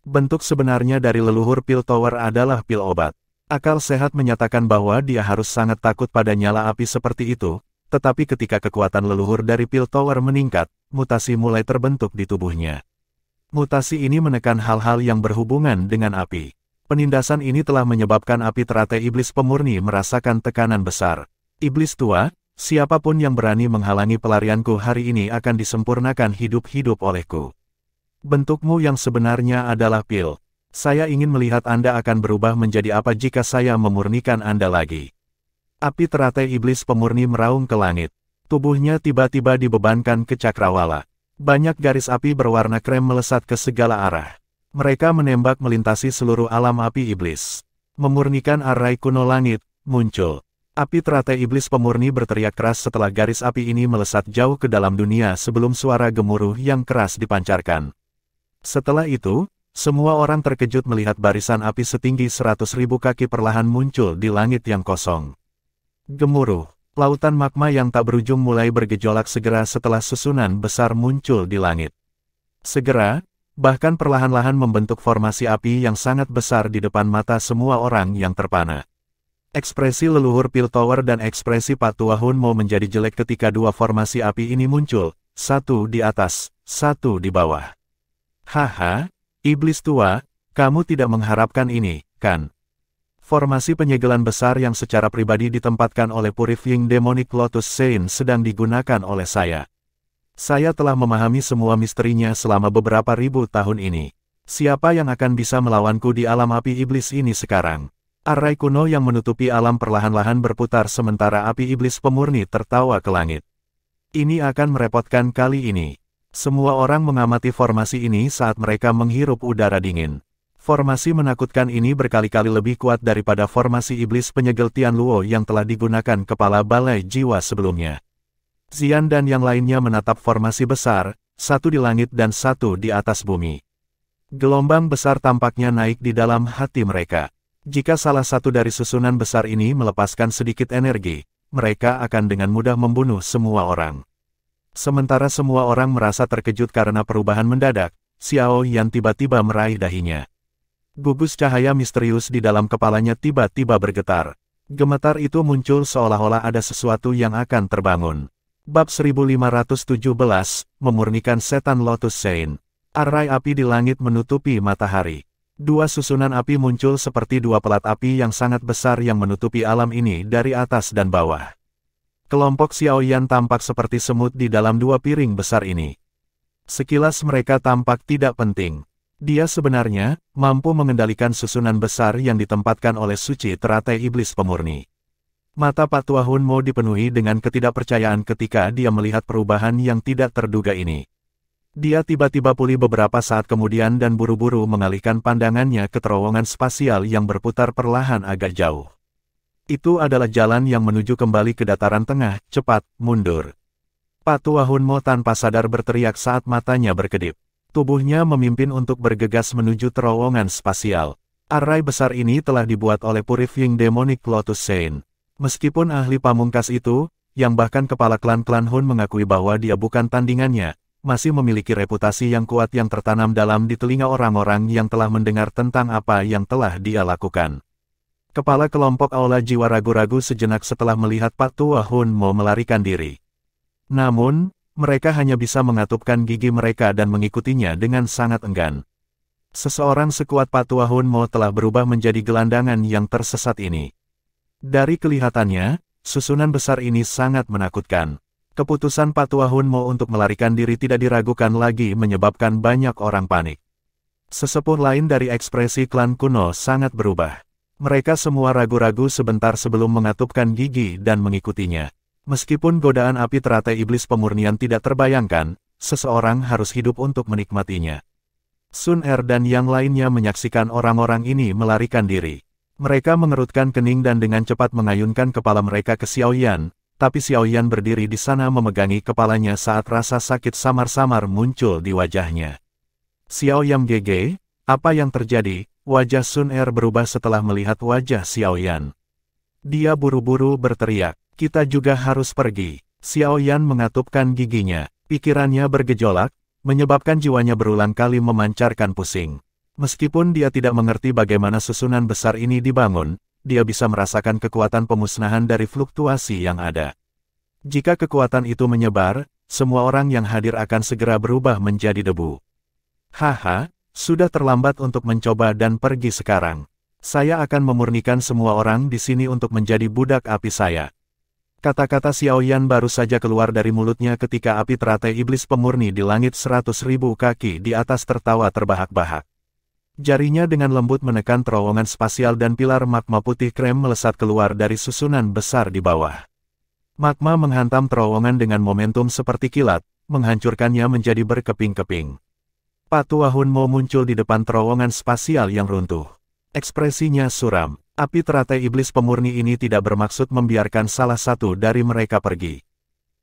Bentuk sebenarnya dari leluhur Pil Tower adalah pil obat. Akal sehat menyatakan bahwa dia harus sangat takut pada nyala api seperti itu, tetapi ketika kekuatan leluhur dari Pil Tower meningkat, mutasi mulai terbentuk di tubuhnya. Mutasi ini menekan hal-hal yang berhubungan dengan api. Penindasan ini telah menyebabkan api teratai iblis pemurni merasakan tekanan besar. Iblis tua, siapapun yang berani menghalangi pelarianku hari ini akan disempurnakan hidup-hidup olehku. Bentukmu yang sebenarnya adalah Pil. Saya ingin melihat Anda akan berubah menjadi apa jika saya memurnikan Anda lagi. Api teratai iblis pemurni meraung ke langit. Tubuhnya tiba-tiba dibebankan ke cakrawala. Banyak garis api berwarna krem melesat ke segala arah. Mereka menembak melintasi seluruh alam api iblis. Memurnikan arai kuno langit, muncul. Api teratai iblis pemurni berteriak keras setelah garis api ini melesat jauh ke dalam dunia sebelum suara gemuruh yang keras dipancarkan. Setelah itu, semua orang terkejut melihat barisan api setinggi 100.000 kaki perlahan muncul di langit yang kosong. Gemuruh, lautan magma yang tak berujung mulai bergejolak segera setelah susunan besar muncul di langit. Segera, bahkan perlahan-lahan membentuk formasi api yang sangat besar di depan mata semua orang yang terpana. Ekspresi leluhur Pil Tower dan ekspresi Pak Tua Hun Mo menjadi jelek ketika dua formasi api ini muncul, satu di atas, satu di bawah. Haha, iblis tua, kamu tidak mengharapkan ini, kan? Formasi penyegelan besar yang secara pribadi ditempatkan oleh Purifying Demonic Lotus Sein sedang digunakan oleh saya. Saya telah memahami semua misterinya selama beberapa ribu tahun ini. Siapa yang akan bisa melawanku di alam api iblis ini sekarang? Arai kuno yang menutupi alam perlahan-lahan berputar sementara api iblis pemurni tertawa ke langit. Ini akan merepotkan kali ini. Semua orang mengamati formasi ini saat mereka menghirup udara dingin. Formasi menakutkan ini berkali-kali lebih kuat daripada formasi iblis penyegel Tian Luo yang telah digunakan kepala balai jiwa sebelumnya. Xian dan yang lainnya menatap formasi besar, satu di langit dan satu di atas bumi. Gelombang besar tampaknya naik di dalam hati mereka. Jika salah satu dari susunan besar ini melepaskan sedikit energi, mereka akan dengan mudah membunuh semua orang. Sementara semua orang merasa terkejut karena perubahan mendadak, Xiao Yan tiba-tiba meraih dahinya. Gugus cahaya misterius di dalam kepalanya tiba-tiba bergetar. Gemetar itu muncul seolah-olah ada sesuatu yang akan terbangun. Bab 1517, Memurnikan Setan Lotus Sein. Arai api di langit menutupi matahari. Dua susunan api muncul seperti dua pelat api yang sangat besar yang menutupi alam ini dari atas dan bawah. Kelompok Xiao Yan tampak seperti semut di dalam dua piring besar ini. Sekilas mereka tampak tidak penting. Dia sebenarnya mampu mengendalikan susunan besar yang ditempatkan oleh suci teratai iblis pemurni. Mata Pak Tua Hun Mo dipenuhi dengan ketidakpercayaan ketika dia melihat perubahan yang tidak terduga ini. Dia tiba-tiba pulih beberapa saat kemudian dan buru-buru mengalihkan pandangannya ke terowongan spasial yang berputar perlahan agak jauh. Itu adalah jalan yang menuju kembali ke dataran tengah, cepat, mundur. Pak Tua Hunmo tanpa sadar berteriak saat matanya berkedip. Tubuhnya memimpin untuk bergegas menuju terowongan spasial. Arai besar ini telah dibuat oleh Purifying Demonic Lotus Saint. Meskipun ahli pamungkas itu, yang bahkan kepala klan-klan Hun mengakui bahwa dia bukan tandingannya, masih memiliki reputasi yang kuat yang tertanam dalam di telinga orang-orang yang telah mendengar tentang apa yang telah dia lakukan. Kepala kelompok Aula Jiwa ragu-ragu sejenak setelah melihat Pak Tua Hunmo melarikan diri. Namun, mereka hanya bisa mengatupkan gigi mereka dan mengikutinya dengan sangat enggan. Seseorang sekuat Pak Tua Hunmo telah berubah menjadi gelandangan yang tersesat ini. Dari kelihatannya, susunan besar ini sangat menakutkan. Keputusan Pak Tua Hunmo untuk melarikan diri tidak diragukan lagi menyebabkan banyak orang panik. Sesepuh lain dari ekspresi klan kuno sangat berubah. Mereka semua ragu-ragu sebentar sebelum mengatupkan gigi dan mengikutinya. Meskipun godaan api teratai iblis pemurnian tidak terbayangkan, seseorang harus hidup untuk menikmatinya. Sun Er dan yang lainnya menyaksikan orang-orang ini melarikan diri. Mereka mengerutkan kening dan dengan cepat mengayunkan kepala mereka ke Xiao Yan. Tapi Xiao Yan berdiri di sana memegangi kepalanya saat rasa sakit samar-samar muncul di wajahnya. Xiao Yan GG, apa yang terjadi? Wajah Sun Er berubah setelah melihat wajah Xiao Yan. Dia buru-buru berteriak, kita juga harus pergi. Xiao Yan mengatupkan giginya, pikirannya bergejolak, menyebabkan jiwanya berulang kali memancarkan pusing. Meskipun dia tidak mengerti bagaimana susunan besar ini dibangun, dia bisa merasakan kekuatan pemusnahan dari fluktuasi yang ada. Jika kekuatan itu menyebar, semua orang yang hadir akan segera berubah menjadi debu. Haha, sudah terlambat untuk mencoba dan pergi sekarang. Saya akan memurnikan semua orang di sini untuk menjadi budak api saya. Kata-kata Xiao Yan baru saja keluar dari mulutnya ketika api teratai iblis pemurni di langit 100.000 kaki di atas tertawa terbahak-bahak. Jarinya dengan lembut menekan terowongan spasial dan pilar magma putih krem melesat keluar dari susunan besar di bawah. Magma menghantam terowongan dengan momentum seperti kilat, menghancurkannya menjadi berkeping-keping. Pak Tua Hunmo muncul di depan terowongan spasial yang runtuh. Ekspresinya suram. Api teratai iblis pemurni ini tidak bermaksud membiarkan salah satu dari mereka pergi.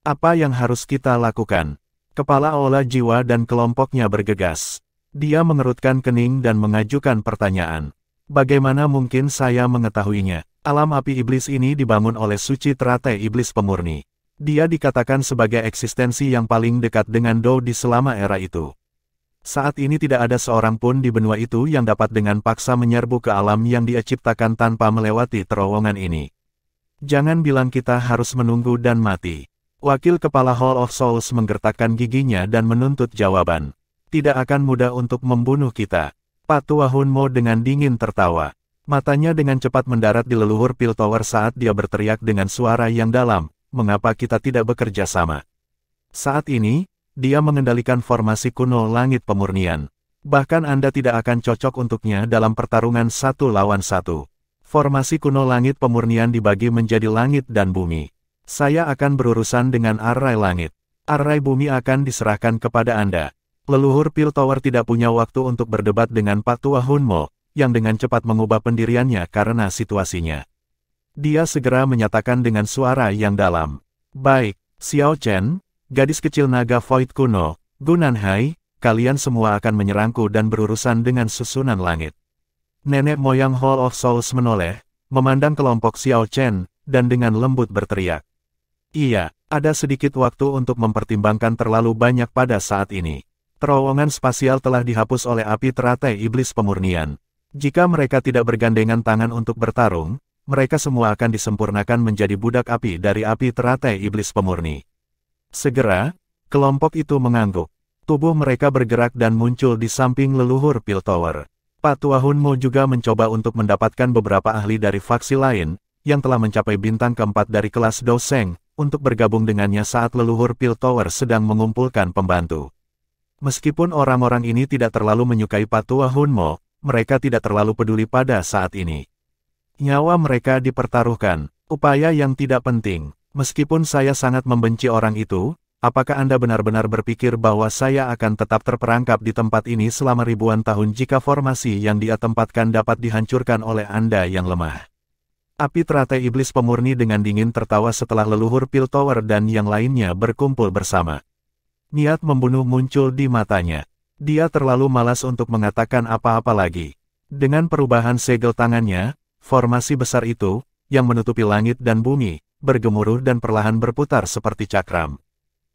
Apa yang harus kita lakukan? Kepala Aula Jiwa dan kelompoknya bergegas. Dia mengerutkan kening dan mengajukan pertanyaan. Bagaimana mungkin saya mengetahuinya? Alam api iblis ini dibangun oleh suci teratai iblis pemurni. Dia dikatakan sebagai eksistensi yang paling dekat dengan Dou di selama era itu. Saat ini tidak ada seorang pun di benua itu yang dapat dengan paksa menyerbu ke alam yang dia ciptakan tanpa melewati terowongan ini. Jangan bilang kita harus menunggu dan mati. Wakil Kepala Hall of Souls menggertakkan giginya dan menuntut jawaban. Tidak akan mudah untuk membunuh kita. Pak Tua Hunmo dengan dingin tertawa. Matanya dengan cepat mendarat di leluhur Pil Tower saat dia berteriak dengan suara yang dalam, mengapa kita tidak bekerja sama? Saat ini, dia mengendalikan formasi kuno langit pemurnian. Bahkan Anda tidak akan cocok untuknya dalam pertarungan 1 lawan 1. Formasi kuno langit pemurnian dibagi menjadi langit dan bumi. Saya akan berurusan dengan arai langit. Arai bumi akan diserahkan kepada Anda. Leluhur Pil Tower tidak punya waktu untuk berdebat dengan Pak Tua Hunmo, yang dengan cepat mengubah pendiriannya karena situasinya. Dia segera menyatakan dengan suara yang dalam. Baik, Xiao Chen, gadis kecil naga Void kuno, Gunanhai, kalian semua akan menyerangku dan berurusan dengan susunan langit. Nenek moyang Hall of Souls menoleh, memandang kelompok Xiao Chen, dan dengan lembut berteriak. Iya, ada sedikit waktu untuk mempertimbangkan terlalu banyak pada saat ini. Terowongan spasial telah dihapus oleh api teratai iblis pemurnian. Jika mereka tidak bergandengan tangan untuk bertarung, mereka semua akan disempurnakan menjadi budak api dari api teratai iblis pemurni. Segera, kelompok itu mengangguk. Tubuh mereka bergerak dan muncul di samping leluhur Pil Tower. Pak Tua Hunmo juga mencoba untuk mendapatkan beberapa ahli dari faksi lain, yang telah mencapai bintang keempat dari kelas Doseng, untuk bergabung dengannya saat leluhur Pil Tower sedang mengumpulkan pembantu. Meskipun orang-orang ini tidak terlalu menyukai Pak Tua Hunmo, mereka tidak terlalu peduli pada saat ini. Nyawa mereka dipertaruhkan, upaya yang tidak penting. Meskipun saya sangat membenci orang itu, apakah Anda benar-benar berpikir bahwa saya akan tetap terperangkap di tempat ini selama ribuan tahun jika formasi yang dia tempatkan dapat dihancurkan oleh Anda yang lemah? Api teratai iblis pemurni dengan dingin tertawa setelah leluhur Piltover dan yang lainnya berkumpul bersama. Niat membunuh muncul di matanya. Dia terlalu malas untuk mengatakan apa-apa lagi. Dengan perubahan segel tangannya, formasi besar itu, yang menutupi langit dan bumi, bergemuruh dan perlahan berputar seperti cakram.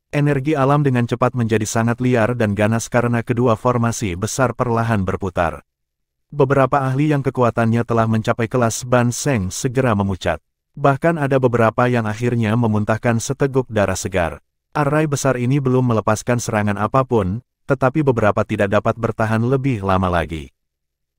Energi alam dengan cepat menjadi sangat liar dan ganas karena kedua formasi besar perlahan berputar. Beberapa ahli yang kekuatannya telah mencapai kelas Ban Seng segera memucat. Bahkan ada beberapa yang akhirnya memuntahkan seteguk darah segar. Arai besar ini belum melepaskan serangan apapun, tetapi beberapa tidak dapat bertahan lebih lama lagi.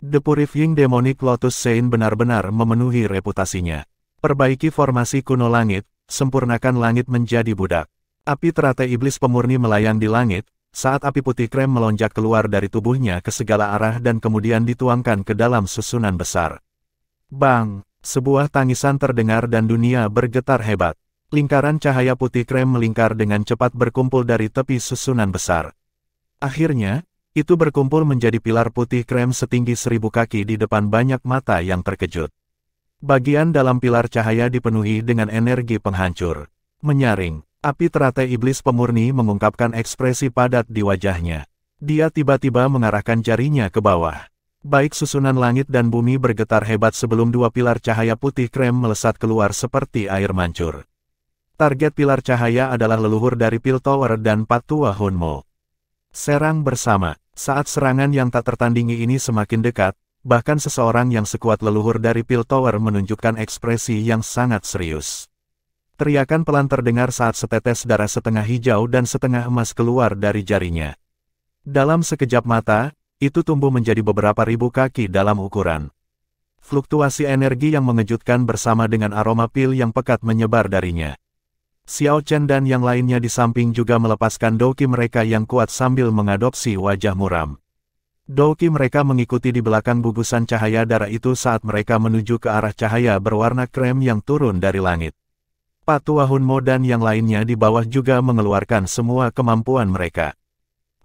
The Purifying Demonic Lotus Saint benar-benar memenuhi reputasinya. Perbaiki formasi kuno langit, sempurnakan langit menjadi budak. Api teratai iblis pemurni melayang di langit, saat api putih krem melonjak keluar dari tubuhnya ke segala arah dan kemudian dituangkan ke dalam susunan besar. Bang! Sebuah tangisan terdengar dan dunia bergetar hebat. Lingkaran cahaya putih krem melingkar dengan cepat berkumpul dari tepi susunan besar. Akhirnya, itu berkumpul menjadi pilar putih krem setinggi 1000 kaki di depan banyak mata yang terkejut. Bagian dalam pilar cahaya dipenuhi dengan energi penghancur. Menyaring. Api teratai iblis pemurni mengungkapkan ekspresi padat di wajahnya. Dia tiba-tiba mengarahkan jarinya ke bawah. Baik susunan langit dan bumi bergetar hebat sebelum dua pilar cahaya putih krem melesat keluar seperti air mancur. Target pilar cahaya adalah leluhur dari Piltover dan Patua Hunmo. Serang bersama. Saat serangan yang tak tertandingi ini semakin dekat, bahkan seseorang yang sekuat leluhur dari Piltover menunjukkan ekspresi yang sangat serius. Teriakan pelan terdengar saat setetes darah setengah hijau dan setengah emas keluar dari jarinya. Dalam sekejap mata, itu tumbuh menjadi beberapa ribu kaki dalam ukuran. Fluktuasi energi yang mengejutkan bersama dengan aroma pil yang pekat menyebar darinya. Xiao Chen dan yang lainnya di samping juga melepaskan douki mereka yang kuat sambil mengadopsi wajah muram. Douki mereka mengikuti di belakang gugusan cahaya darah itu saat mereka menuju ke arah cahaya berwarna krem yang turun dari langit. Patua Hunmo dan yang lainnya di bawah juga mengeluarkan semua kemampuan mereka.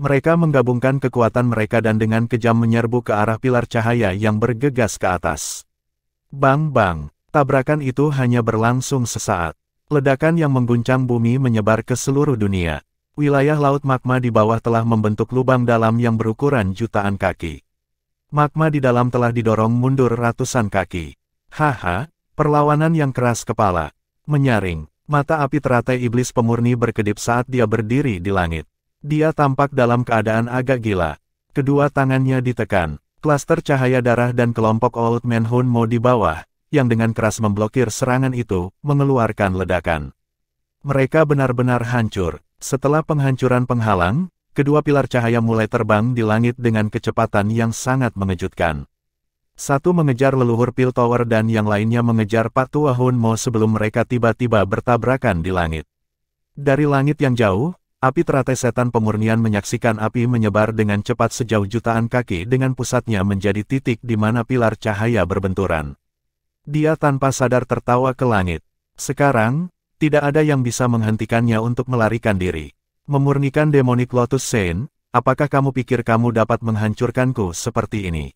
Mereka menggabungkan kekuatan mereka dan dengan kejam menyerbu ke arah pilar cahaya yang bergegas ke atas. Bang-bang, tabrakan itu hanya berlangsung sesaat. Ledakan yang mengguncang bumi menyebar ke seluruh dunia. Wilayah laut magma di bawah telah membentuk lubang dalam yang berukuran jutaan kaki. Magma di dalam telah didorong mundur ratusan kaki. Haha, perlawanan yang keras kepala. Menyaring, mata api teratai iblis pemurni berkedip saat dia berdiri di langit. Dia tampak dalam keadaan agak gila. Kedua tangannya ditekan. Klaster cahaya darah dan kelompok Old Man Hunmo di bawah, yang dengan keras memblokir serangan itu, mengeluarkan ledakan. Mereka benar-benar hancur. Setelah penghancuran penghalang, kedua pilar cahaya mulai terbang di langit dengan kecepatan yang sangat mengejutkan. Satu mengejar leluhur Piltover dan yang lainnya mengejar Patua Hunmo sebelum mereka tiba-tiba bertabrakan di langit. Dari langit yang jauh, api teratai setan pemurnian menyaksikan api menyebar dengan cepat sejauh jutaan kaki dengan pusatnya menjadi titik di mana pilar cahaya berbenturan. Dia tanpa sadar tertawa ke langit. Sekarang, tidak ada yang bisa menghentikannya untuk melarikan diri. Memurnikan Demonic Lotus Saint, apakah kamu pikir kamu dapat menghancurkanku seperti ini?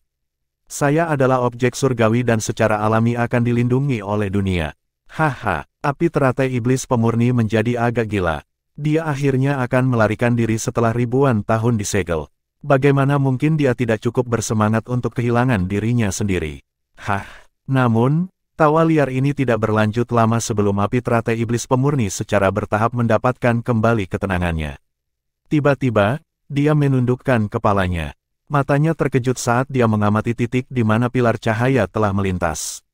Saya adalah objek surgawi dan secara alami akan dilindungi oleh dunia. Haha, api teratai iblis pemurni menjadi agak gila. Dia akhirnya akan melarikan diri setelah ribuan tahun disegel. Bagaimana mungkin dia tidak cukup bersemangat untuk kehilangan dirinya sendiri? Namun, tawa liar ini tidak berlanjut lama sebelum api teratai iblis pemurni secara bertahap mendapatkan kembali ketenangannya. Tiba-tiba, dia menundukkan kepalanya. Matanya terkejut saat dia mengamati titik di mana pilar cahaya telah melintas.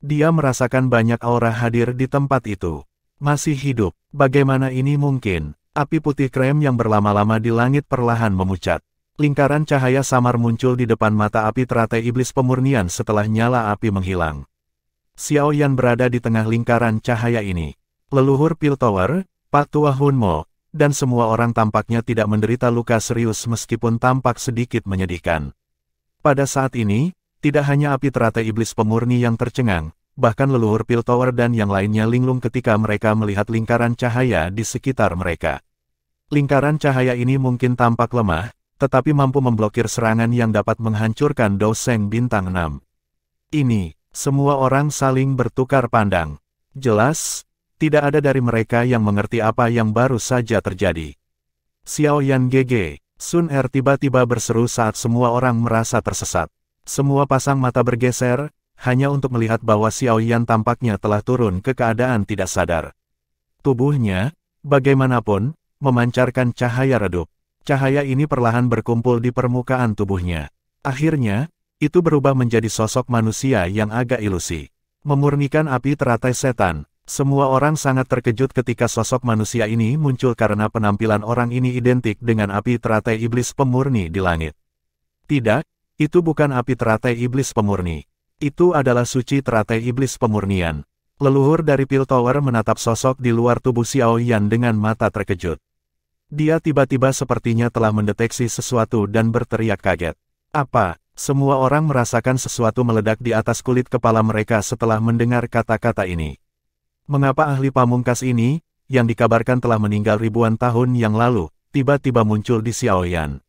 Dia merasakan banyak aura hadir di tempat itu. Masih hidup, bagaimana ini mungkin? Api putih krem yang berlama-lama di langit perlahan memucat. Lingkaran cahaya samar muncul di depan mata api teratai iblis pemurnian setelah nyala api menghilang. Xiao Yan berada di tengah lingkaran cahaya ini. Leluhur Piltover, Patua Hunmo, dan semua orang tampaknya tidak menderita luka serius meskipun tampak sedikit menyedihkan. Pada saat ini, tidak hanya api teratai iblis pemurni yang tercengang, bahkan leluhur Piltover dan yang lainnya linglung ketika mereka melihat lingkaran cahaya di sekitar mereka. Lingkaran cahaya ini mungkin tampak lemah, tetapi mampu memblokir serangan yang dapat menghancurkan Doseng Bintang 6. Ini, Semua orang saling bertukar pandang. Jelas, tidak ada dari mereka yang mengerti apa yang baru saja terjadi. Xiao Yan GG, Sun Er tiba-tiba berseru saat semua orang merasa tersesat. Semua pasang mata bergeser, hanya untuk melihat bahwa Xiao Yan tampaknya telah turun ke keadaan tidak sadar. Tubuhnya, bagaimanapun, memancarkan cahaya redup. Cahaya ini perlahan berkumpul di permukaan tubuhnya. Akhirnya, itu berubah menjadi sosok manusia yang agak ilusi. Memurnikan api teratai setan. Semua orang sangat terkejut ketika sosok manusia ini muncul karena penampilan orang ini identik dengan api teratai iblis pemurni di langit. Tidak, itu bukan api teratai iblis pemurni. Itu adalah suci teratai iblis pemurnian. Leluhur dari Pil Tower menatap sosok di luar tubuh Xiao Yan dengan mata terkejut. Dia tiba-tiba sepertinya telah mendeteksi sesuatu dan berteriak kaget. Apa? Semua orang merasakan sesuatu meledak di atas kulit kepala mereka setelah mendengar kata-kata ini. Mengapa ahli pamungkas ini, yang dikabarkan telah meninggal ribuan tahun yang lalu, tiba-tiba muncul di Xiao Yan?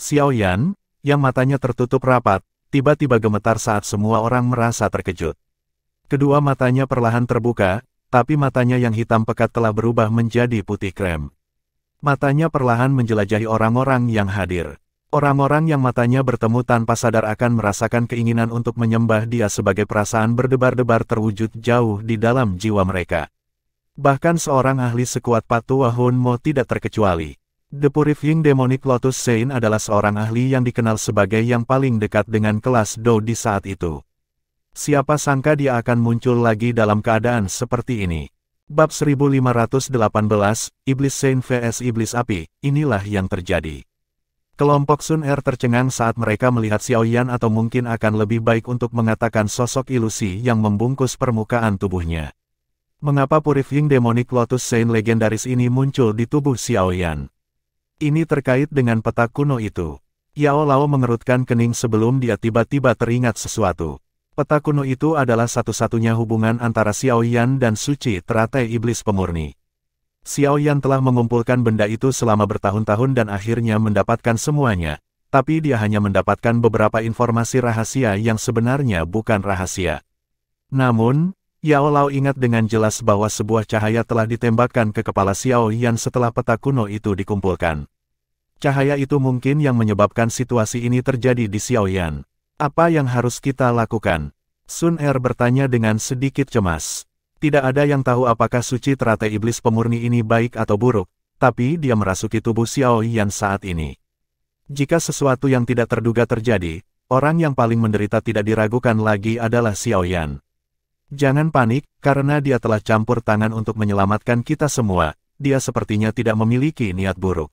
Xiao Yan, yang matanya tertutup rapat, tiba-tiba gemetar saat semua orang merasa terkejut. Kedua matanya perlahan terbuka, tapi matanya yang hitam pekat telah berubah menjadi putih krem. Matanya perlahan menjelajahi orang-orang yang hadir. Orang-orang yang matanya bertemu tanpa sadar akan merasakan keinginan untuk menyembah dia sebagai perasaan berdebar-debar terwujud jauh di dalam jiwa mereka. Bahkan seorang ahli sekuat Patua Hun Mo tidak terkecuali. The Purifying Demonic Lotus Saint adalah seorang ahli yang dikenal sebagai yang paling dekat dengan kelas Do di saat itu. Siapa sangka dia akan muncul lagi dalam keadaan seperti ini. Bab 1518, Iblis Saint vs Iblis Api, inilah yang terjadi. Kelompok Sun Er tercengang saat mereka melihat Xiao Yan atau mungkin akan lebih baik untuk mengatakan sosok ilusi yang membungkus permukaan tubuhnya. Mengapa Purifying Demonic Lotus Saint legendaris ini muncul di tubuh Xiao Yan? Ini terkait dengan petak kuno itu. Yao Lao mengerutkan kening sebelum dia tiba-tiba teringat sesuatu. Petak kuno itu adalah satu-satunya hubungan antara Xiao Yan dan suci teratai iblis pemurni. Xiao Yan telah mengumpulkan benda itu selama bertahun-tahun dan akhirnya mendapatkan semuanya, tapi dia hanya mendapatkan beberapa informasi rahasia yang sebenarnya bukan rahasia. Namun, Yao Lao ingat dengan jelas bahwa sebuah cahaya telah ditembakkan ke kepala Xiao Yan setelah peta kuno itu dikumpulkan. Cahaya itu mungkin yang menyebabkan situasi ini terjadi di Xiao Yan. Apa yang harus kita lakukan? Sun Er bertanya dengan sedikit cemas. Tidak ada yang tahu apakah suci teratai iblis pemurni ini baik atau buruk, tapi dia merasuki tubuh Xiao Yan saat ini. Jika sesuatu yang tidak terduga terjadi, orang yang paling menderita tidak diragukan lagi adalah Xiao Yan. Jangan panik, karena dia telah campur tangan untuk menyelamatkan kita semua, dia sepertinya tidak memiliki niat buruk.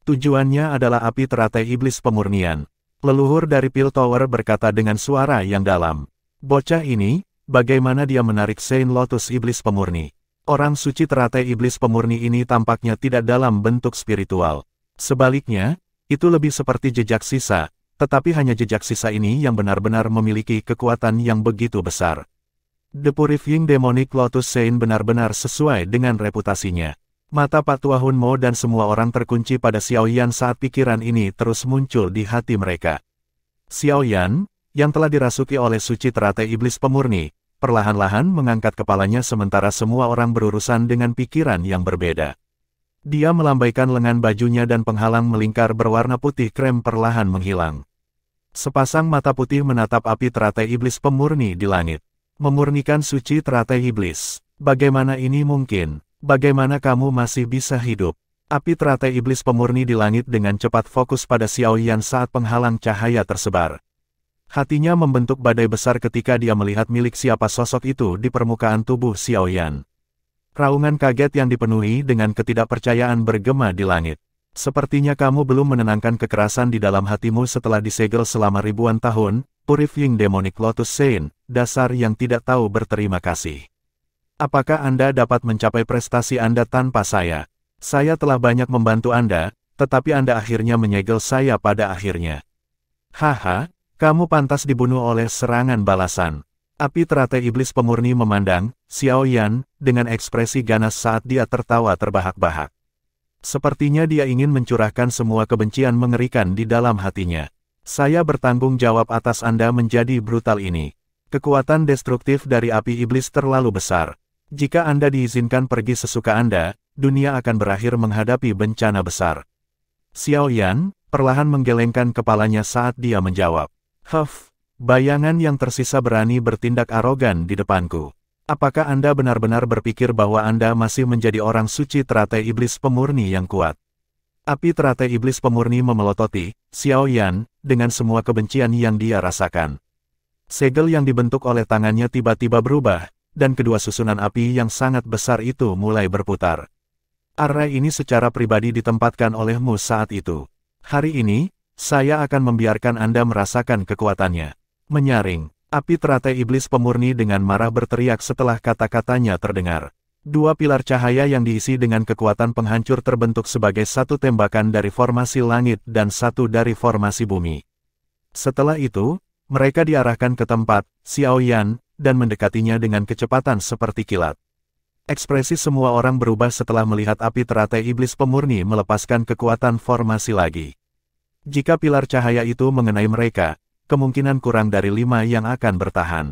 Tujuannya adalah api teratai iblis pemurnian. Leluhur dari Pil Tower berkata dengan suara yang dalam. Bocah ini, bagaimana dia menarik Saint Lotus Iblis Pemurni? Orang suci teratai Iblis Pemurni ini tampaknya tidak dalam bentuk spiritual. Sebaliknya, itu lebih seperti jejak sisa, tetapi hanya jejak sisa ini yang benar-benar memiliki kekuatan yang begitu besar. The Purifying Demonic Lotus Saint benar-benar sesuai dengan reputasinya. Mata Patua Hun Mo dan semua orang terkunci pada Xiao Yan saat pikiran ini terus muncul di hati mereka. Xiao Yan, yang telah dirasuki oleh suci teratai iblis pemurni, perlahan-lahan mengangkat kepalanya sementara semua orang berurusan dengan pikiran yang berbeda. Dia melambaikan lengan bajunya dan penghalang melingkar berwarna putih krem perlahan menghilang. Sepasang mata putih menatap api teratai iblis pemurni di langit. Memurnikan suci teratai iblis. Bagaimana ini mungkin? Bagaimana kamu masih bisa hidup? Api teratai iblis pemurni di langit dengan cepat fokus pada Xiao Yan saat penghalang cahaya tersebar. Hatinya membentuk badai besar ketika dia melihat milik siapa sosok itu di permukaan tubuh Xiao Yan. Raungan kaget yang dipenuhi dengan ketidakpercayaan bergema di langit. Sepertinya kamu belum menenangkan kekerasan di dalam hatimu setelah disegel selama ribuan tahun, Purifying Demonic Lotus Saint, dasar yang tidak tahu berterima kasih. Apakah Anda dapat mencapai prestasi Anda tanpa saya? Saya telah banyak membantu Anda, tetapi Anda akhirnya menyegel saya pada akhirnya. Haha. Kamu pantas dibunuh oleh serangan balasan. Api teratai iblis pemurni memandang Xiao Yan dengan ekspresi ganas saat dia tertawa terbahak-bahak. Sepertinya dia ingin mencurahkan semua kebencian mengerikan di dalam hatinya. Saya bertanggung jawab atas Anda menjadi brutal ini. Kekuatan destruktif dari api iblis terlalu besar. Jika Anda diizinkan pergi sesuka Anda, dunia akan berakhir menghadapi bencana besar. Xiao Yan perlahan menggelengkan kepalanya saat dia menjawab. Bayangan yang tersisa berani bertindak arogan di depanku. Apakah Anda benar-benar berpikir bahwa Anda masih menjadi orang suci teratai iblis pemurni yang kuat? Api teratai iblis pemurni memelototi Xiao Yan dengan semua kebencian yang dia rasakan. Segel yang dibentuk oleh tangannya tiba-tiba berubah, dan kedua susunan api yang sangat besar itu mulai berputar. Array ini secara pribadi ditempatkan olehmu saat itu. Hari ini, saya akan membiarkan Anda merasakan kekuatannya. Menyaring, api teratai iblis pemurni dengan marah berteriak setelah kata-katanya terdengar. Dua pilar cahaya yang diisi dengan kekuatan penghancur terbentuk sebagai satu tembakan dari formasi langit dan satu dari formasi bumi. Setelah itu, mereka diarahkan ke tempat Xiao Yan dan mendekatinya dengan kecepatan seperti kilat. Ekspresi semua orang berubah setelah melihat api teratai iblis pemurni melepaskan kekuatan formasi lagi. Jika pilar cahaya itu mengenai mereka, kemungkinan kurang dari 5 yang akan bertahan.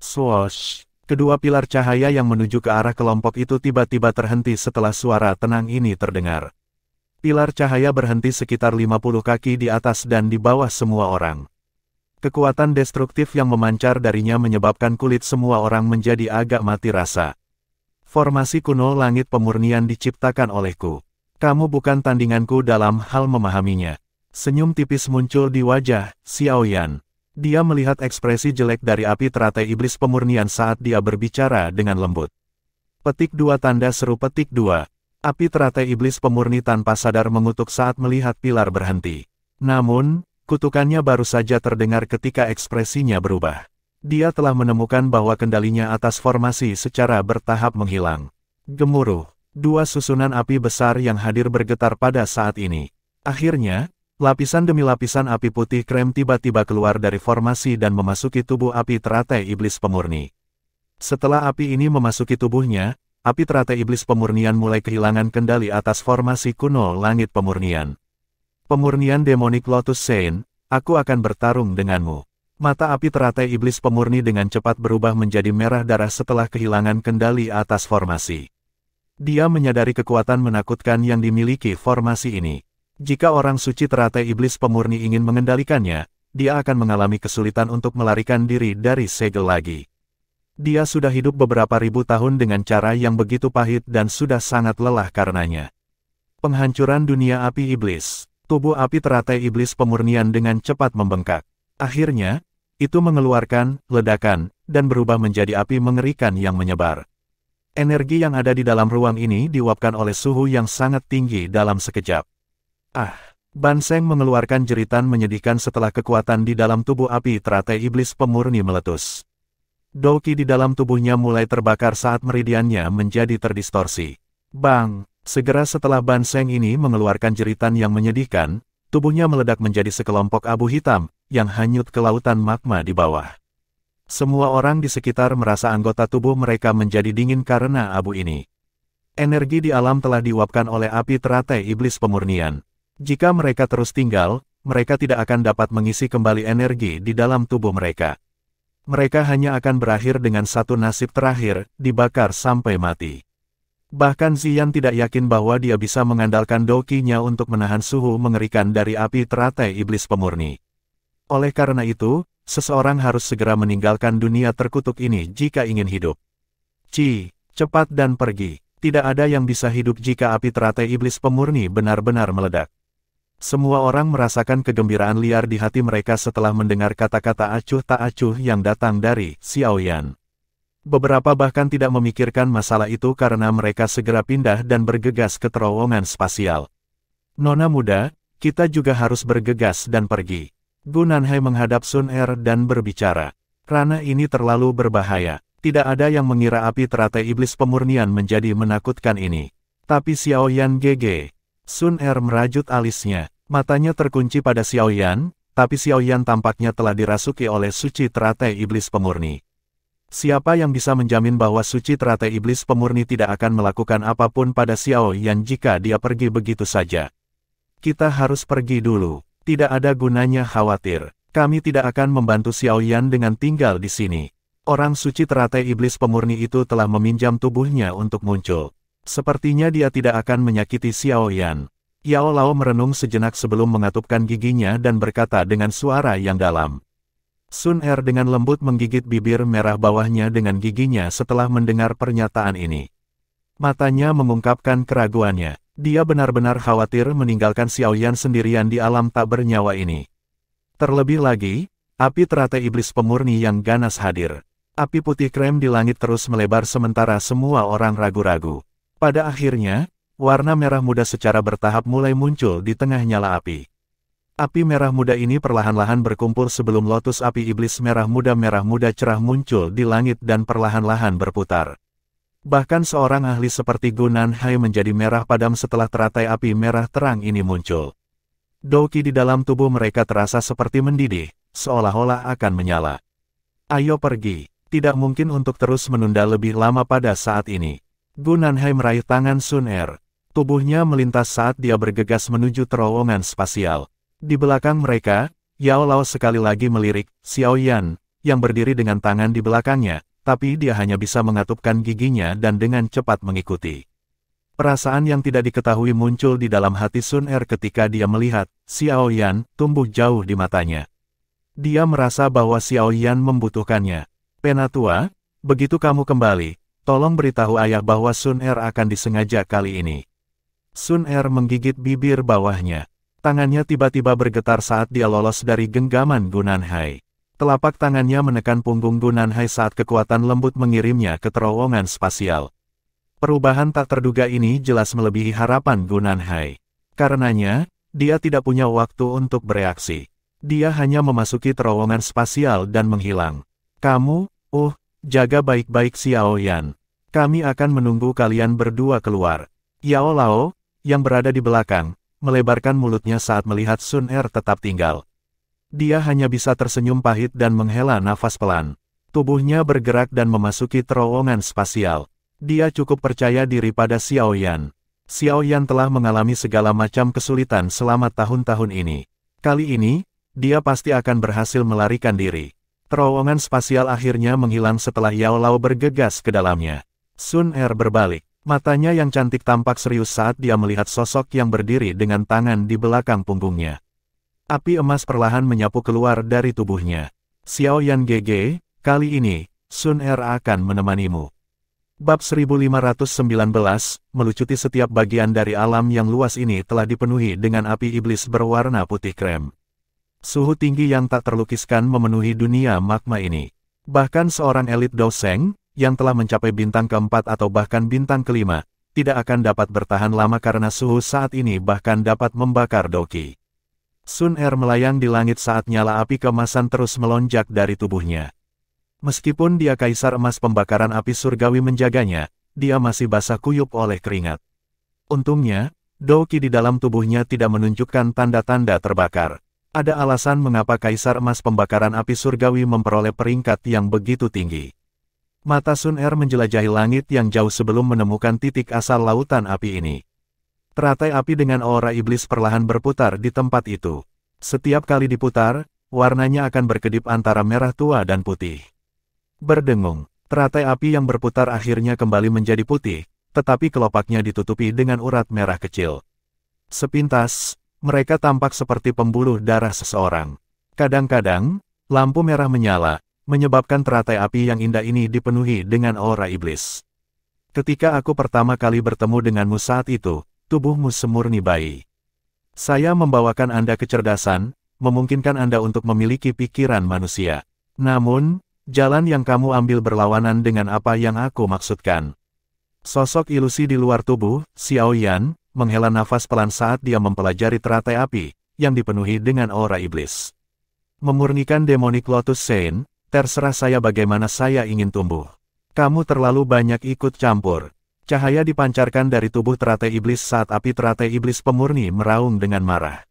Swoosh! Kedua pilar cahaya yang menuju ke arah kelompok itu tiba-tiba terhenti setelah suara tenang ini terdengar. Pilar cahaya berhenti sekitar 50 kaki di atas dan di bawah semua orang. Kekuatan destruktif yang memancar darinya menyebabkan kulit semua orang menjadi agak mati rasa. Formasi kuno langit pemurnian diciptakan olehku. Kamu bukan tandinganku dalam hal memahaminya. Senyum tipis muncul di wajah Xiao Yan. Dia melihat ekspresi jelek dari api teratai iblis pemurnian saat dia berbicara dengan lembut. Petik 2 tanda seru petik 2. Api teratai iblis pemurni tanpa sadar mengutuk saat melihat pilar berhenti. Namun, kutukannya baru saja terdengar ketika ekspresinya berubah. Dia telah menemukan bahwa kendalinya atas formasi secara bertahap menghilang. Gemuruh. Dua susunan api besar yang hadir bergetar pada saat ini. Akhirnya, lapisan demi lapisan api putih krem tiba-tiba keluar dari formasi dan memasuki tubuh api teratai iblis pemurni. Setelah api ini memasuki tubuhnya, api teratai iblis pemurnian mulai kehilangan kendali atas formasi kuno langit pemurnian. Pemurnian demonik Lotus Saint, aku akan bertarung denganmu. Mata api teratai iblis pemurni dengan cepat berubah menjadi merah darah setelah kehilangan kendali atas formasi. Dia menyadari kekuatan menakutkan yang dimiliki formasi ini. Jika orang suci teratai iblis pemurni ingin mengendalikannya, dia akan mengalami kesulitan untuk melarikan diri dari segel lagi. Dia sudah hidup beberapa ribu tahun dengan cara yang begitu pahit dan sudah sangat lelah karenanya. Penghancuran dunia api iblis. Tubuh api teratai iblis pemurnian dengan cepat membengkak. Akhirnya, itu mengeluarkan ledakan dan berubah menjadi api mengerikan yang menyebar. Energi yang ada di dalam ruang ini diuapkan oleh suhu yang sangat tinggi dalam sekejap. Ban Seng mengeluarkan jeritan menyedihkan setelah kekuatan di dalam tubuh api teratai iblis pemurni meletus. Douki di dalam tubuhnya mulai terbakar saat meridiannya menjadi terdistorsi. Bang! Segera setelah Ban Seng ini mengeluarkan jeritan yang menyedihkan, tubuhnya meledak menjadi sekelompok abu hitam, yang hanyut ke lautan magma di bawah. Semua orang di sekitar merasa anggota tubuh mereka menjadi dingin karena abu ini. Energi di alam telah diuapkan oleh api teratai iblis pemurnian. Jika mereka terus tinggal, mereka tidak akan dapat mengisi kembali energi di dalam tubuh mereka. Mereka hanya akan berakhir dengan satu nasib terakhir, dibakar sampai mati. Bahkan Ziyan tidak yakin bahwa dia bisa mengandalkan Douki-nya untuk menahan suhu mengerikan dari api teratai iblis pemurni. Oleh karena itu, seseorang harus segera meninggalkan dunia terkutuk ini jika ingin hidup. Cepat dan pergi. Tidak ada yang bisa hidup jika api teratai iblis pemurni benar-benar meledak. Semua orang merasakan kegembiraan liar di hati mereka setelah mendengar kata-kata acuh tak acuh yang datang dari Xiao Yan. Beberapa bahkan tidak memikirkan masalah itu karena mereka segera pindah dan bergegas ke terowongan spasial. Nona muda, kita juga harus bergegas dan pergi. Gu Nanhai menghadap Sun Er dan berbicara. Ranah ini terlalu berbahaya. Tidak ada yang mengira api teratai iblis pemurnian menjadi menakutkan ini. Tapi Xiao Yan GG. Sun Er merajut alisnya. Matanya terkunci pada Xiao Yan, tapi Xiao Yan tampaknya telah dirasuki oleh suci teratai iblis pemurni. Siapa yang bisa menjamin bahwa suci teratai iblis pemurni tidak akan melakukan apapun pada Xiao Yan jika dia pergi begitu saja? Kita harus pergi dulu. Tidak ada gunanya khawatir. Kami tidak akan membantu Xiaoyan dengan tinggal di sini. Orang suci teratai iblis pemurni itu telah meminjam tubuhnya untuk muncul. Sepertinya dia tidak akan menyakiti Xiaoyan. Yao Lao merenung sejenak sebelum mengatupkan giginya dan berkata dengan suara yang dalam. Sun Er dengan lembut menggigit bibir merah bawahnya dengan giginya setelah mendengar pernyataan ini. Matanya mengungkapkan keraguannya. Dia benar-benar khawatir meninggalkan Xiaoyan sendirian di alam tak bernyawa ini. Terlebih lagi, api teratai iblis pemurni yang ganas hadir. Api putih krem di langit terus melebar sementara semua orang ragu-ragu. Pada akhirnya, warna merah muda secara bertahap mulai muncul di tengah nyala api. Api merah muda ini perlahan-lahan berkumpul sebelum lotus api iblis merah muda cerah muncul di langit dan perlahan-lahan berputar. Bahkan seorang ahli seperti Gu Nanhai menjadi merah padam setelah teratai api merah terang ini muncul. Doki di dalam tubuh mereka terasa seperti mendidih, seolah-olah akan menyala. Ayo pergi, tidak mungkin untuk terus menunda lebih lama pada saat ini. Gu Nanhai meraih tangan Sun Er. Tubuhnya melintas saat dia bergegas menuju terowongan spasial. Di belakang mereka, Yao Lao sekali lagi melirik Xiaoyan, yang berdiri dengan tangan di belakangnya, tapi dia hanya bisa mengatupkan giginya dan dengan cepat mengikuti. Perasaan yang tidak diketahui muncul di dalam hati Sun Er ketika dia melihat Xiaoyan tumbuh jauh di matanya. Dia merasa bahwa Xiaoyan membutuhkannya. Penatua, begitu kamu kembali, tolong beritahu ayah bahwa Sun Er akan disengaja kali ini. Sun Er menggigit bibir bawahnya. Tangannya tiba-tiba bergetar saat dia lolos dari genggaman Gu Nanhai. Telapak tangannya menekan punggung Gu Nanhai saat kekuatan lembut mengirimnya ke terowongan spasial. Perubahan tak terduga ini jelas melebihi harapan Gu Nanhai. Karenanya, dia tidak punya waktu untuk bereaksi. Dia hanya memasuki terowongan spasial dan menghilang. Kamu, jaga baik-baik Xiaoyan. Kami akan menunggu kalian berdua keluar. Yao Lao, yang berada di belakang, melebarkan mulutnya saat melihat Sun Er tetap tinggal. Dia hanya bisa tersenyum pahit dan menghela nafas pelan. Tubuhnya bergerak dan memasuki terowongan spasial. Dia cukup percaya diri pada Xiaoyan. Xiaoyan telah mengalami segala macam kesulitan selama tahun-tahun ini. Kali ini, dia pasti akan berhasil melarikan diri. Terowongan spasial akhirnya menghilang setelah Yao Lao bergegas ke dalamnya. Sun Er berbalik. Matanya yang cantik tampak serius saat dia melihat sosok yang berdiri dengan tangan di belakang punggungnya. Api emas perlahan menyapu keluar dari tubuhnya. Xiaoyan GG, kali ini, Sun Er akan menemanimu. Bab 1519, melucuti setiap bagian dari alam yang luas ini telah dipenuhi dengan api iblis berwarna putih krem. Suhu tinggi yang tak terlukiskan memenuhi dunia magma ini. Bahkan seorang elit Doseng, yang telah mencapai bintang keempat atau bahkan bintang kelima, tidak akan dapat bertahan lama karena suhu saat ini bahkan dapat membakar Doki. Sun Er melayang di langit saat nyala api keemasan terus melonjak dari tubuhnya. Meskipun dia kaisar emas pembakaran api surgawi menjaganya, dia masih basah kuyup oleh keringat. Untungnya, Doki di dalam tubuhnya tidak menunjukkan tanda-tanda terbakar. Ada alasan mengapa kaisar emas pembakaran api surgawi memperoleh peringkat yang begitu tinggi. Mata Sun Er menjelajahi langit yang jauh sebelum menemukan titik asal lautan api ini. Teratai api dengan aura iblis perlahan berputar di tempat itu. Setiap kali diputar, warnanya akan berkedip antara merah tua dan putih. Berdengung, teratai api yang berputar akhirnya kembali menjadi putih, tetapi kelopaknya ditutupi dengan urat merah kecil. Sepintas, mereka tampak seperti pembuluh darah seseorang. Kadang-kadang, lampu merah menyala, menyebabkan teratai api yang indah ini dipenuhi dengan aura iblis. Ketika aku pertama kali bertemu denganmu saat itu, tubuhmu semurni bayi. Saya membawakan Anda kecerdasan, memungkinkan Anda untuk memiliki pikiran manusia. Namun, jalan yang kamu ambil berlawanan dengan apa yang aku maksudkan. Sosok ilusi di luar tubuh, Xiaoyan, menghela nafas pelan saat dia mempelajari teratai api, yang dipenuhi dengan aura iblis. Memurnikan demonic Lotus Saint, terserah saya bagaimana saya ingin tumbuh. Kamu terlalu banyak ikut campur. Cahaya dipancarkan dari tubuh teratai iblis saat api teratai iblis pemurni meraung dengan marah.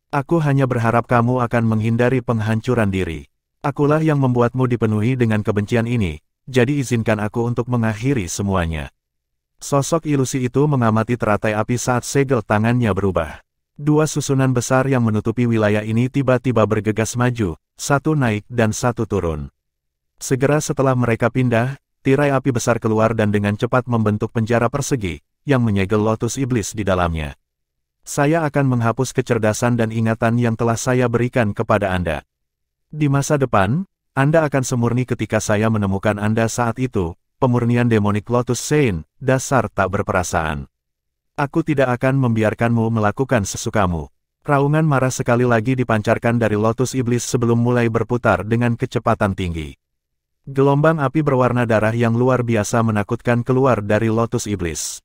Aku hanya berharap kamu akan menghindari penghancuran diri. Akulah yang membuatmu dipenuhi dengan kebencian ini, jadi izinkan aku untuk mengakhiri semuanya. Sosok ilusi itu mengamati teratai api saat segel tangannya berubah. Dua susunan besar yang menutupi wilayah ini tiba-tiba bergegas maju, satu naik dan satu turun. Segera setelah mereka pindah, tirai api besar keluar dan dengan cepat membentuk penjara persegi, yang menyegel lotus iblis di dalamnya. Saya akan menghapus kecerdasan dan ingatan yang telah saya berikan kepada Anda. Di masa depan, Anda akan semurni ketika saya menemukan Anda saat itu, pemurnian demonik Lotus Sein, dasar tak berperasaan. Aku tidak akan membiarkanmu melakukan sesukamu. Raungan marah sekali lagi dipancarkan dari Lotus Iblis sebelum mulai berputar dengan kecepatan tinggi. Gelombang api berwarna darah yang luar biasa menakutkan keluar dari Lotus Iblis.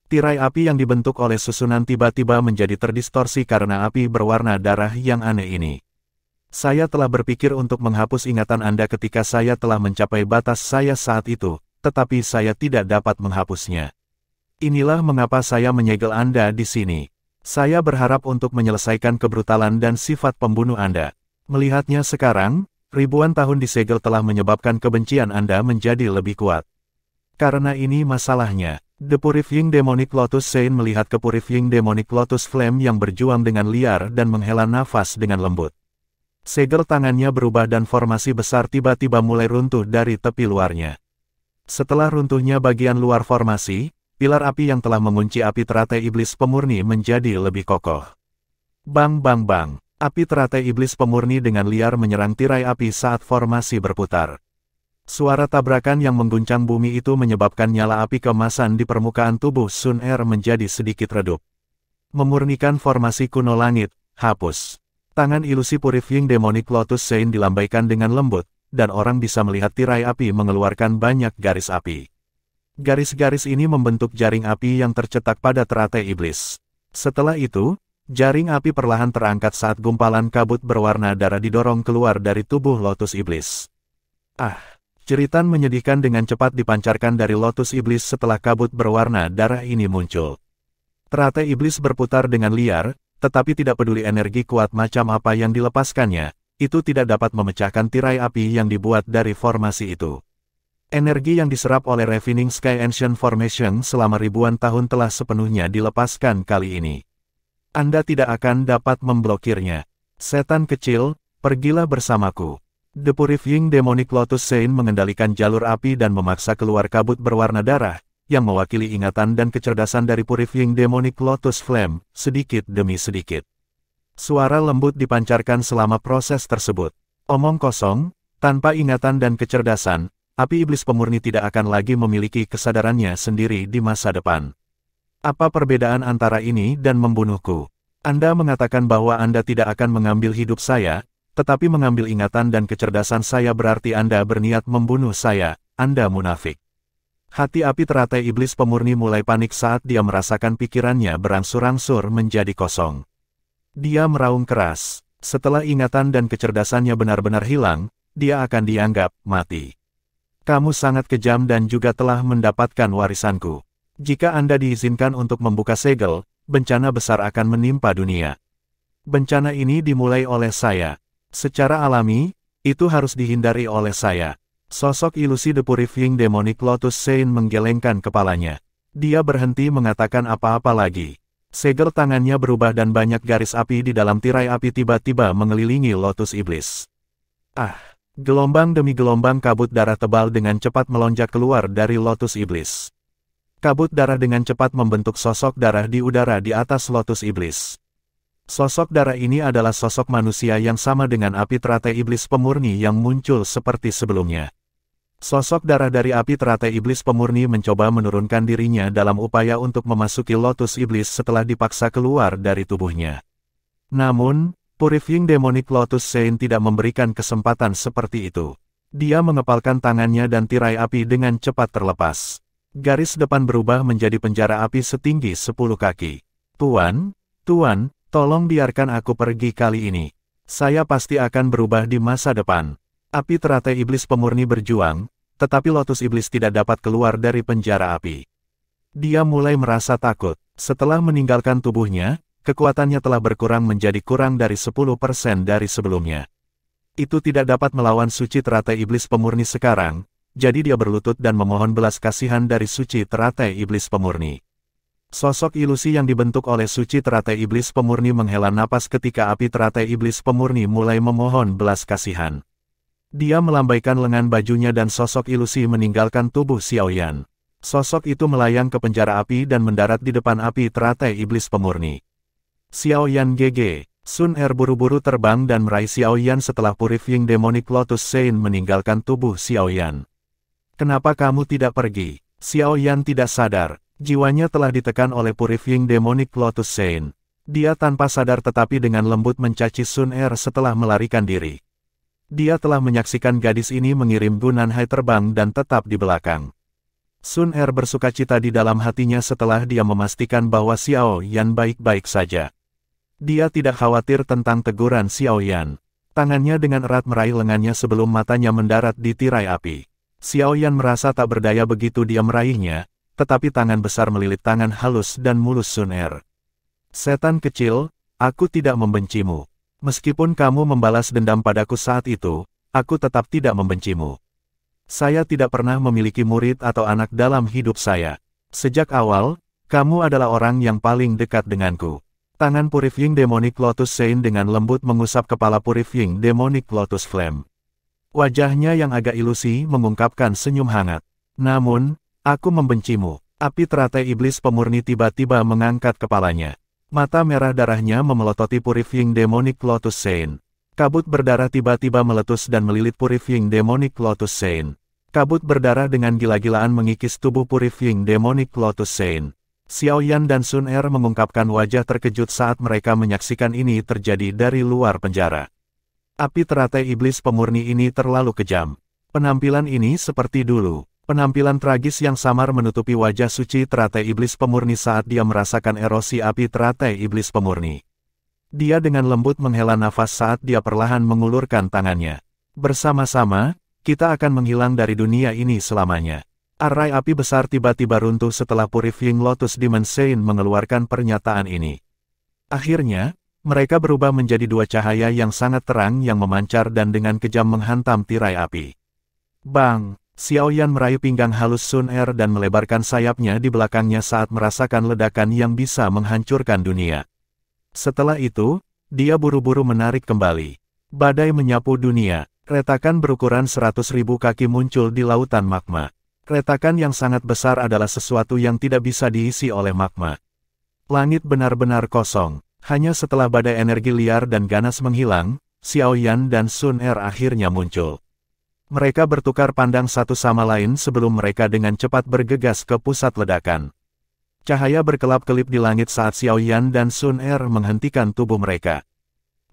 Tirai api yang dibentuk oleh susunan tiba-tiba menjadi terdistorsi karena api berwarna darah yang aneh ini. Saya telah berpikir untuk menghapus ingatan Anda ketika saya telah mencapai batas saya saat itu, tetapi saya tidak dapat menghapusnya. Inilah mengapa saya menyegel Anda di sini. Saya berharap untuk menyelesaikan kebrutalan dan sifat pembunuh Anda. Melihatnya sekarang, ribuan tahun disegel telah menyebabkan kebencian Anda menjadi lebih kuat. Karena ini masalahnya. The Purifying Demonic Lotus Sein melihat ke Purifying Demonic Lotus Flame yang berjuang dengan liar dan menghela nafas dengan lembut. Segel tangannya berubah dan formasi besar tiba-tiba mulai runtuh dari tepi luarnya. Setelah runtuhnya bagian luar formasi, pilar api yang telah mengunci api teratai iblis pemurni menjadi lebih kokoh. Bang bang bang, api teratai iblis pemurni dengan liar menyerang tirai api saat formasi berputar. Suara tabrakan yang mengguncang bumi itu menyebabkan nyala api keemasan di permukaan tubuh Sun Er menjadi sedikit redup. Memurnikan formasi kuno langit, hapus. Tangan ilusi Purifying Demonic Lotus Sein dilambaikan dengan lembut, dan orang bisa melihat tirai api mengeluarkan banyak garis api. Garis-garis ini membentuk jaring api yang tercetak pada teratai iblis. Setelah itu, jaring api perlahan terangkat saat gumpalan kabut berwarna darah didorong keluar dari tubuh Lotus Iblis. Jeritan menyedihkan dengan cepat dipancarkan dari Lotus Iblis setelah kabut berwarna darah ini muncul. Teratai iblis berputar dengan liar, tetapi tidak peduli energi kuat macam apa yang dilepaskannya, itu tidak dapat memecahkan tirai api yang dibuat dari formasi itu. Energi yang diserap oleh Ravening Sky Ancient Formation selama ribuan tahun telah sepenuhnya dilepaskan kali ini. Anda tidak akan dapat memblokirnya. Setan kecil, pergilah bersamaku. The Purifying Demonic Lotus Sein mengendalikan jalur api dan memaksa keluar kabut berwarna darah, yang mewakili ingatan dan kecerdasan dari Purifying Demonic Lotus Flame, sedikit demi sedikit. Suara lembut dipancarkan selama proses tersebut. Omong kosong, tanpa ingatan dan kecerdasan, api iblis pemurni tidak akan lagi memiliki kesadarannya sendiri di masa depan. Apa perbedaan antara ini dan membunuhku? Anda mengatakan bahwa Anda tidak akan mengambil hidup saya, tetapi mengambil ingatan dan kecerdasan saya berarti Anda berniat membunuh saya. Anda munafik. Hati api teratai iblis pemurni mulai panik saat dia merasakan pikirannya berangsur-angsur menjadi kosong. Dia meraung keras. Setelah ingatan dan kecerdasannya benar-benar hilang, dia akan dianggap mati. Kamu sangat kejam dan juga telah mendapatkan warisanku. Jika Anda diizinkan untuk membuka segel, bencana besar akan menimpa dunia. Bencana ini dimulai oleh saya. Secara alami, itu harus dihindari oleh saya. Sosok ilusi The Purifying Demonic Lotus Sein menggelengkan kepalanya. Dia berhenti mengatakan apa-apa lagi. Segel tangannya berubah dan banyak garis api di dalam tirai api tiba-tiba mengelilingi Lotus Iblis. Gelombang demi gelombang kabut darah tebal dengan cepat melonjak keluar dari Lotus Iblis. Kabut darah dengan cepat membentuk sosok darah di udara di atas Lotus Iblis. Sosok darah ini adalah sosok manusia yang sama dengan api teratai iblis pemurni yang muncul seperti sebelumnya. Sosok darah dari api teratai iblis pemurni mencoba menurunkan dirinya dalam upaya untuk memasuki Lotus Iblis setelah dipaksa keluar dari tubuhnya. Namun, Purifying Demonic Lotus Sein tidak memberikan kesempatan seperti itu. Dia mengepalkan tangannya dan tirai api dengan cepat terlepas. Garis depan berubah menjadi penjara api setinggi 10 kaki. Tuan, tolong biarkan aku pergi kali ini. Saya pasti akan berubah di masa depan. Api teratai iblis pemurni berjuang, tetapi Lotus Iblis tidak dapat keluar dari penjara api. Dia mulai merasa takut. Setelah meninggalkan tubuhnya, kekuatannya telah berkurang menjadi kurang dari 10% dari sebelumnya. Itu tidak dapat melawan suci teratai iblis pemurni sekarang, jadi dia berlutut dan memohon belas kasihan dari suci teratai iblis pemurni. Sosok ilusi yang dibentuk oleh suci teratai iblis pemurni menghela napas ketika api teratai iblis pemurni mulai memohon belas kasihan. Dia melambaikan lengan bajunya dan sosok ilusi meninggalkan tubuh Xiaoyan. Sosok itu melayang ke penjara api dan mendarat di depan api teratai iblis pemurni. Xiaoyan GG. Sun Er buru-buru terbang dan meraih Xiaoyan setelah Purifying Demonic Lotus Sein meninggalkan tubuh Xiaoyan. Kenapa kamu tidak pergi? Xiaoyan tidak sadar. Jiwanya telah ditekan oleh Purifying Demonic Lotus Sein. Dia tanpa sadar tetapi dengan lembut mencaci Sun Er setelah melarikan diri. Dia telah menyaksikan gadis ini mengirim Gu Nanhai terbang dan tetap di belakang. Sun Er bersukacita di dalam hatinya setelah dia memastikan bahwa Xiaoyan baik-baik saja. Dia tidak khawatir tentang teguran Xiaoyan. Tangannya dengan erat meraih lengannya sebelum matanya mendarat di tirai api. Xiaoyan merasa tak berdaya begitu dia meraihnya, tetapi tangan besar melilit tangan halus dan mulus Sun Er. Setan kecil, aku tidak membencimu. Meskipun kamu membalas dendam padaku saat itu, aku tetap tidak membencimu. Saya tidak pernah memiliki murid atau anak dalam hidup saya. Sejak awal, kamu adalah orang yang paling dekat denganku. Tangan Purifying Demonic Lotus Sein dengan lembut mengusap kepala Purifying Demonic Lotus Flame. Wajahnya yang agak ilusi mengungkapkan senyum hangat. Namun, aku membencimu. Api teratai iblis pemurni tiba-tiba mengangkat kepalanya. Mata merah darahnya memelototi Purifying Demonic Lotus Sein. Kabut berdarah tiba-tiba meletus dan melilit Purifying Demonic Lotus Sein. Kabut berdarah dengan gila-gilaan mengikis tubuh Purifying Demonic Lotus Sein. Xiaoyan dan Sun Er mengungkapkan wajah terkejut saat mereka menyaksikan ini terjadi dari luar penjara. Api teratai iblis pemurni ini terlalu kejam. Penampilan ini seperti dulu. Penampilan tragis yang samar menutupi wajah suci teratai iblis pemurni saat dia merasakan erosi api teratai iblis pemurni. Dia dengan lembut menghela nafas saat dia perlahan mengulurkan tangannya. Bersama-sama, kita akan menghilang dari dunia ini selamanya. Arai api besar tiba-tiba runtuh setelah Purifying Lotus Demon Sein mengeluarkan pernyataan ini. Akhirnya, mereka berubah menjadi dua cahaya yang sangat terang yang memancar dan dengan kejam menghantam tirai api. Bang! Xiaoyan meraih pinggang halus Sun Er dan melebarkan sayapnya di belakangnya saat merasakan ledakan yang bisa menghancurkan dunia. Setelah itu, dia buru-buru menarik kembali. Badai menyapu dunia. Retakan berukuran 100.000 kaki muncul di lautan magma. Retakan yang sangat besar adalah sesuatu yang tidak bisa diisi oleh magma. Langit benar-benar kosong. Hanya setelah badai energi liar dan ganas menghilang, Xiaoyan dan Sun Er akhirnya muncul. Mereka bertukar pandang satu sama lain sebelum mereka dengan cepat bergegas ke pusat ledakan. Cahaya berkelap-kelip di langit saat Xiaoyan dan Sun Er menghentikan tubuh mereka.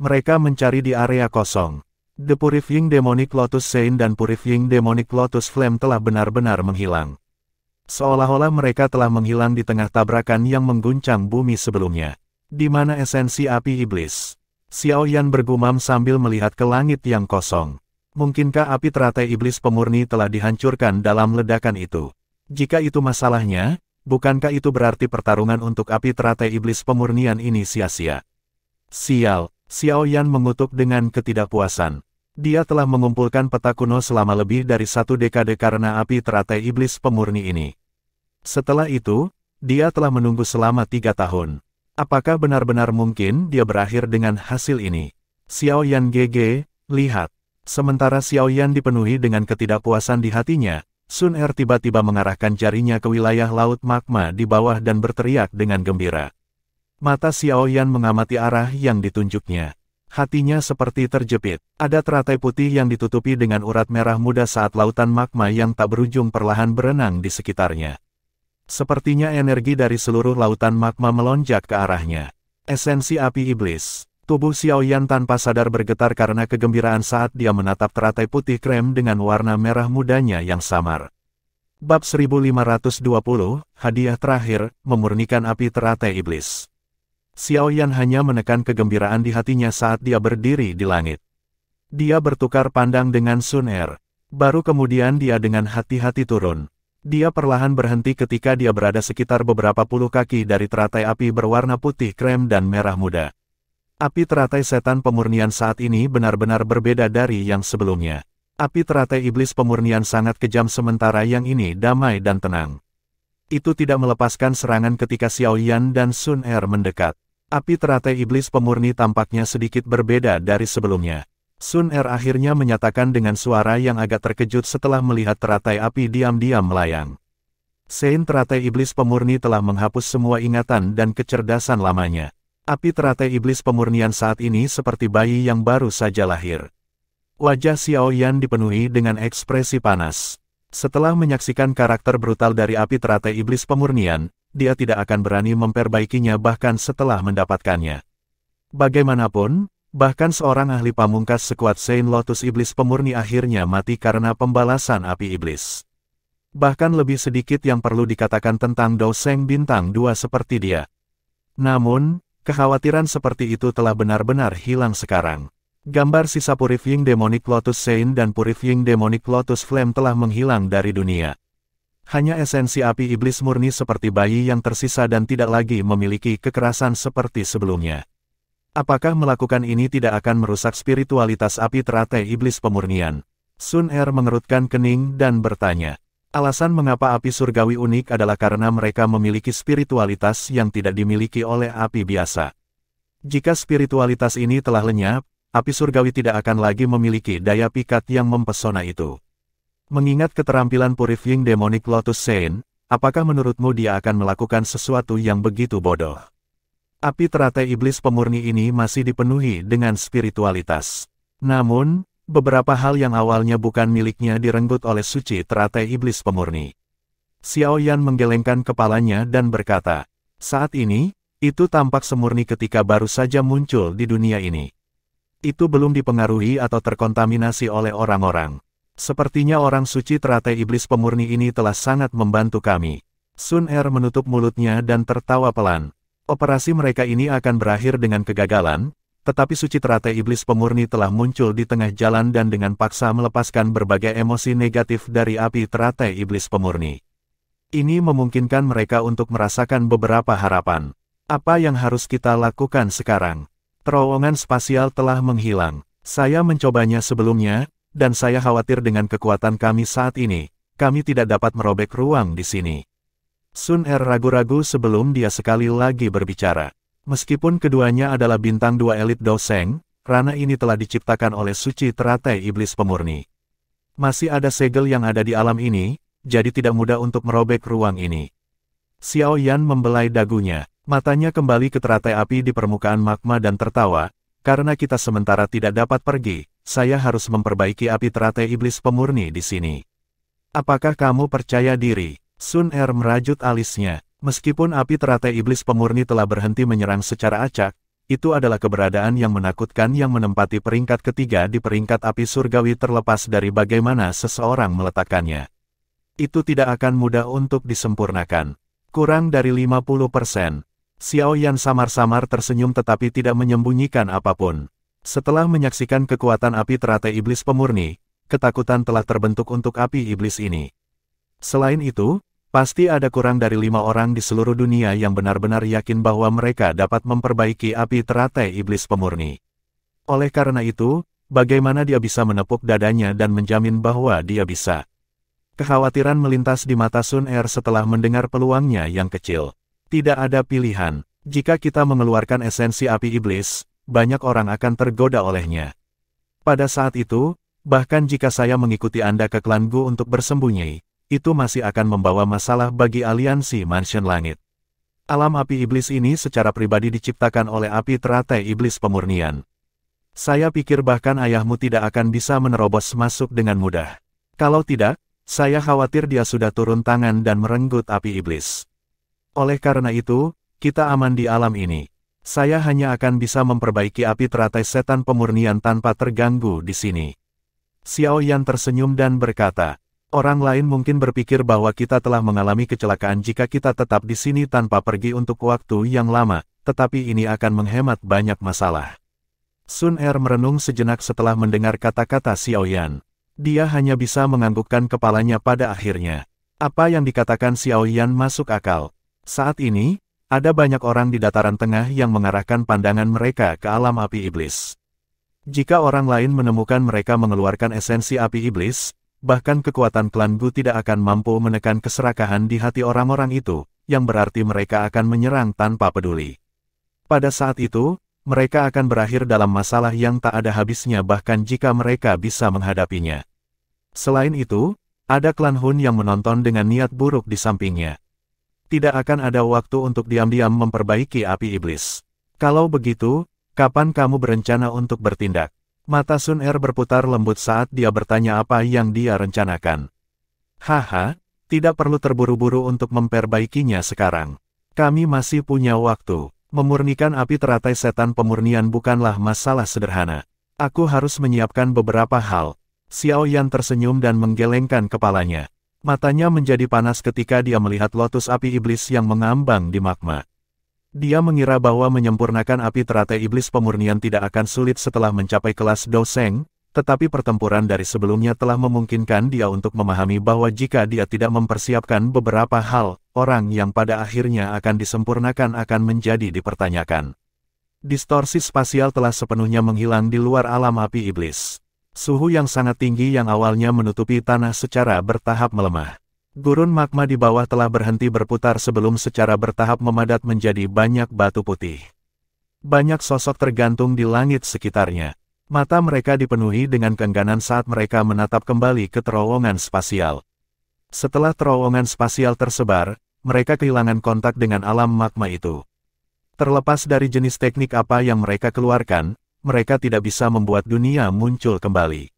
Mereka mencari di area kosong. The Purifying Demonic Lotus Sein dan Purifying Demonic Lotus Flame telah benar-benar menghilang. Seolah-olah mereka telah menghilang di tengah tabrakan yang mengguncang bumi sebelumnya. Di mana esensi api iblis? Xiaoyan bergumam sambil melihat ke langit yang kosong. Mungkinkah api teratai iblis pemurni telah dihancurkan dalam ledakan itu? Jika itu masalahnya, bukankah itu berarti pertarungan untuk api teratai iblis pemurnian ini sia-sia? Sial! Xiaoyan mengutuk dengan ketidakpuasan. Dia telah mengumpulkan peta kuno selama lebih dari 1 dekade karena api teratai iblis pemurni ini. Setelah itu, dia telah menunggu selama 3 tahun. Apakah benar-benar mungkin dia berakhir dengan hasil ini? Xiaoyan GG, lihat. Sementara Xiaoyan dipenuhi dengan ketidakpuasan di hatinya, Sun Er tiba-tiba mengarahkan jarinya ke wilayah laut magma di bawah dan berteriak dengan gembira. Mata Xiaoyan mengamati arah yang ditunjuknya. Hatinya seperti terjepit. Ada teratai putih yang ditutupi dengan urat merah muda saat lautan magma yang tak berujung perlahan berenang di sekitarnya. Sepertinya energi dari seluruh lautan magma melonjak ke arahnya. Esensi api iblis. Tubuh Xiaoyan tanpa sadar bergetar karena kegembiraan saat dia menatap teratai putih krem dengan warna merah mudanya yang samar. Bab 1520, Hadiah Terakhir, Memurnikan Api Teratai Iblis. Xiaoyan hanya menekan kegembiraan di hatinya saat dia berdiri di langit. Dia bertukar pandang dengan Sun Er. Baru kemudian dia dengan hati-hati turun. Dia perlahan berhenti ketika dia berada sekitar beberapa puluh kaki dari teratai api berwarna putih krem dan merah muda. Api teratai setan pemurnian saat ini benar-benar berbeda dari yang sebelumnya. Api teratai iblis pemurnian sangat kejam sementara yang ini damai dan tenang. Itu tidak melepaskan serangan ketika Xiao Yan dan Sun Er mendekat. Api teratai iblis pemurni tampaknya sedikit berbeda dari sebelumnya. Sun Er akhirnya menyatakan dengan suara yang agak terkejut setelah melihat teratai api diam-diam melayang. Sein teratai iblis pemurni telah menghapus semua ingatan dan kecerdasan lamanya. Api teratai iblis pemurnian saat ini seperti bayi yang baru saja lahir. Wajah Xiao Yan dipenuhi dengan ekspresi panas. Setelah menyaksikan karakter brutal dari api teratai iblis pemurnian, dia tidak akan berani memperbaikinya bahkan setelah mendapatkannya. Bagaimanapun, bahkan seorang ahli pamungkas sekuat Sein Lotus iblis pemurni akhirnya mati karena pembalasan api iblis. Bahkan lebih sedikit yang perlu dikatakan tentang Dou Sheng bintang 2 seperti dia. Namun, kekhawatiran seperti itu telah benar-benar hilang sekarang. Gambar sisa Purifying Demonic Lotus Sein dan Purifying Demonic Lotus Flame telah menghilang dari dunia. Hanya esensi api iblis murni seperti bayi yang tersisa dan tidak lagi memiliki kekerasan seperti sebelumnya. Apakah melakukan ini tidak akan merusak spiritualitas api teratai iblis pemurnian? Sun Er mengerutkan kening dan bertanya. Alasan mengapa api surgawi unik adalah karena mereka memiliki spiritualitas yang tidak dimiliki oleh api biasa. Jika spiritualitas ini telah lenyap, api surgawi tidak akan lagi memiliki daya pikat yang mempesona itu. Mengingat keterampilan Purifying Demonic Lotus Sein, apakah menurutmu dia akan melakukan sesuatu yang begitu bodoh? Api teratai iblis pemurni ini masih dipenuhi dengan spiritualitas. Namun, beberapa hal yang awalnya bukan miliknya direnggut oleh suci teratai iblis pemurni. Xiao Yan menggelengkan kepalanya dan berkata, saat ini, itu tampak semurni ketika baru saja muncul di dunia ini. Itu belum dipengaruhi atau terkontaminasi oleh orang-orang. Sepertinya orang suci teratai iblis pemurni ini telah sangat membantu kami. Sun Er menutup mulutnya dan tertawa pelan. Operasi mereka ini akan berakhir dengan kegagalan, tetapi suci teratai iblis pemurni telah muncul di tengah jalan dan dengan paksa melepaskan berbagai emosi negatif dari api teratai iblis pemurni. Ini memungkinkan mereka untuk merasakan beberapa harapan. Apa yang harus kita lakukan sekarang? Terowongan spasial telah menghilang. Saya mencobanya sebelumnya, dan saya khawatir dengan kekuatan kami saat ini, kami tidak dapat merobek ruang di sini. Sun Er ragu-ragu sebelum dia sekali lagi berbicara. Meskipun keduanya adalah bintang 2 elit Dou Sheng, ranah ini telah diciptakan oleh suci teratai iblis pemurni. Masih ada segel yang ada di alam ini, jadi tidak mudah untuk merobek ruang ini. Xiao Yan membelai dagunya. Matanya kembali ke teratai api di permukaan magma dan tertawa, karena kita sementara tidak dapat pergi, saya harus memperbaiki api teratai iblis pemurni di sini. Apakah kamu percaya diri? Sun Er merajut alisnya. Meskipun api teratai iblis pemurni telah berhenti menyerang secara acak, itu adalah keberadaan yang menakutkan yang menempati peringkat ketiga di peringkat api surgawi terlepas dari bagaimana seseorang meletakkannya. Itu tidak akan mudah untuk disempurnakan. Kurang dari 50%. Xiao Yan samar-samar tersenyum tetapi tidak menyembunyikan apapun. Setelah menyaksikan kekuatan api teratai iblis pemurni, ketakutan telah terbentuk untuk api iblis ini. Selain itu, pasti ada kurang dari 5 orang di seluruh dunia yang benar-benar yakin bahwa mereka dapat memperbaiki api teratai iblis pemurni. Oleh karena itu, bagaimana dia bisa menepuk dadanya dan menjamin bahwa dia bisa? Kekhawatiran melintas di mata Sun Er setelah mendengar peluangnya yang kecil. Tidak ada pilihan. Jika kita mengeluarkan esensi api iblis, banyak orang akan tergoda olehnya. Pada saat itu, bahkan jika saya mengikuti Anda ke klan Gu untuk bersembunyi, itu masih akan membawa masalah bagi aliansi Mansion Langit. Alam api iblis ini secara pribadi diciptakan oleh api teratai iblis pemurnian. Saya pikir bahkan ayahmu tidak akan bisa menerobos masuk dengan mudah. Kalau tidak, saya khawatir dia sudah turun tangan dan merenggut api iblis. Oleh karena itu, kita aman di alam ini. Saya hanya akan bisa memperbaiki api teratai setan pemurnian tanpa terganggu di sini. Xiao Yan tersenyum dan berkata, orang lain mungkin berpikir bahwa kita telah mengalami kecelakaan jika kita tetap di sini tanpa pergi untuk waktu yang lama, tetapi ini akan menghemat banyak masalah. Sun Er merenung sejenak setelah mendengar kata-kata Xiao Yan. Dia hanya bisa menganggukkan kepalanya pada akhirnya. Apa yang dikatakan Xiao Yan masuk akal. Saat ini, ada banyak orang di dataran tengah yang mengarahkan pandangan mereka ke alam api iblis. Jika orang lain menemukan mereka mengeluarkan esensi api iblis, bahkan kekuatan klan Gu tidak akan mampu menekan keserakahan di hati orang-orang itu, yang berarti mereka akan menyerang tanpa peduli. Pada saat itu, mereka akan berakhir dalam masalah yang tak ada habisnya bahkan jika mereka bisa menghadapinya. Selain itu, ada klan Hun yang menonton dengan niat buruk di sampingnya. Tidak akan ada waktu untuk diam-diam memperbaiki api iblis. Kalau begitu, kapan kamu berencana untuk bertindak? Mata Sun Er berputar lembut saat dia bertanya apa yang dia rencanakan. Haha, tidak perlu terburu-buru untuk memperbaikinya sekarang. Kami masih punya waktu. Memurnikan api teratai setan pemurnian bukanlah masalah sederhana. Aku harus menyiapkan beberapa hal. Xiao Yan tersenyum dan menggelengkan kepalanya. Matanya menjadi panas ketika dia melihat lotus api iblis yang mengambang di magma. Dia mengira bahwa menyempurnakan api teratai iblis pemurnian tidak akan sulit setelah mencapai kelas Doseng, tetapi pertempuran dari sebelumnya telah memungkinkan dia untuk memahami bahwa jika dia tidak mempersiapkan beberapa hal, orang yang pada akhirnya akan disempurnakan akan menjadi dipertanyakan. Distorsi spasial telah sepenuhnya menghilang di luar alam api iblis. Suhu yang sangat tinggi yang awalnya menutupi tanah secara bertahap melemah. Gurun magma di bawah telah berhenti berputar sebelum secara bertahap memadat menjadi banyak batu putih. Banyak sosok tergantung di langit sekitarnya. Mata mereka dipenuhi dengan keengganan saat mereka menatap kembali ke terowongan spasial. Setelah terowongan spasial tersebar, mereka kehilangan kontak dengan alam magma itu. Terlepas dari jenis teknik apa yang mereka keluarkan, mereka tidak bisa membuat dunia muncul kembali.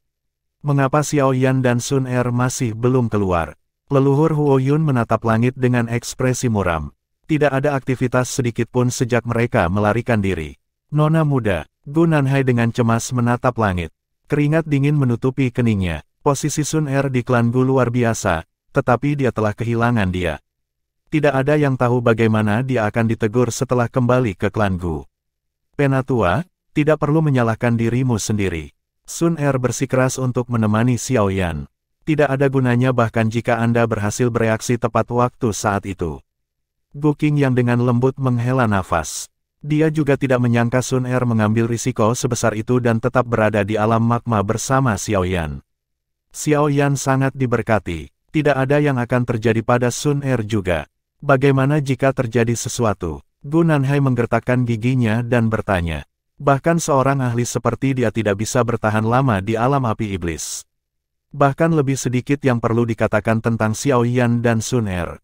Mengapa Xiao Yan dan Sun Er masih belum keluar? Leluhur Huo Yun menatap langit dengan ekspresi muram. Tidak ada aktivitas sedikit pun sejak mereka melarikan diri. Nona muda, Gu Nanhai dengan cemas menatap langit. Keringat dingin menutupi keningnya. Posisi Sun Er di klan Gu luar biasa, tetapi dia telah kehilangan dia. Tidak ada yang tahu bagaimana dia akan ditegur setelah kembali ke klan Gu. Penatua, tidak perlu menyalahkan dirimu sendiri. Sun Er bersikeras untuk menemani Xiao Yan. Tidak ada gunanya bahkan jika Anda berhasil bereaksi tepat waktu saat itu. Gu Qing yang dengan lembut menghela nafas. Dia juga tidak menyangka Sun Er mengambil risiko sebesar itu dan tetap berada di alam magma bersama Xiao Yan. Xiao Yan sangat diberkati. Tidak ada yang akan terjadi pada Sun Er juga. Bagaimana jika terjadi sesuatu? Gu Nanhai menggertakkan giginya dan bertanya. Bahkan seorang ahli seperti dia tidak bisa bertahan lama di alam api iblis. Bahkan lebih sedikit yang perlu dikatakan tentang Xiao Yan dan Sun Er.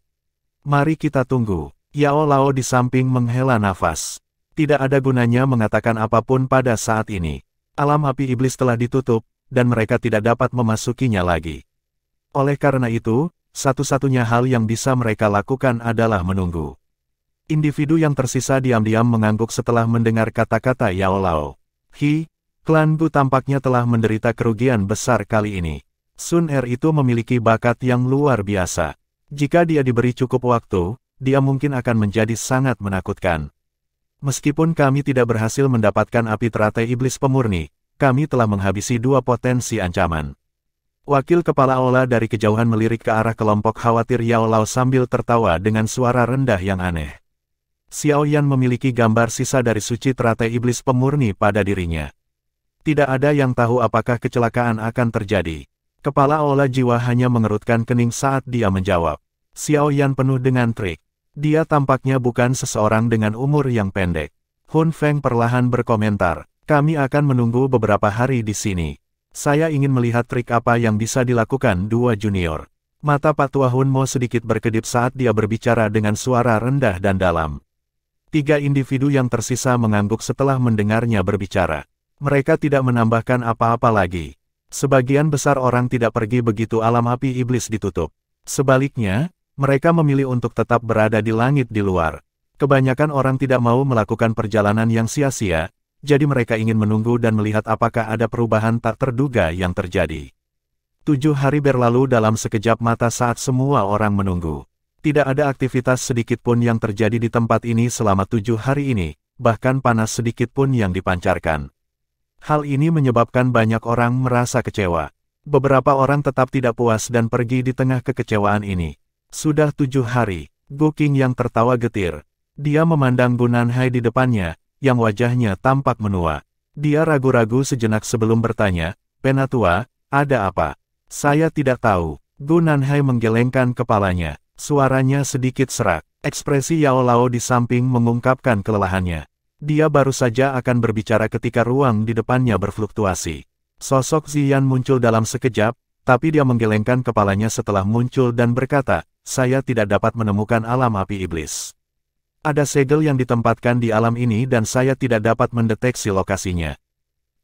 Mari kita tunggu. Yao Lao di samping menghela nafas. Tidak ada gunanya mengatakan apapun pada saat ini. Alam api iblis telah ditutup, dan mereka tidak dapat memasukinya lagi. Oleh karena itu, satu-satunya hal yang bisa mereka lakukan adalah menunggu. Individu yang tersisa diam-diam mengangguk setelah mendengar kata-kata Yao Lao. Klan Gu tampaknya telah menderita kerugian besar kali ini. Sun Er itu memiliki bakat yang luar biasa. Jika dia diberi cukup waktu, dia mungkin akan menjadi sangat menakutkan. Meskipun kami tidak berhasil mendapatkan api teratai iblis pemurni, kami telah menghabisi dua potensi ancaman. Wakil kepala Ola dari kejauhan melirik ke arah kelompok khawatir Yao Lao sambil tertawa dengan suara rendah yang aneh. Xiao Yan memiliki gambar sisa dari suci teratai iblis pemurni pada dirinya. Tidak ada yang tahu apakah kecelakaan akan terjadi. Kepala Ola jiwa hanya mengerutkan kening saat dia menjawab. Xiao Yan penuh dengan trik. Dia tampaknya bukan seseorang dengan umur yang pendek. Hun Feng perlahan berkomentar, kami akan menunggu beberapa hari di sini. Saya ingin melihat trik apa yang bisa dilakukan dua junior. Mata Patua Hun Mo sedikit berkedip saat dia berbicara dengan suara rendah dan dalam. Tiga individu yang tersisa mengangguk setelah mendengarnya berbicara. Mereka tidak menambahkan apa-apa lagi. Sebagian besar orang tidak pergi begitu alam api iblis ditutup. Sebaliknya, mereka memilih untuk tetap berada di langit di luar. Kebanyakan orang tidak mau melakukan perjalanan yang sia-sia, jadi mereka ingin menunggu dan melihat apakah ada perubahan tak terduga yang terjadi. 7 hari berlalu dalam sekejap mata saat semua orang menunggu. Tidak ada aktivitas sedikit pun yang terjadi di tempat ini selama 7 hari ini, bahkan panas sedikit pun yang dipancarkan. Hal ini menyebabkan banyak orang merasa kecewa. Beberapa orang tetap tidak puas dan pergi di tengah kekecewaan ini. Sudah 7 hari, Gu Qing yang tertawa getir. Dia memandang Gu Nanhai di depannya, yang wajahnya tampak menua. Dia ragu-ragu sejenak sebelum bertanya, Penatua, ada apa? Saya tidak tahu. Gu Nanhai menggelengkan kepalanya. Suaranya sedikit serak. Ekspresi Yao Lao di samping mengungkapkan kelelahannya. Dia baru saja akan berbicara ketika ruang di depannya berfluktuasi. Sosok Ziyan muncul dalam sekejap, tapi dia menggelengkan kepalanya setelah muncul dan berkata, saya tidak dapat menemukan alam api iblis. Ada segel yang ditempatkan di alam ini dan saya tidak dapat mendeteksi lokasinya.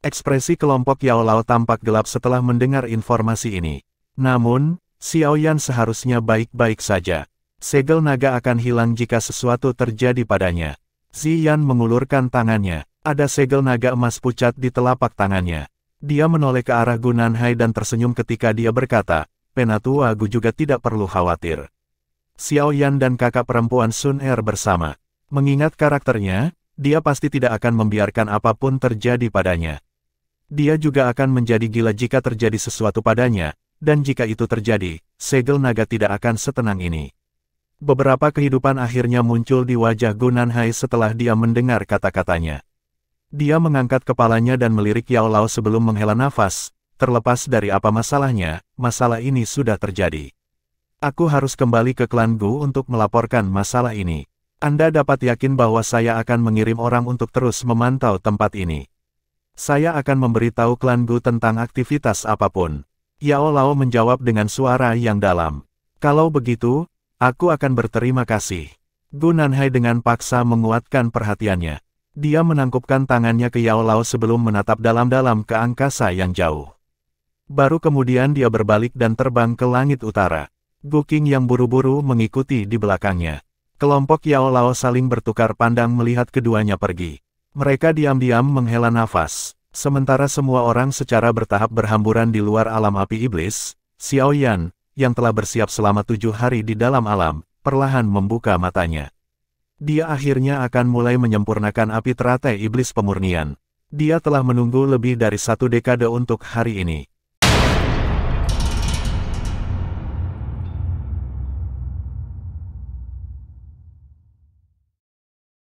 Ekspresi kelompok Yao Lao tampak gelap setelah mendengar informasi ini. Namun, Xiao Yan seharusnya baik-baik saja. Segel naga akan hilang jika sesuatu terjadi padanya. Ziyan mengulurkan tangannya. Ada segel naga emas pucat di telapak tangannya. Dia menoleh ke arah Gu Nanhai dan tersenyum ketika dia berkata, Penatua Gu juga tidak perlu khawatir. Xiao Yan dan kakak perempuan Sun Er bersama. Mengingat karakternya, dia pasti tidak akan membiarkan apapun terjadi padanya. Dia juga akan menjadi gila jika terjadi sesuatu padanya, dan jika itu terjadi, segel naga tidak akan setenang ini. Beberapa kehidupan akhirnya muncul di wajah Gu Nanhai setelah dia mendengar kata-katanya. Dia mengangkat kepalanya dan melirik Yao Lao sebelum menghela nafas. Terlepas dari apa masalahnya, masalah ini sudah terjadi. Aku harus kembali ke klan Gu untuk melaporkan masalah ini. Anda dapat yakin bahwa saya akan mengirim orang untuk terus memantau tempat ini. Saya akan memberitahu klan Gu tentang aktivitas apapun. Yao Lao menjawab dengan suara yang dalam. Kalau begitu, aku akan berterima kasih. Gu Nanhai dengan paksa menguatkan perhatiannya. Dia menangkupkan tangannya ke Yao Lao sebelum menatap dalam-dalam ke angkasa yang jauh. Baru kemudian dia berbalik dan terbang ke langit utara. Gu Qing yang buru-buru mengikuti di belakangnya. Kelompok Yao Lao saling bertukar pandang melihat keduanya pergi. Mereka diam-diam menghela nafas. Sementara semua orang secara bertahap berhamburan di luar alam api iblis, Xiao Yan, yang telah bersiap selama 7 hari di dalam alam, perlahan membuka matanya. Dia akhirnya akan mulai menyempurnakan api teratai iblis pemurnian. Dia telah menunggu lebih dari 1 dekade untuk hari ini.